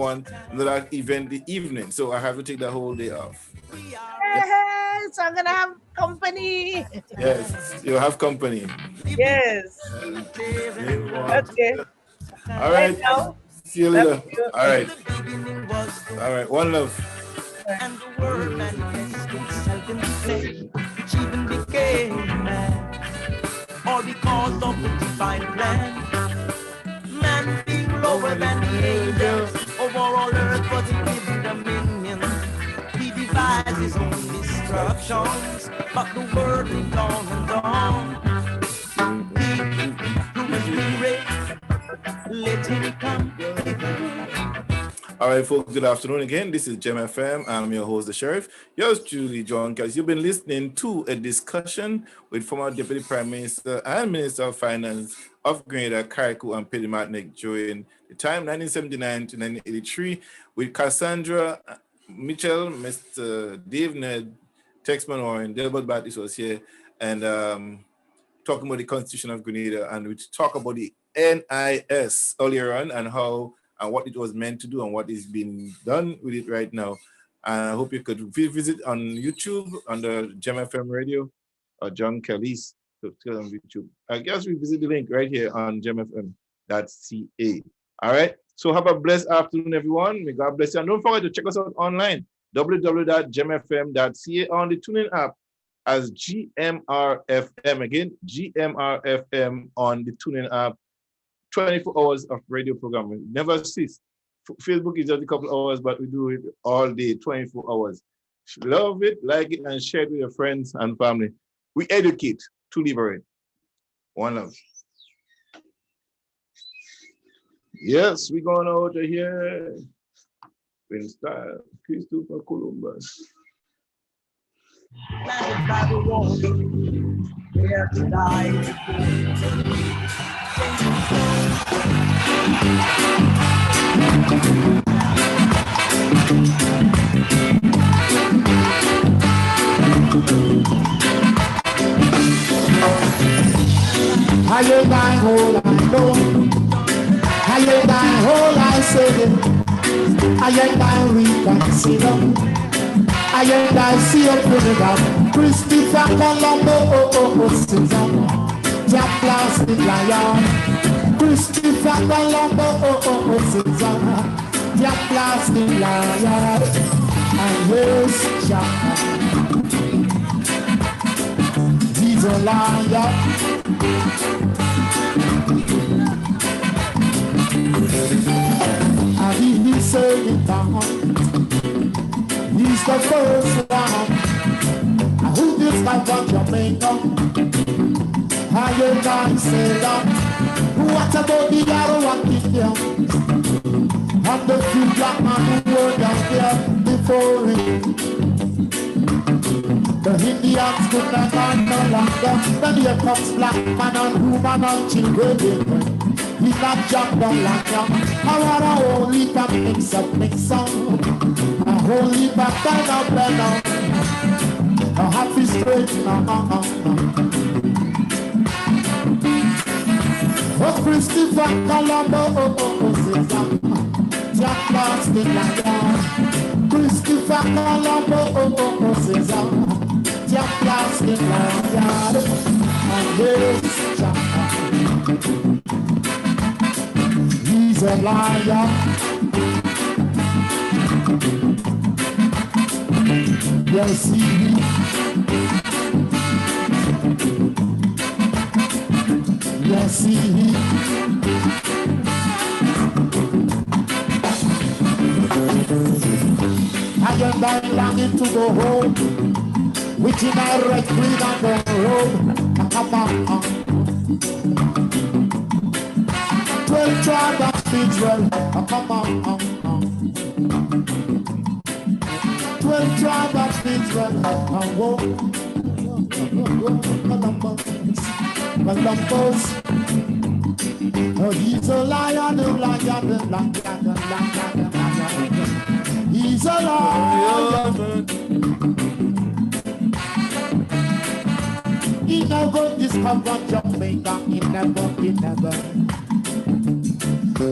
event the evening. So I have to take the whole day off. Yes, I'm gonna have company. Yes, you'll have company. Yes. Okay. All right. See you later. All right. All right. One love. And the word manifests itself in the flesh, which even became man. All because of the divine plan. Man being lower than the angels, over all earth was he given dominion. He devised his own destructions, but the word lived on and on. Human spirit, let him come. All right, folks, good afternoon again. This is Gemfm. I'm your host, the Sheriff. Yours truly, John Kelly. You've been listening to a discussion with former Deputy Prime Minister and Minister of Finance of Grenada, Carriacou and Petite Martinique during the time 1979 to 1983 with Cassandra Mitchell, Mr. Dave Ned, Texman Warren, Delbert Battis was here, and talking about the Constitution of Grenada, and we talk about the NIS earlier on and how and what it was meant to do and what is being done with it right now. And I hope you could visit on YouTube under Gemfm Radio or John Kelly's on YouTube. I guess we visit the link right here on gemfm.ca. All right. So have a blessed afternoon, everyone. May God bless you. And don't forget to check us out online, www.gemfm.ca, on the TuneIn app as GMRFM. Again, GMRFM on the TuneIn app. 24 hours of radio programming. Never cease. Facebook is just a couple hours, but we do it all day, 24 hours. Love it, like it, and share it with your friends and family. We educate to liberate. One love. Yes, we're going out of here. In style, Christopher Columbus. Where did I I lay my whole I know. I lay my whole I say. I lay my reconsider. I ain't I see a program. Christopher Colombo, Susan. Jack Plastic Lion. Christopher Colombo, Susan. Jack Plastic Lion. And yes, Jack. He's a liar. And he said it down. He's the first one who gives my one Jamaica. How you can say that? What about the other one in there? And the few black man who were down there, falling. The Indians could not earn no longer. Then here comes black man and woman and children. He not jump down like young. I want a whole heap of mix up. A whole heap of blend up. A happy straight. Oh, Christopher Colombo, Jack Boston like that. Christopher Colombo, Jack Boston like that. And here's Jack. He's a liar. Yes, he is. Yes, he is. I am longing to go home, which in my red green and the road. Come on. 12 tribes of Israel. Come on. 12 tribes of Israel. Columbus. Oh, he's a lion, He's a lion. He never discovered Jamaica. He never.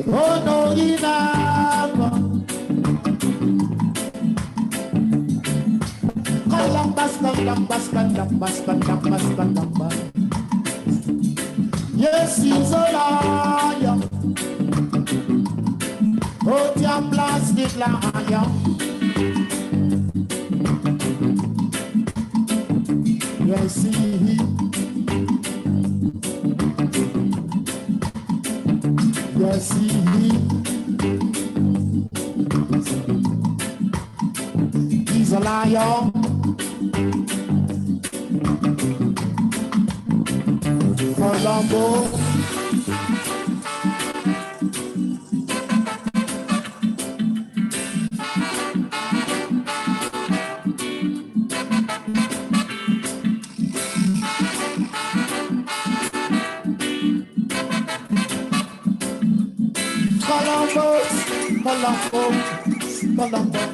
Oh no, he never. Columbus. Yes, he's a liar. Oh, your plastic liar. Yes, he is. Yes, he is. He's a liar. Colombo. Columbus.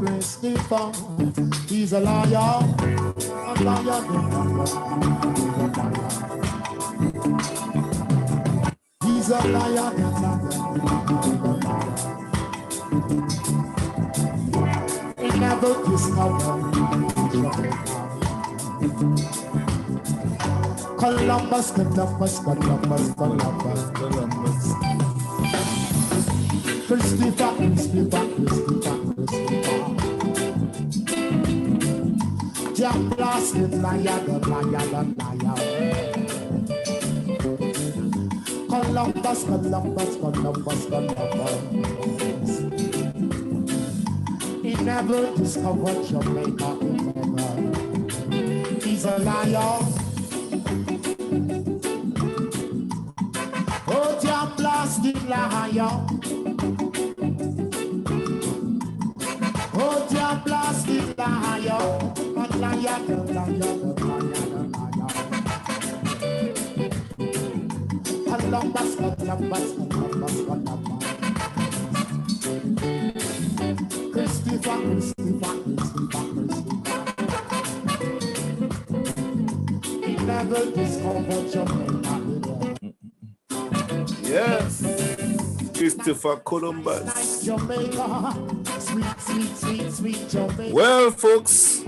Christopher. He's a liar. He's a liar. He never discovered Columbus. Christopher. Jack blasted liar. Columbus. He never discovered Jamaica. He's a liar. Oh, Jack blasted liar. Oh, Jack blasted liar. Liar. Columbus. Christopher. He never discovered Jamaica. Yes, Christopher Columbus. Jamaica. Sweet Jamaica. Well, folks,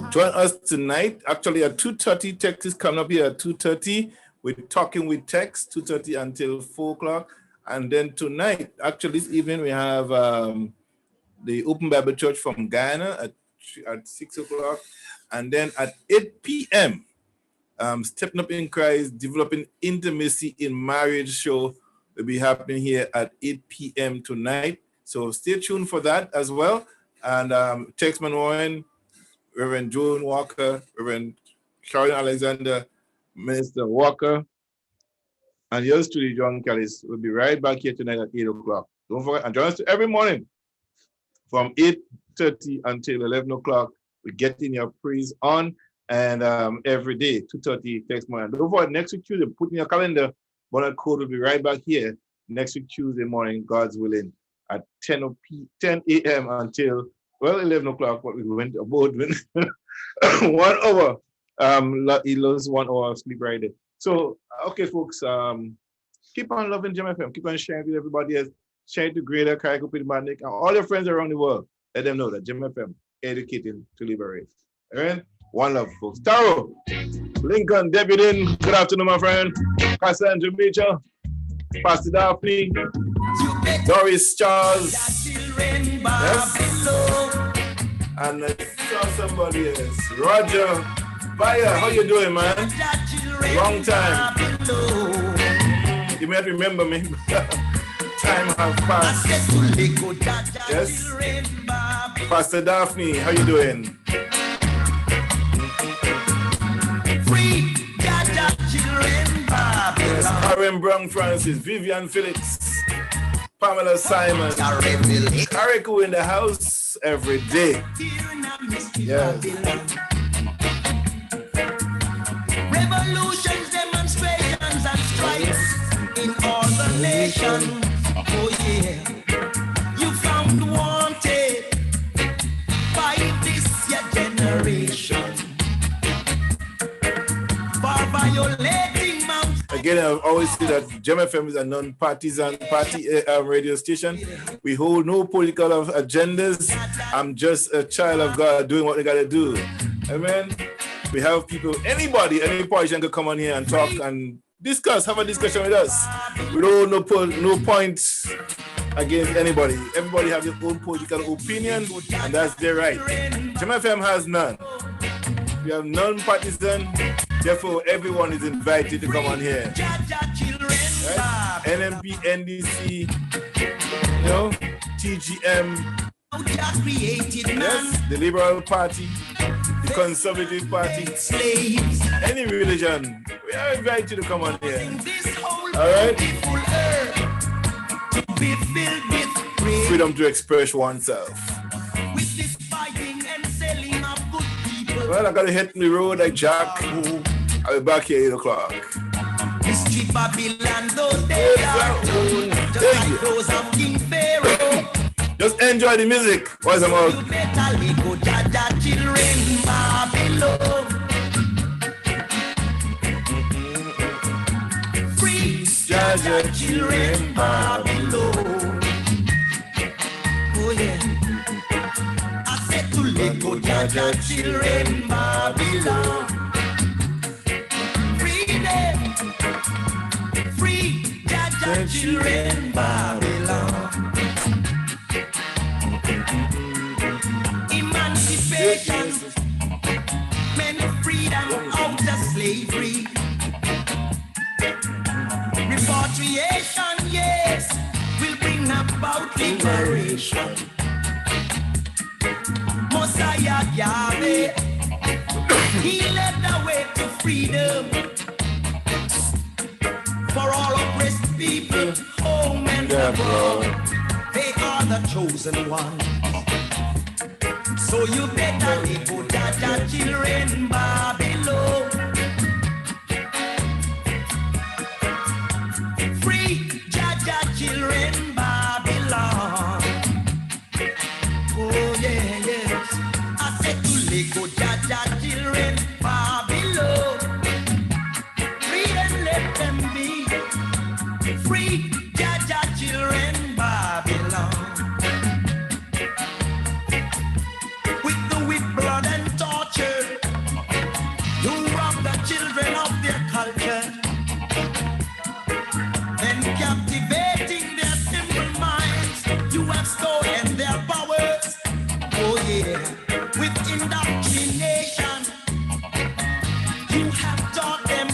join us tonight. Actually, at 2:30, Tex is coming up here at 2:30. We're talking with Tex, 2:30 until 4 o'clock. And then tonight, actually this evening, we have the Open Bible Church from Guyana at 6 o'clock. And then at 8 p.m., Stepping Up in Christ, Developing Intimacy in Marriage show will be happening here at 8 p.m. tonight. So stay tuned for that as well. And Texman Warren, Reverend Joan Walker, Reverend Sharon Alexander, Minister Walker, and yours truly, John Callis, will be right back here tonight at 8 o'clock. Don't forget, and join us every morning from 8:30 until 11 o'clock. We're getting your praise on, and every day, 2:30 text morning. Don't forget, next week Tuesday, put in your calendar, Bonnet Code will be right back here next week Tuesday morning, God's willing, at 10 a.m. until, well, 11 o'clock, what we went about 1 hour. He loves 1 hour of sleep right there. So, okay, folks, keep on loving Gemfm, keep on sharing with everybody else, share it to Greater Carriacou, and all your friends around the world. Let them know that Gemfm, educating to liberate. All right? One love, folks. Taro, Lincoln, Deputy, good afternoon, my friend. Cassandra Mitchell, Pastor Daphne, Doris Charles, yes, and I saw somebody else, Roger Baya. How you doing, man? Long time. You might remember me. Time has passed. Yes. Pastor Daphne, how you doing? Yes. Karen Brown Francis, Vivian Felix, Pamela Simon, Carriacou in the house every day. Yes. Revolutions, demonstrations, and strikes in all the nations. Oh yeah, you found wanted by this your generation for violating mountains. Again, I always say that Gemfm is a non-partisan party radio station. We hold no political agendas. I'm just a child of God doing what they gotta do. Amen. We have people, anybody, any politician could come on here and talk and discuss, have a discussion with us. We don't no points against anybody. Everybody have their own political opinion, and that's their right. Gemfm has none. We have non-partisan, therefore everyone is invited to come on here. Right? NMP, NDC, you know, TGM, yes, the Liberal Party, the Conservative Party, any religion, we are invited to come on here. All right? Freedom to express oneself. Well, I gotta hit the road like Jack. I'll be back here 8 o'clock. Just enjoy the music. What's I'm out? Free Jaja children Babylon. Oh yeah. I said to Lego Jaja children Babylon. Free them. Free Jaja children Babylon. Emancipation, men freedom out of slavery. Repatriation, yes, will bring about liberation. Messiah Yahweh, he led the way to freedom for all oppressed people, home and abroad. They are the chosen ones. So you better live for Jaja children Babylon. Free Jaja children Babylon. Oh yeah, yes. I said to live for Jaja children Babylon. Free and let them be. Free Jaja children Babylon. Blood and torture, you rob the children